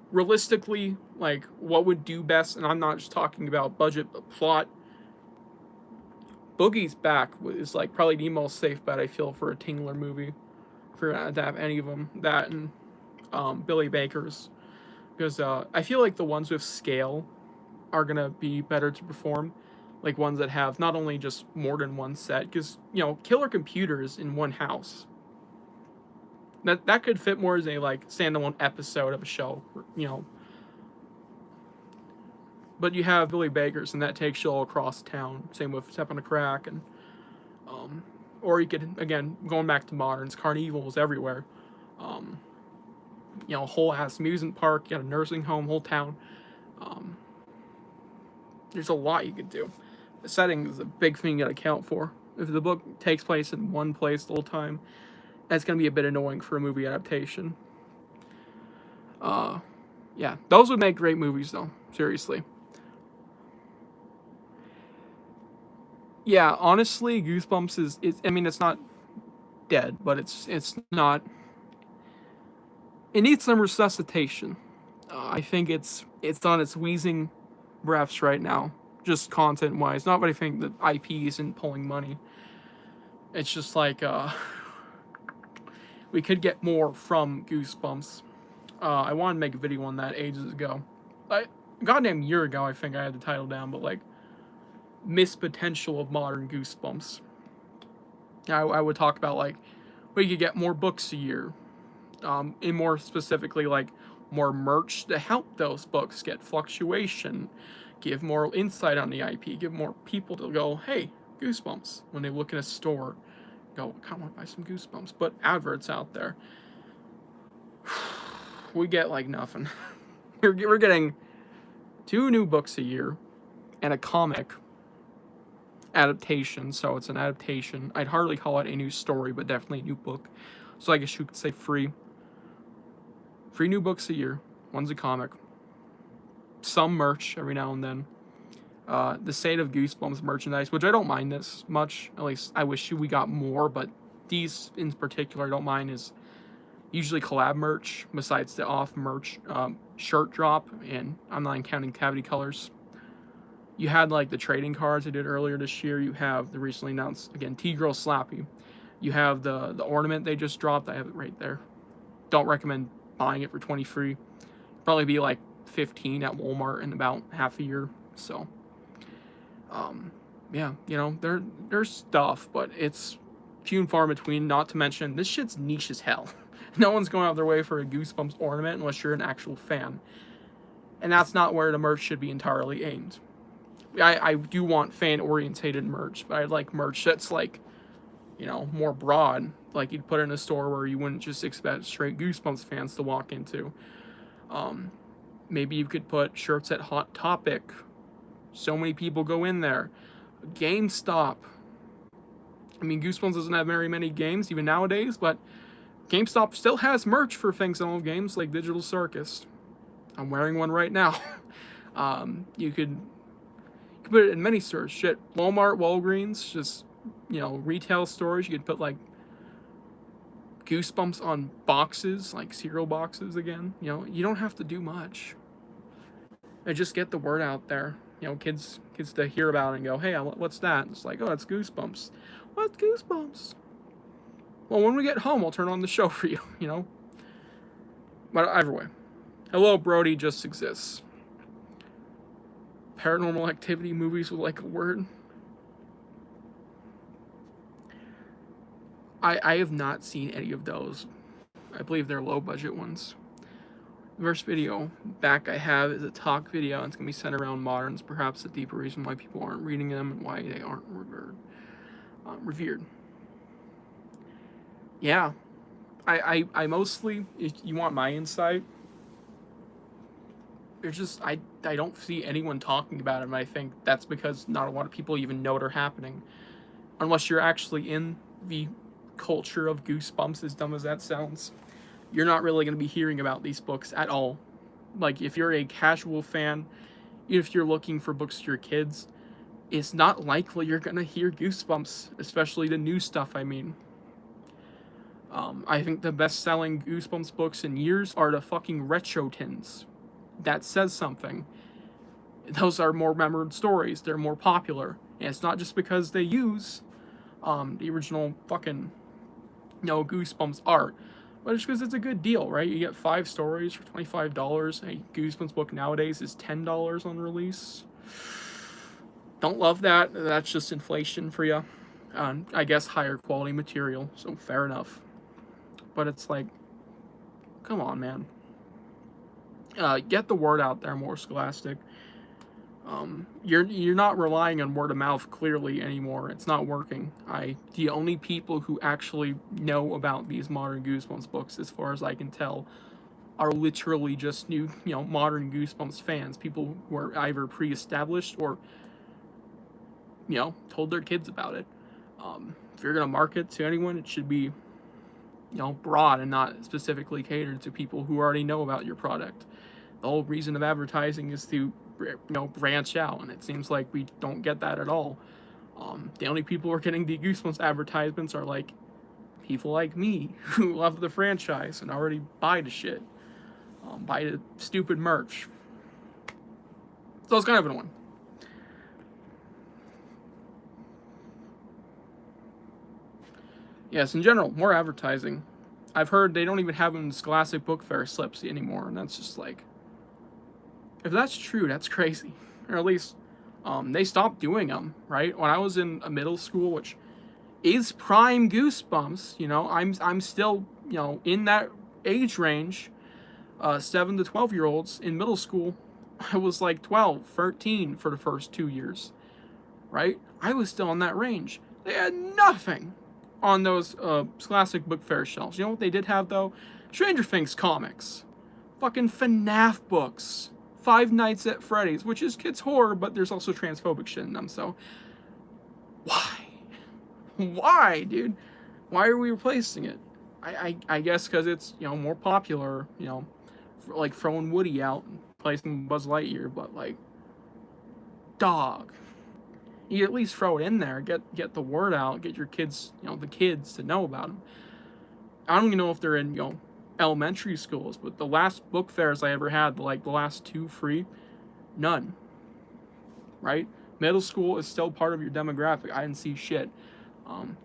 realistically, like what would do best, and I'm not just talking about budget but plot. Boogie's Back is like probably the most safe bet I feel for a Tingler movie. If you're gonna have any of them, that and Billy Baker's. Because I feel like the ones with scale are going to be better to perform. Like ones that have not only just more than one set. Because, killer computers in one house. That could fit more as a, like, standalone episode of a show. But you have Billy Baker's, and that takes you all across town. Same with Step on a Crack. And, or you could, again, going back to moderns, Carnivals everywhere. Whole ass amusement park, you got a nursing home, whole town. There's a lot you could do. The setting is a big thing you gotta account for. If the book takes place in one place the whole time, that's gonna be a bit annoying for a movie adaptation. Yeah, those would make great movies though, seriously. Yeah, honestly, Goosebumps is I mean, it's not dead, but it's not. It needs some resuscitation. I think it's on its wheezing breaths right now, just content wise. Not that I think the IP isn't pulling money. It's just like we could get more from Goosebumps. I wanted to make a video on that ages ago. Goddamn year ago, I think I had the title down, but like missed potential of modern Goosebumps. I would talk about like we could get more books a year. And more specifically, like more merch to help those books get fluctuation, give more insight on the IP, give more people to go, hey, Goosebumps, when they look in a store, go, I kind of want to buy some Goosebumps, but adverts out there. We get like nothing. We're getting 2 new books a year and a comic adaptation, so it's an adaptation. I'd hardly call it a new story, but definitely a new book. So I guess you could say free. 3 new books a year. One's a comic. Some merch every now and then. The State of Goosebumps merchandise, which I don't mind this much. At least I wish we got more, but these in particular I don't mind, is usually collab merch, besides the off merch shirt drop, and I'm not counting Cavity Colors. You had like the trading cards I did earlier this year. You have the recently announced, again, T-Girl Slappy. You have the ornament they just dropped. I have it right there. Don't recommend buying it for 20 free. Probably be like 15 at Walmart in about half a year. So, yeah, there's stuff, but it's few and far between. Not to mention, this shit's niche as hell. No one's going out their way for a Goosebumps ornament unless you're an actual fan. And that's not where the merch should be entirely aimed. I do want fan-orientated merch, but I'd like merch that's like, more broad, like you'd put in a store where you wouldn't just expect straight Goosebumps fans to walk into. Maybe you could put shirts at Hot Topic. So many people go in there. GameStop. I mean, Goosebumps doesn't have very many games even nowadays, but GameStop still has merch for functional games like Digital Circus. I'm wearing one right now. You could put it in many stores. Shit, Walmart, Walgreens, just, retail stores. You could put like Goosebumps on boxes, like cereal boxes again. You don't have to do much. And just get the word out there. Kids to hear about it and go, hey, what's that? It's like, oh, it's Goosebumps. What's Goosebumps? Well, when we get home, I'll turn on the show for you. But either way, Hello Brody just exists. Paranormal Activity movies with like a word. I have not seen any of those. I believe they're low budget ones. The first video back I have is a talk video, and it's going to be centered around moderns, perhaps a deeper reason why people aren't reading them and why they aren't revered. Yeah. I mostly, if you want my insight, there's just, I don't see anyone talking about it, and I think that's because not a lot of people even know they're happening. Unless you're actually in the culture of Goosebumps, as dumb as that sounds, you're not really going to be hearing about these books at all. Like, if you're a casual fan, if you're looking for books for your kids, it's not likely you're going to hear Goosebumps, especially the new stuff, I mean. I think the best-selling Goosebumps books in years are the fucking retro tins. That says something. Those are more remembered stories. They're more popular. And it's not just because they use the original fucking, Goosebumps art, but it's because it's a good deal, right? You get 5 stories for $25. A Goosebumps book nowadays is $10 on release. Don't love that. That's just inflation for you. I guess higher quality material, so fair enough. But it's like, come on, man. Get the word out there more, Scholastic. You're not relying on word of mouth clearly anymore. It's not working. The only people who actually know about these modern Goosebumps books, as far as I can tell, are literally just new, modern Goosebumps fans. People who are either pre-established or, told their kids about it. If you're gonna market to anyone, it should be, broad and not specifically catered to people who already know about your product. The whole reason of advertising is to, branch out, and it seems like we don't get that at all. The only people who are getting the Goosebumps advertisements are like people like me who love the franchise and already buy the shit, buy the stupid merch. So it's kind of annoying. Yes, in general, more advertising. I've heard they don't even have them in Scholastic Book Fair slips anymore, and that's just like, if that's true, that's crazy. Or at least, they stopped doing them, right? When I was in a middle school, which is prime Goosebumps, I'm still, in that age range, 7 to 12-year-olds in middle school. I was like 12, 13 for the first 2 years, right? I was still in that range. They had nothing on those Scholastic Book Fair shelves. You know what they did have, though? Stranger Things comics. Fucking FNAF books. Five Nights at Freddy's, which is kids' horror, but there's also transphobic shit in them, so why? Why, dude? Why are we replacing it? I guess because it's, more popular, like throwing Woody out and placing Buzz Lightyear, but like, dog. You at least throw it in there, get the word out, get your kids, the kids to know about them. I don't even know if they're in, elementary schools, but the last book fairs I ever had, like the last 2 free, none. Right? Middle school is still part of your demographic. I didn't see shit.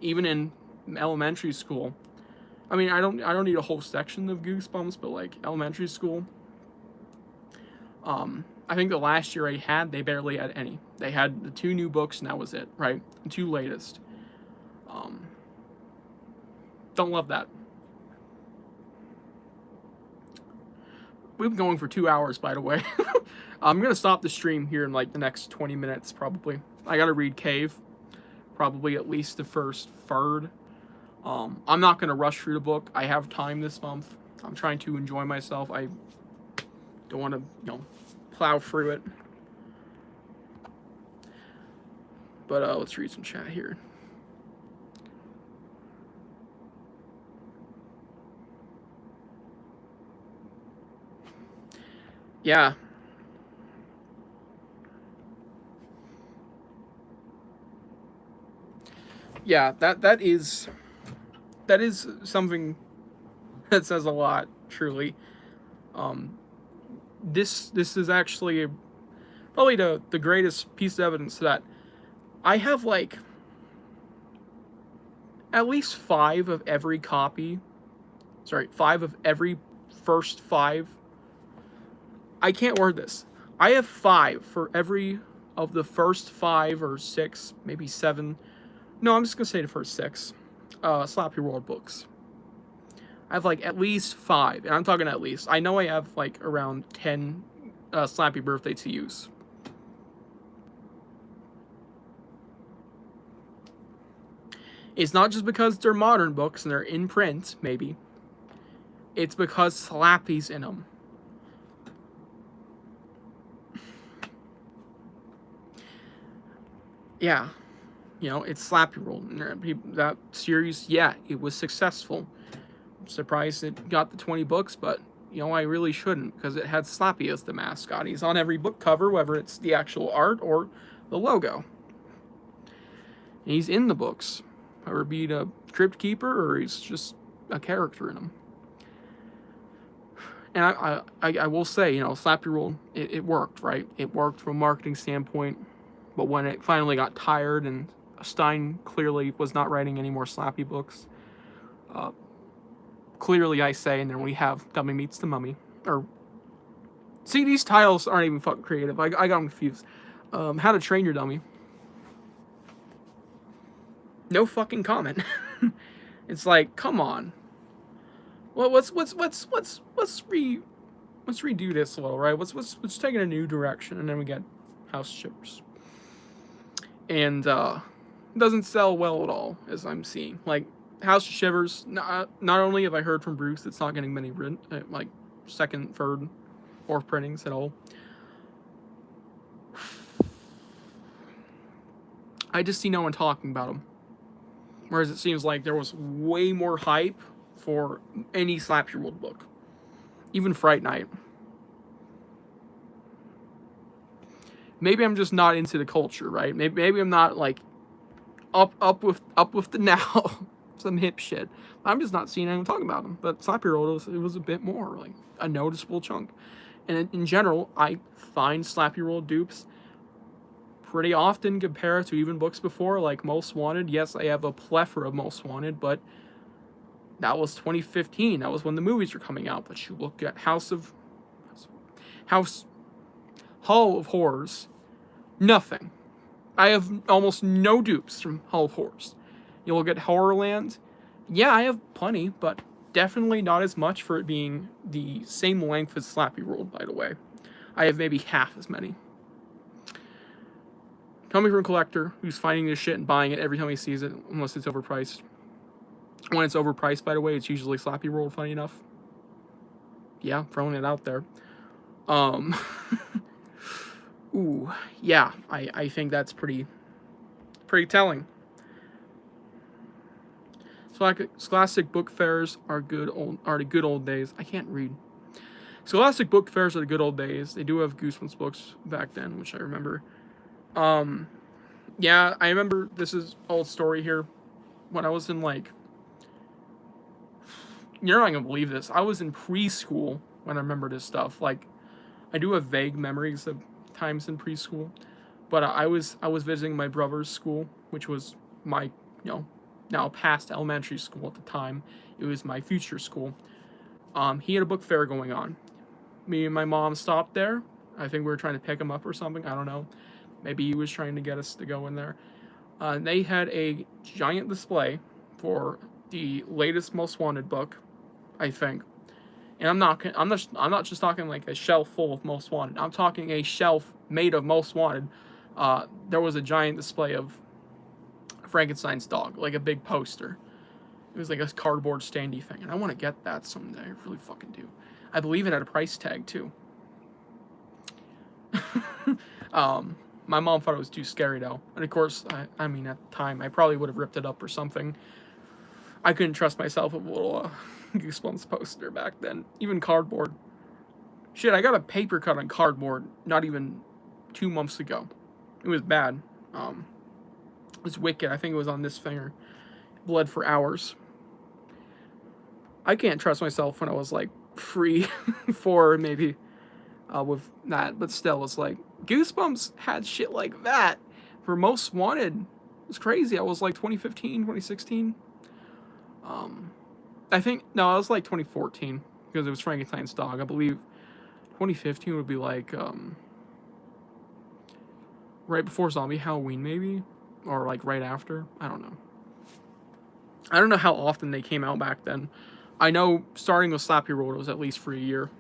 Even in elementary school, I mean, I don't need a whole section of Goosebumps, but like elementary school, I think the last year I had, they barely had any. They had the 2 new books, and that was it, right? The 2 latest. Don't love that. We've been going for 2 hours, by the way. I'm gonna stop the stream here in like the next 20 minutes, probably. I gotta read Cave, probably at least the first third. I'm not gonna rush through the book. I have time this month. I'm trying to enjoy myself. I don't want to, plow through it. But let's read some chat here. Yeah. Yeah, that is something that says a lot, truly. Um, this is actually probably the greatest piece of evidence that I have like at least five of every copy. Sorry, five of every first five. I can't word this. I have five for every of the first five or six, maybe seven. No, I'm just gonna say the first six. Slappy World books. I have like at least five, and I'm talking at least. I know I have like around 10 Slappy Birthday to use. It's not just because they're modern books and they're in print, maybe. It's because Slappy's in them. Yeah, you know, it's Slappy World. That series, yeah, it was successful. I'm surprised it got the 20 books, but you know, I really shouldn't because it had Slappy as the mascot. He's on every book cover, whether it's the actual art or the logo. And he's in the books, whether it be the Crypt Keeper or he's just a character in them. And I will say, you know, Slappy World, it worked, right? It worked from a marketing standpoint. But when it finally got tired and Stein clearly was not writing any more Slappy books, clearly I say, and then we have Dummy Meets the Mummy. Or, see, these titles aren't even fucking creative. I got them confused. How to Train Your Dummy. No fucking comment. It's like, come on. Well, let's redo this a little, right? Let's take it a new direction, and then we get House Shivers. And it doesn't sell well at all, as I'm seeing. Like House of Shivers, not only have I heard from Bruce, it's not getting many like second, third, fourth printings at all. I just see no one talking about them. Whereas it seems like there was way more hype for any Slap Your World book, even Fright Night. Maybe I'm just not into the culture, right? Maybe I'm not like up with the now, some hip shit. I'm just not seeing anyone talking about them. But Slap Your World, it was a bit more like a noticeable chunk. And in general, I find Slap Your World dupes pretty often compared to even books before, like Most Wanted. Yes, I have a plethora of Most Wanted, but that was 2015. That was when the movies were coming out. But you look at Hall of Horrors, nothing. I have almost no dupes from Hall of Horrors. You look at Horrorland, yeah, I have plenty, but definitely not as much for it being the same length as Slappy World, by the way. I have maybe half as many. Coming from a collector who's finding this shit and buying it every time he sees it, unless it's overpriced. When it's overpriced, by the way, it's usually Slappy World, funny enough. Yeah, throwing it out there. Ooh, yeah, I think that's pretty telling. Scholastic book fairs are the good old days. I can't read. Scholastic book fairs are the good old days. They do have Goosebumps books back then, which I remember. Yeah, I remember this is old story here. When I was in like, you're not gonna believe this. I was in preschool when I remember this stuff. Like, I do have vague memories of times in preschool, but I was visiting my brother's school, which was my now past elementary school at the time. It was my future school. He had a book fair going on. Me and my mom stopped there. I think we were trying to pick him up or something. I don't know. Maybe he was trying to get us to go in there. They had a giant display for the latest Most Wanted book, I think. And I'm not just talking like a shelf full of Most Wanted. I'm talking a shelf made of Most Wanted. There was a giant display of Frankenstein's dog, like a big poster. It was like a cardboard standy thing, and I want to get that someday. I really fucking do. I believe it had a price tag too. My mom thought it was too scary though, and of course, I mean at the time I probably would have ripped it up or something. I couldn't trust myself with a little Goosebumps poster back then, even cardboard. Shit, I got a paper cut on cardboard not even 2 months ago. It was bad. It was wicked. I think it was on this finger. Bled for hours. I can't trust myself when I was like 3, 4 maybe with that, but still, it's like Goosebumps had shit like that for Most Wanted. It's crazy. I was like 2015, 2016. I think no, it was like 2014 because it was Frankenstein's dog. I believe 2015 would be like right before Zombie Halloween, maybe, or like right after. I don't know. I don't know how often they came out back then. I know starting with Slappy World was at least for a year.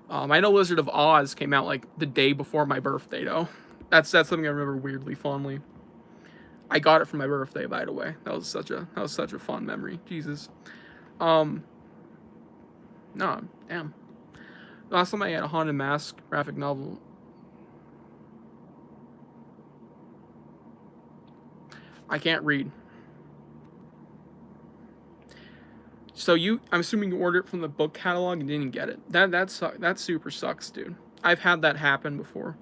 I know Wizard of Oz came out like the day before my birthday, though. That's something I remember weirdly fondly. I got it for my birthday, by the way. That was such a fun memory. Jesus. No, damn. Last time I had a Haunted Mask graphic novel. I can't read. So I'm assuming you ordered it from the book catalog and didn't get it. That super sucks, dude. I've had that happen before.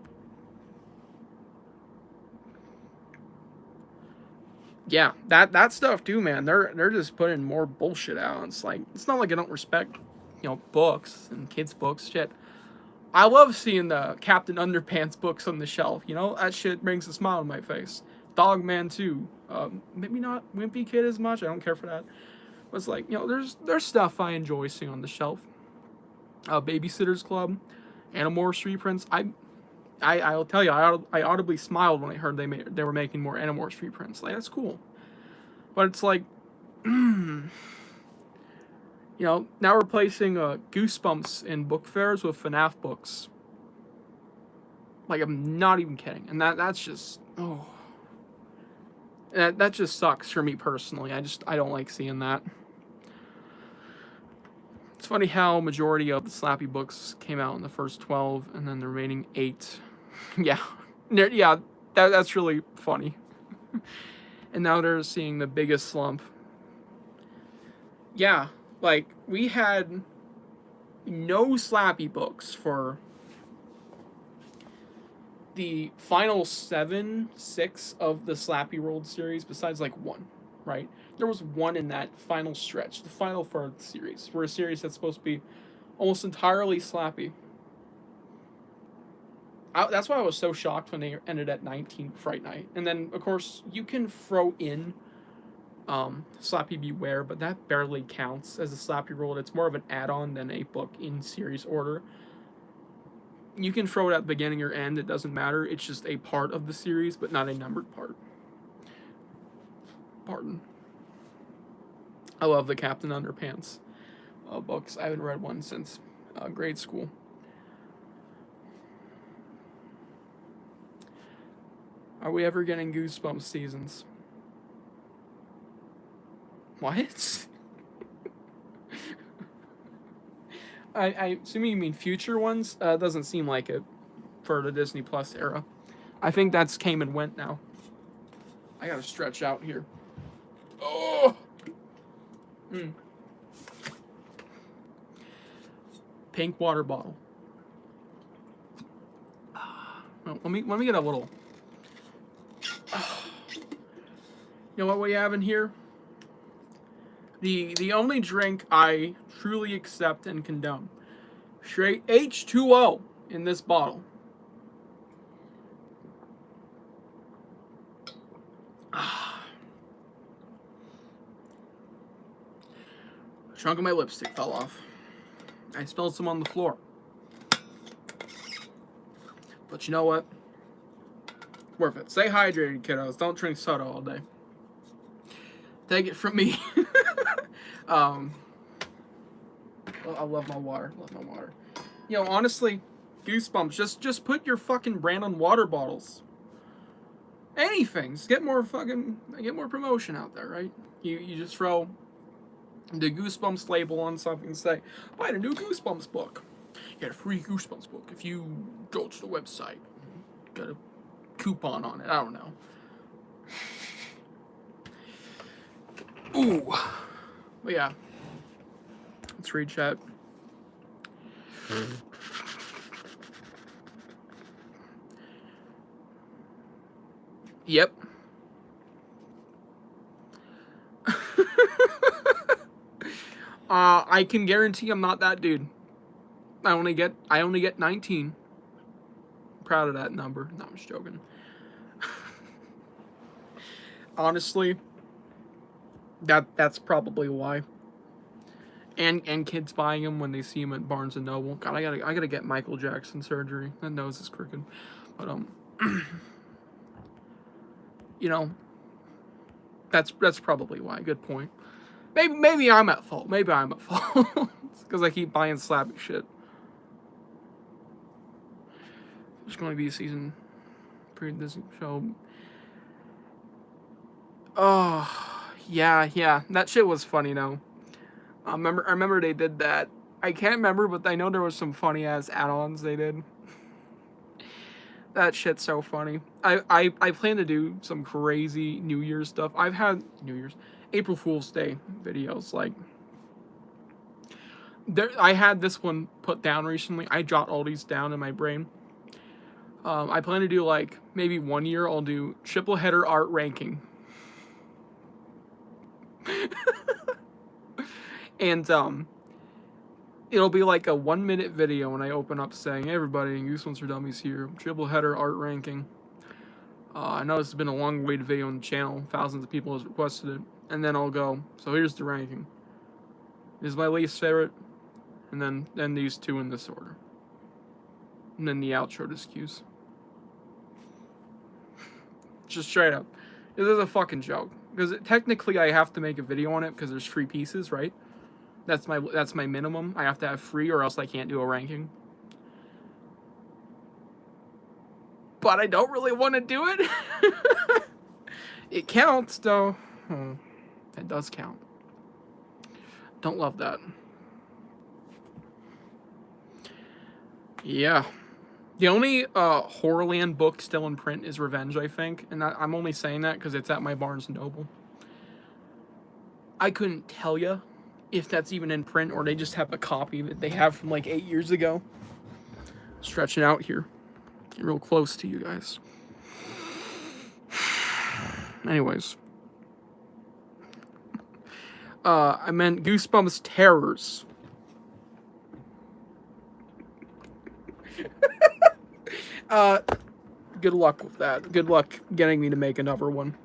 Yeah, that stuff too, man. They're just putting more bullshit out. It's like it's not like I don't respect, books and kids' books. Shit, I love seeing the Captain Underpants books on the shelf. That shit brings a smile on my face. Dogman too. Maybe not Wimpy Kid as much. I don't care for that. But it's like there's stuff I enjoy seeing on the shelf. Babysitter's Club, Animorphs reprints. I'll tell you, I audibly smiled when I heard they were making more Animorphs reprints. Like, that's cool. But it's like, now replacing Goosebumps in book fairs with FNAF books. Like, I'm not even kidding. And that's just, oh. That just sucks for me personally. I don't like seeing that. It's funny how majority of the Slappy books came out in the first 12, and then the remaining 8. Yeah, that's really funny. And now they're seeing the biggest slump. Yeah, like, we had no Slappy books for the final 6 of the Slappy World series, besides, like, 1, right? There was 1 in that final stretch, the final third of the series, for a series that's supposed to be almost entirely Slappy. That's why I was so shocked when they ended at 19 Fright Night. And then, of course, you can throw in Slappy Beware, but that barely counts as a Slappy World. It's more of an add-on than a book in series order. You can throw it at the beginning or end, it doesn't matter. It's just a part of the series, but not a numbered part. Pardon. I love the Captain Underpants books. I haven't read one since grade school. Are we ever getting Goosebumps seasons? What? I assume you mean future ones? Doesn't seem like it for the Disney Plus era. I think that's came and went now. I gotta stretch out here. Oh! Pink water bottle. Well, let me get a little. You know what we have in here? The only drink I truly accept and condone. Straight H2O in this bottle. A chunk of my lipstick fell off. I spilled some on the floor. But you know what? Worth it. Stay hydrated, kiddos. Don't drink soda all day. Take it from me. I love my water. Honestly, Goosebumps. Just put your fucking brand on water bottles. Anything. Just get more promotion out there, right? You just throw the Goosebumps label on something and say, buy the new Goosebumps book. You get a free Goosebumps book if you go to the website. Got a coupon on it. I don't know. Ooh. But yeah. Let's read chat. Yep. I can guarantee I'm not that dude. I only get 19. I'm proud of that number. No, I'm just joking. Honestly, that's probably why. And kids buying them when they see him at Barnes and Noble. God, I gotta get Michael Jackson surgery. That nose is crooked. But you know, that's probably why. Good point. Maybe I'm at fault. Maybe I'm at fault because I keep buying slappy shit. There's going to be a season for this show. Oh yeah. That shit was funny though. I remember they did that. I can't remember, but I know there was some funny ass add-ons they did. That shit's so funny. I plan to do some crazy New Year's stuff. I've had April Fool's Day videos. Like, I had this one put down recently. I jot all these down in my brain. I plan to do, like, maybe 1 year I'll do triple header art ranking. And it'll be like a 1 minute video when I open up saying, "Hey everybody, Goosebumps for Dummies here, triple header art ranking." I know this has been a long waited video on the channel. Thousands of people have requested it. And then I'll go, so here's the ranking. This is my least favorite. And then these two in this order. And then the outro just cues. Just straight up. This is a fucking joke. Because technically I have to make a video on it because there's free pieces, right? That's my minimum. I have to have free or else I can't do a ranking. But I don't really want to do it. It counts, though. It does count. Don't love that. Yeah. The only Horrorland book still in print is Revenge, I think. And I'm only saying that because it's at my Barnes & Noble. I couldn't tell you if that's even in print or they just have a copy that they have from like 8 years ago. Stretching out here. Get real close to you guys. Anyways. I meant Goosebumps Terrors. Good luck with that. Good luck getting me to make another one.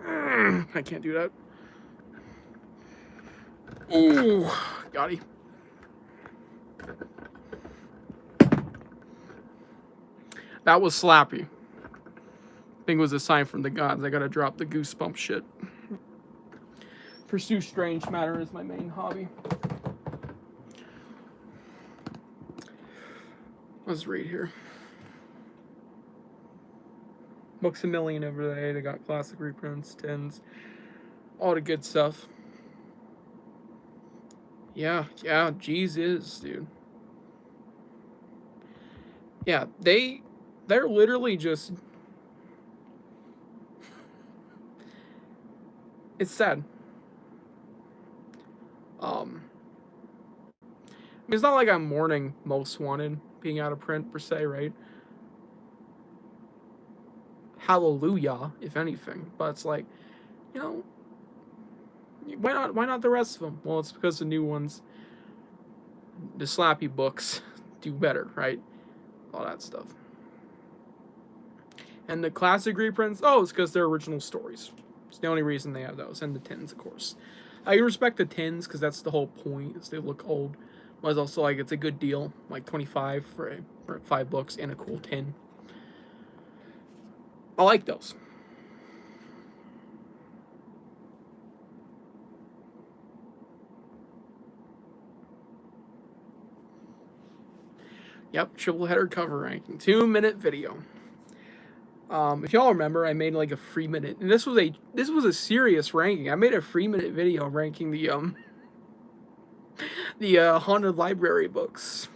I can't do that. Ooh, got him. That was slappy. I think it was a sign from the gods. I gotta drop the Goosebump shit. Pursue strange matter is my main hobby. Let's read here. Books a million over there. They got classic reprints, tins, all the good stuff. Yeah, Jesus, dude. Yeah, they're literally just. It's sad. It's not like I'm mourning Most Wanted being out of print per se, right? Hallelujah, if anything. But it's like, you know, why not the rest of them? Well, it's because the new ones, the slappy books, do better, right? All that stuff. And the classic reprints, it's because they're original stories. It's the only reason they have those. And the tins, of course. I respect the tins because that's the whole point, is they look old. But it's also like, it's a good deal, like $25 for 5 books and a cool tin. I like those. Yep, triple header cover ranking. 2-minute video. If y'all remember, I made like a 3-minute, and this was a serious ranking. I made a 3-minute video ranking the haunted library books.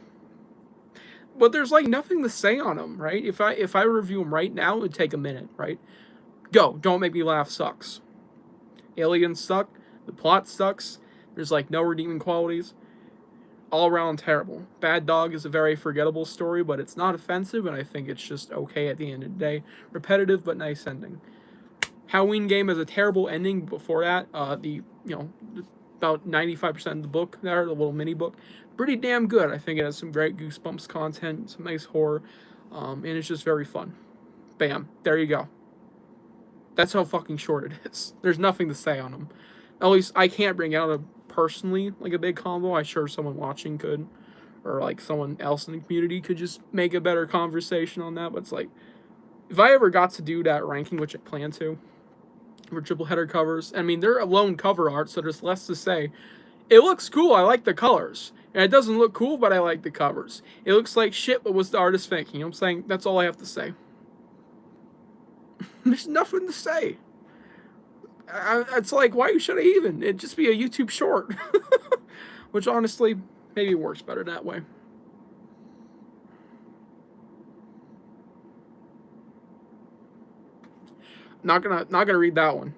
But there's like nothing to say on them, right? If I review them right now, it would take a minute, right? Go, Don't Make Me Laugh sucks. Aliens suck. The plot sucks. There's like no redeeming qualities. All around terrible. Bad Dog is a very forgettable story, but it's not offensive, and I think it's just okay at the end of the day. Repetitive but nice ending. Halloween Game has a terrible ending. Before that, about 95% of the book there, the little mini book, pretty damn good. I think it has some great Goosebumps content, some nice horror, and it's just very fun. Bam, there you go. That's how fucking short it is. There's nothing to say on them. At least I can't bring out personally like a big combo. I'm sure someone watching could, or like someone else in the community could just make a better conversation on that. But it's like, if I ever got to do that ranking, which I plan to, for triple header covers, I mean they're alone cover art, so there's less to say. It looks cool. I like the colors. And it doesn't look cool, but I like the covers. It looks like shit, but what's the artist thinking? You know what I'm saying? That's all I have to say. There's nothing to say. It's like, why should I even? It'd just be a YouTube short. Which honestly, maybe works better that way. Not gonna read that one.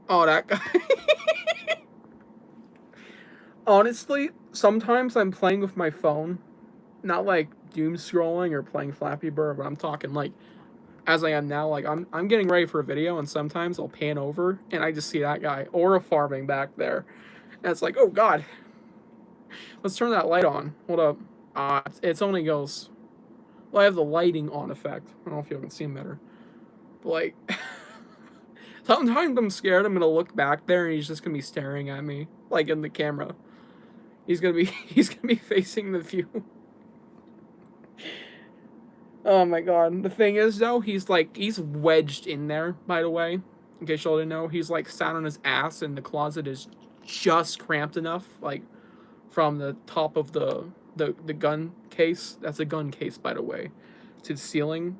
Oh, that guy. Honestly, sometimes I'm playing with my phone, not like doom scrolling or playing Flappy Bird, but I'm talking like as I am now. Like I'm getting ready for a video, and sometimes I'll pan over and I just see that guy or a farming back there, and it's like, oh god, let's turn that light on. Hold up, it's only goes. Well, I have the lighting on effect. I don't know if you can see him better, but like. Sometimes I'm scared I'm gonna look back there and he's just gonna be staring at me, like in the camera. He's gonna be facing the view. Oh my god. The thing is though, he's wedged in there, by the way. In case y'all didn't know, he's like sat on his ass and the closet is just cramped enough, like from the top of the gun case. That's a gun case, by the way. To the ceiling,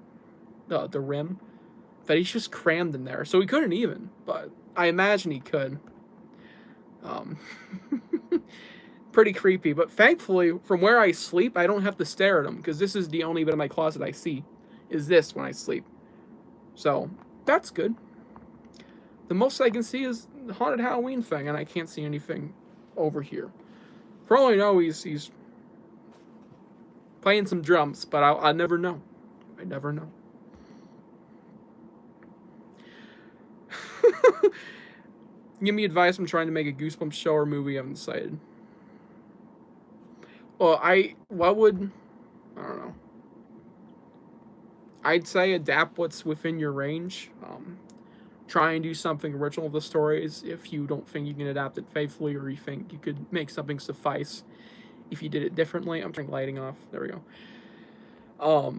the rim. That he's just crammed in there. So he couldn't even, but I imagine he could. Pretty creepy, but thankfully, from where I sleep, I don't have to stare at him, because this is the only bit of my closet I see, is this when I sleep. So, that's good. The most I can see is the haunted Halloween thing, and I can't see anything over here. For all I know, he's playing some drums, but I never know. I never know. Give me advice. I'm trying to make a Goosebumps show or movie. I haven't decided. Well, I don't know. I'd say adapt what's within your range. Try and do something original with the stories if you don't think you can adapt it faithfully, or you think you could make something suffice if you did it differently. I'm turning lighting off. There we go.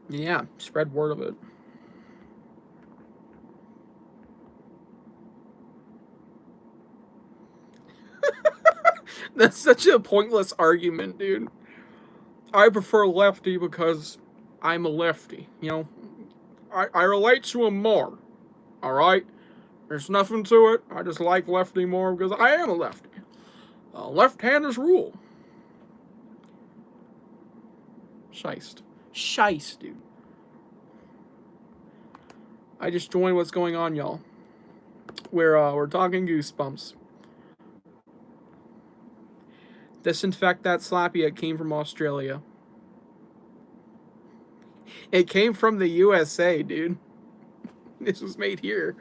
Yeah, spread word of it. That's such a pointless argument, dude. I prefer lefty because I'm a lefty, you know? I relate to him more, alright? There's nothing to it. I just like lefty more because I am a lefty. Left-handers rule. Shiest. Shiest, dude. I just joined what's going on, y'all. We're talking Goosebumps. Disinfect that slappy. It came from Australia. It came from the USA, dude. This was made here.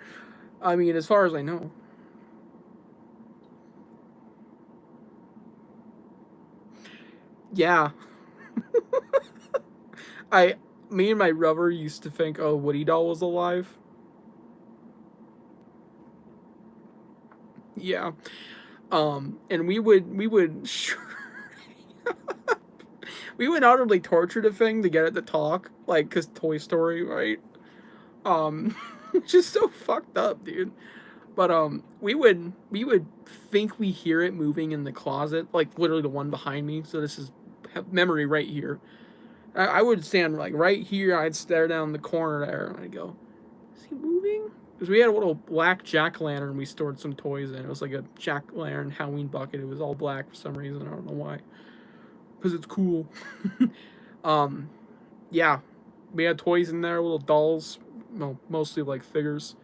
I mean, as far as I know. Yeah. Me and my brother used to think, oh, Woody Doll was alive. Yeah. And we would we would utterly torture the thing to get it to talk, like, cause Toy Story, right? Just so fucked up, dude. But we would think we hear it moving in the closet, like literally the one behind me. So this is memory right here. I would stand like right here. I'd stare down the corner there, and I'd go, "Is he moving?" Because we had a little black jack-o'-lantern we stored some toys in. It was like a jack-o'-lantern Halloween bucket. It was all black for some reason. I don't know why. Because it's cool. Yeah. We had toys in there, little dolls. well, mostly like figures.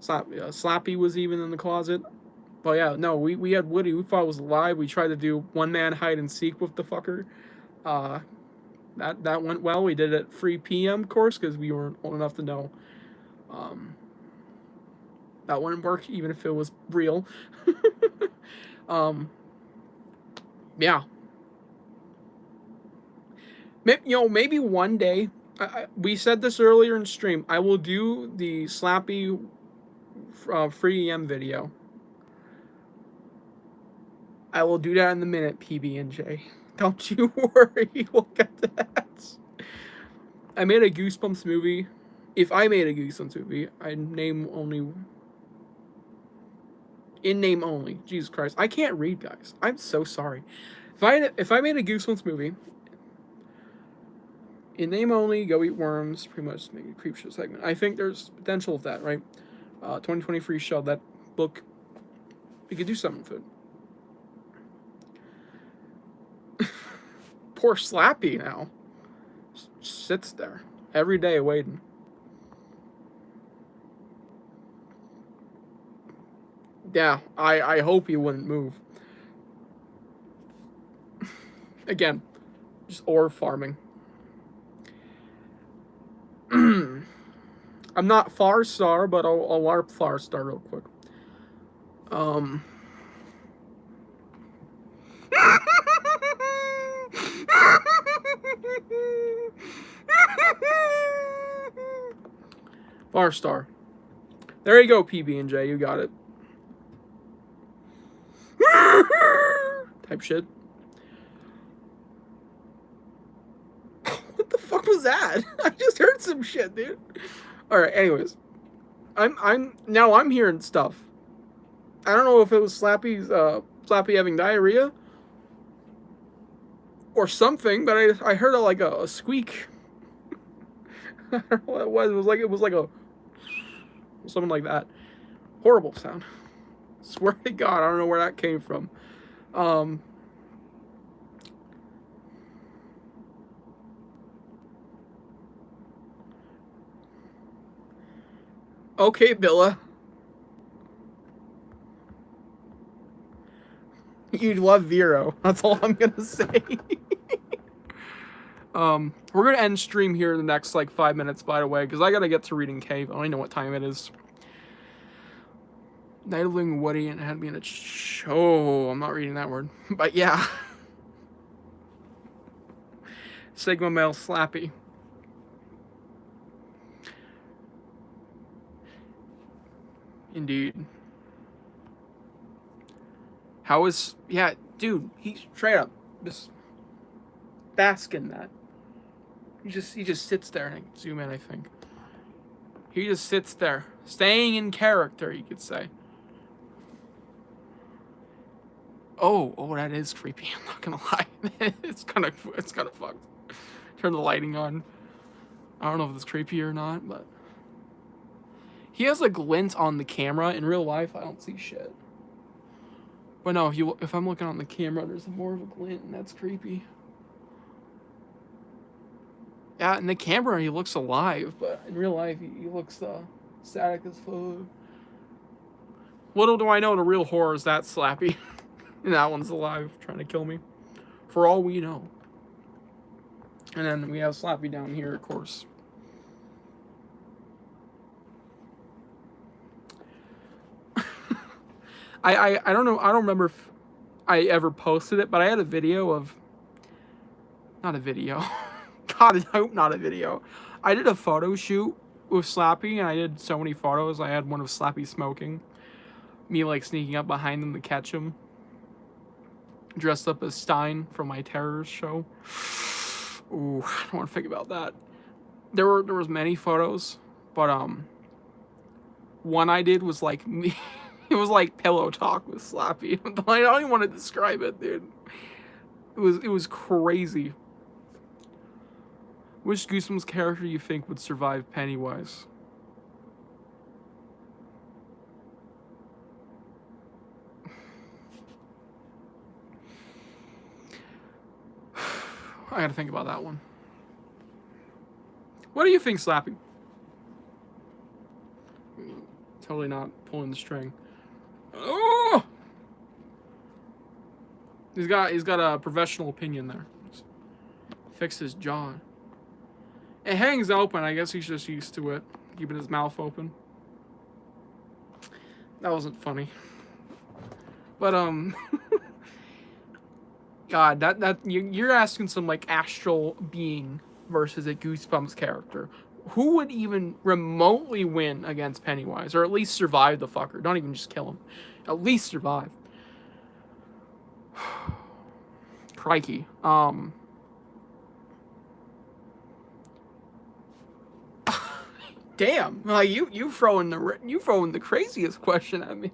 Slappy was even in the closet. But yeah, no, we had Woody. We thought it was alive. We tried to do one man hide and seek with the fucker. Uh, that went well. We did it at 3 p.m. of course because we weren't old enough to know. Um, that wouldn't work even if it was real. um, yeah. Maybe one day. We said this earlier in stream. I will do the Slappy 3 EM video. I will do that in the minute, PB&J. Don't you worry, we'll get to that. I made a Goosebumps movie. If I made a Goosebumps movie, I'd name only... In name only. Jesus Christ. I can't read, guys. I'm so sorry. If I made a Goosebumps movie, in name only, go eat worms, pretty much make a creep show segment. I think there's potential of that, right? 2023 show, that book, we could do something with it. Poor Slappy now. Just sits there every day waiting. Yeah, I hope he wouldn't move. Again, just ore farming. I'm not Farstar, but I'll LARP Farstar real quick. Farstar. There you go, PB&J. You got it. Type shit. What the fuck was that? I just heard some shit, dude. All right. Anyways, I'm hearing stuff. I don't know if it was Slappy having diarrhea or something, but I heard a squeak. I don't know what it was. It was like a something like that. Horrible sound. Swear to God, I don't know where that came from. Okay, Billa. You'd love Vero. That's all I'm gonna say. We're gonna end stream here in the next 5 minutes, by the way, because I gotta get to reading Cave. I don't even know what time it is. Nightling Woody and had me in a show. I'm not reading that word, but yeah. Sigma male Slappy. Indeed. How is... Yeah, dude, he's straight up just bask in that. He just sits there, and I can zoom in, I think. He just sits there, staying in character, you could say. Oh, that is creepy, I'm not gonna lie. It's kind of fucked. Turn the lighting on. I don't know if it's creepy or not, but... He has a glint on the camera. In real life, I don't see shit. But no, if I'm looking on the camera, there's more of a glint, and that's creepy. Yeah, in the camera, he looks alive, but in real life, he looks static as fuck. Little do I know, the real horror is that Slappy. And that one's alive, trying to kill me. For all we know. And then we have Slappy down here, of course. I don't know, I don't remember if I ever posted it, but I had a video of... Not a video. God, I hope not a video. I did a photo shoot with Slappy, and I did so many photos. I had one of Slappy smoking. Me, sneaking up behind him to catch him. Dressed up as Stein from my Terrors show. Ooh, I don't want to think about that. There was many photos, but, one I did was, me... It was like pillow talk with Slappy. I don't even want to describe it, dude. It was crazy. Which Goosebumps character you think would survive Pennywise? I gotta think about that one. What do you think, Slappy? Totally not pulling the string. Oh! He's got a professional opinion there. Fix his jaw. It hangs open. I guess he's just used to it, keeping his mouth open. That wasn't funny. But God, that you're asking some like astral being versus a Goosebumps character. Who would even remotely win against Pennywise, or at least survive the fucker? Don't even just kill him. At least survive. Crikey. Damn. Like you throwing the craziest question at me.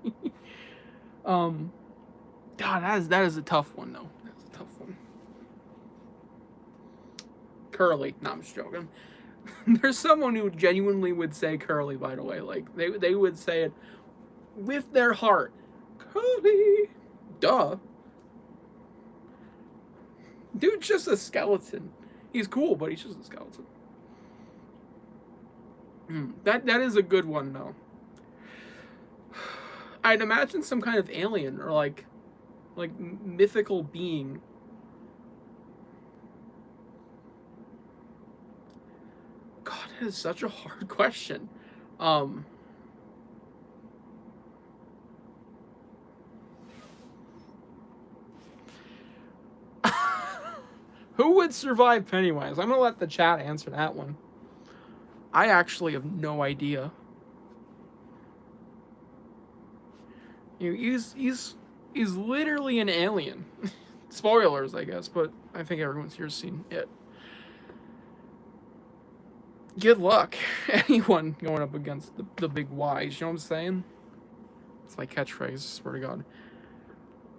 God, that is a tough one though. That's a tough one. Curly. No, I'm just joking. There's someone who genuinely would say Curly, by the way. Like they would say it with their heart. Curly. Duh. Dude's just a skeleton. He's cool, but he's just a skeleton. That is a good one though. I'd imagine some kind of alien or like mythical being. God, that is such a hard question. Who would survive Pennywise? I'm gonna let the chat answer that one. I actually have no idea. He's literally an alien. Spoilers, I guess, but I think everyone's here seen it. Good luck, anyone going up against the big Y's. You know what I'm saying? It's my catchphrase. Swear to God.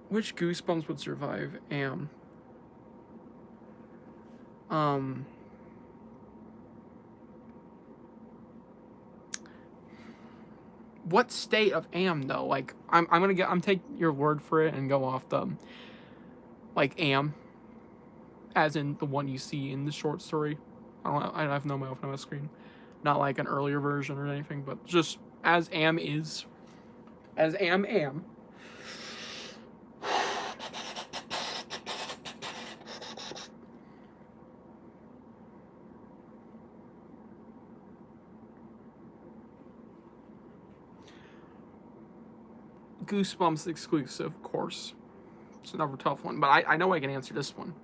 Which Goosebumps would survive? What state of am though? Like I'm take your word for it and go off the like am, as in the one you see in the short story. I have no mouth on my screen, not like an earlier version or anything, but just as am is, as am. Goosebumps exclusive, of course. It's another tough one, but I know I can answer this one.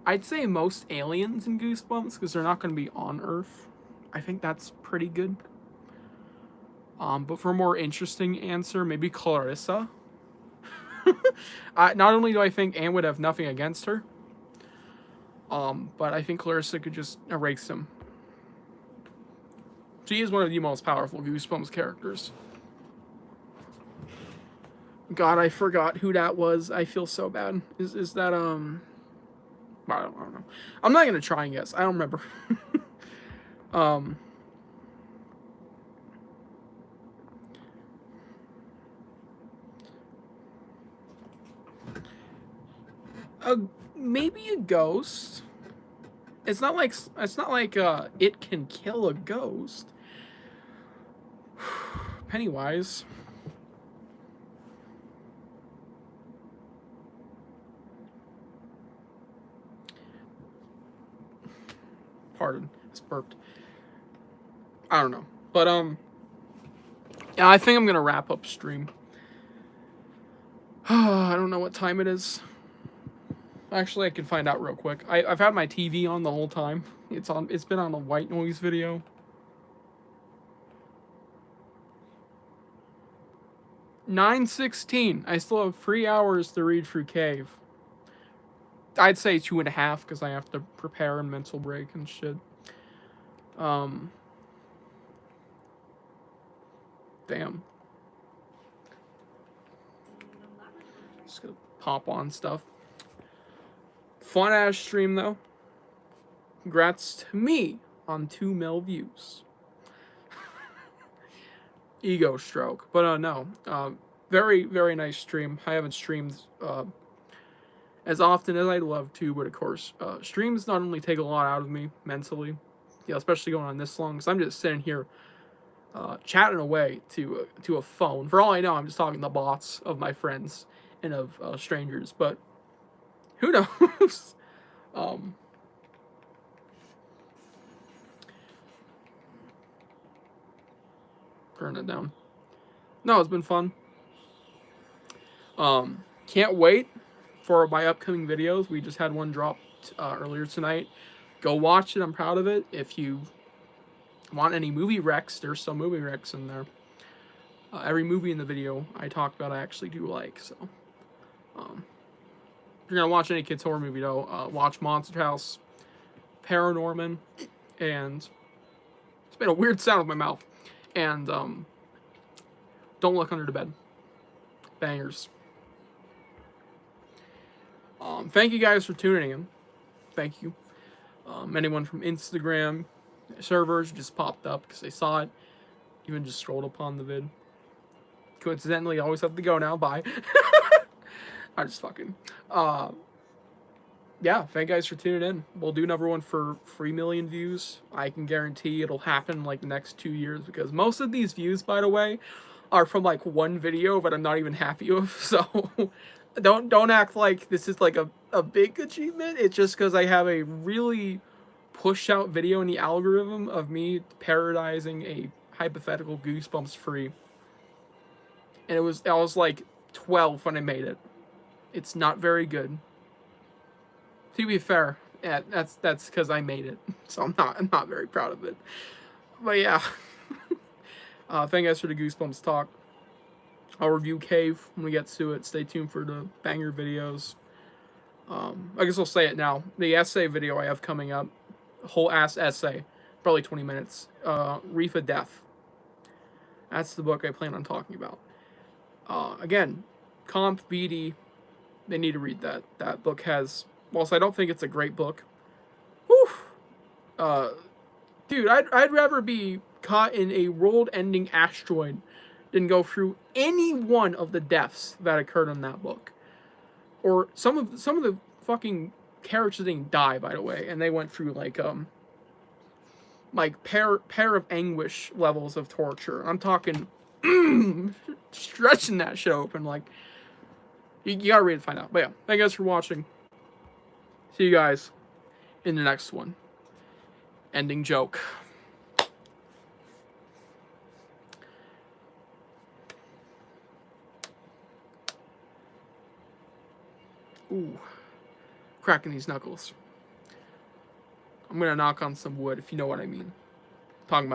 I'd say most aliens in Goosebumps, because they're not going to be on Earth. I think that's pretty good. But for a more interesting answer, maybe Clarissa. Not only do I think Anne would have nothing against her, but I think Clarissa could just erase him. She is one of the most powerful Goosebumps characters. God, I forgot who that was. I feel so bad. Is that I don't know. I'm not gonna try and guess. I don't remember. Maybe a ghost. It's not like it can kill a ghost. Pennywise. Pardon, it's burped. I don't know, but yeah, I think I'm gonna wrap up stream. I don't know what time it is. Actually, I can find out real quick. I've had my TV on the whole time. It's been on a white noise video. 9:16. I still have 3 hours to read through Cave. I'd say 2.5 because I have to prepare and mental break and shit. Damn. Just gonna pop on stuff. Fun ass stream though. Congrats to me on 2 mil views. Ego stroke. But no. Very, very nice stream. I haven't streamed as often as I'd love to, but of course, streams not only take a lot out of me mentally, especially going on this long, because I'm just sitting here chatting away to a phone. For all I know, I'm just talking to bots of my friends and of strangers. But who knows? um, turn it down. No, it's been fun. Can't wait for my upcoming videos. We just had one drop earlier tonight. Go watch it. I'm proud of it. If you want any movie recs, there's some movie recs in there. Every movie in the video I talk about, I actually do like. So, if you're gonna watch any kids horror movie though, watch Monster House, Paranorman, and it's made a weird sound with my mouth. And Don't Look Under the Bed. Bangers. Thank you guys for tuning in. Thank you. Anyone from Instagram servers just popped up because they saw it. Even just scrolled upon the vid. Coincidentally, I always have to go now. Bye. I'm just fucking. Yeah, thank you guys for tuning in. We'll do another one for 3 million views. I can guarantee it'll happen in like the next 2 years because most of these views, by the way, are from like one video that I'm not even happy with. So don't act like this is like a big achievement. It's just because I have a really push out video in the algorithm of me parodizing a hypothetical Goosebumps free. And I was like 12 when I made it. It's not very good. To be fair, yeah, that's because I made it, so I'm not very proud of it. But yeah, thank you guys for the Goosebumps talk. I'll review Cave when we get to it. Stay tuned for the banger videos. I guess I'll say it now. The essay video I have coming up, a whole ass essay, probably 20 minutes. Reef of Death. That's the book I plan on talking about. Again, Comp, BD, they need to read that. That book has, whilst I don't think it's a great book, dude, I'd rather be caught in a world-ending asteroid than go through any one of the deaths that occurred in that book. Or some of the fucking characters didn't die, by the way, and they went through like pair of anguish levels of torture. I'm talking stretching that shit open. Like you gotta read it to find out. But yeah, thank you guys for watching. See you guys in the next one. Ending joke. Ooh, cracking these knuckles. I'm gonna knock on some wood, if you know what I mean. Talking about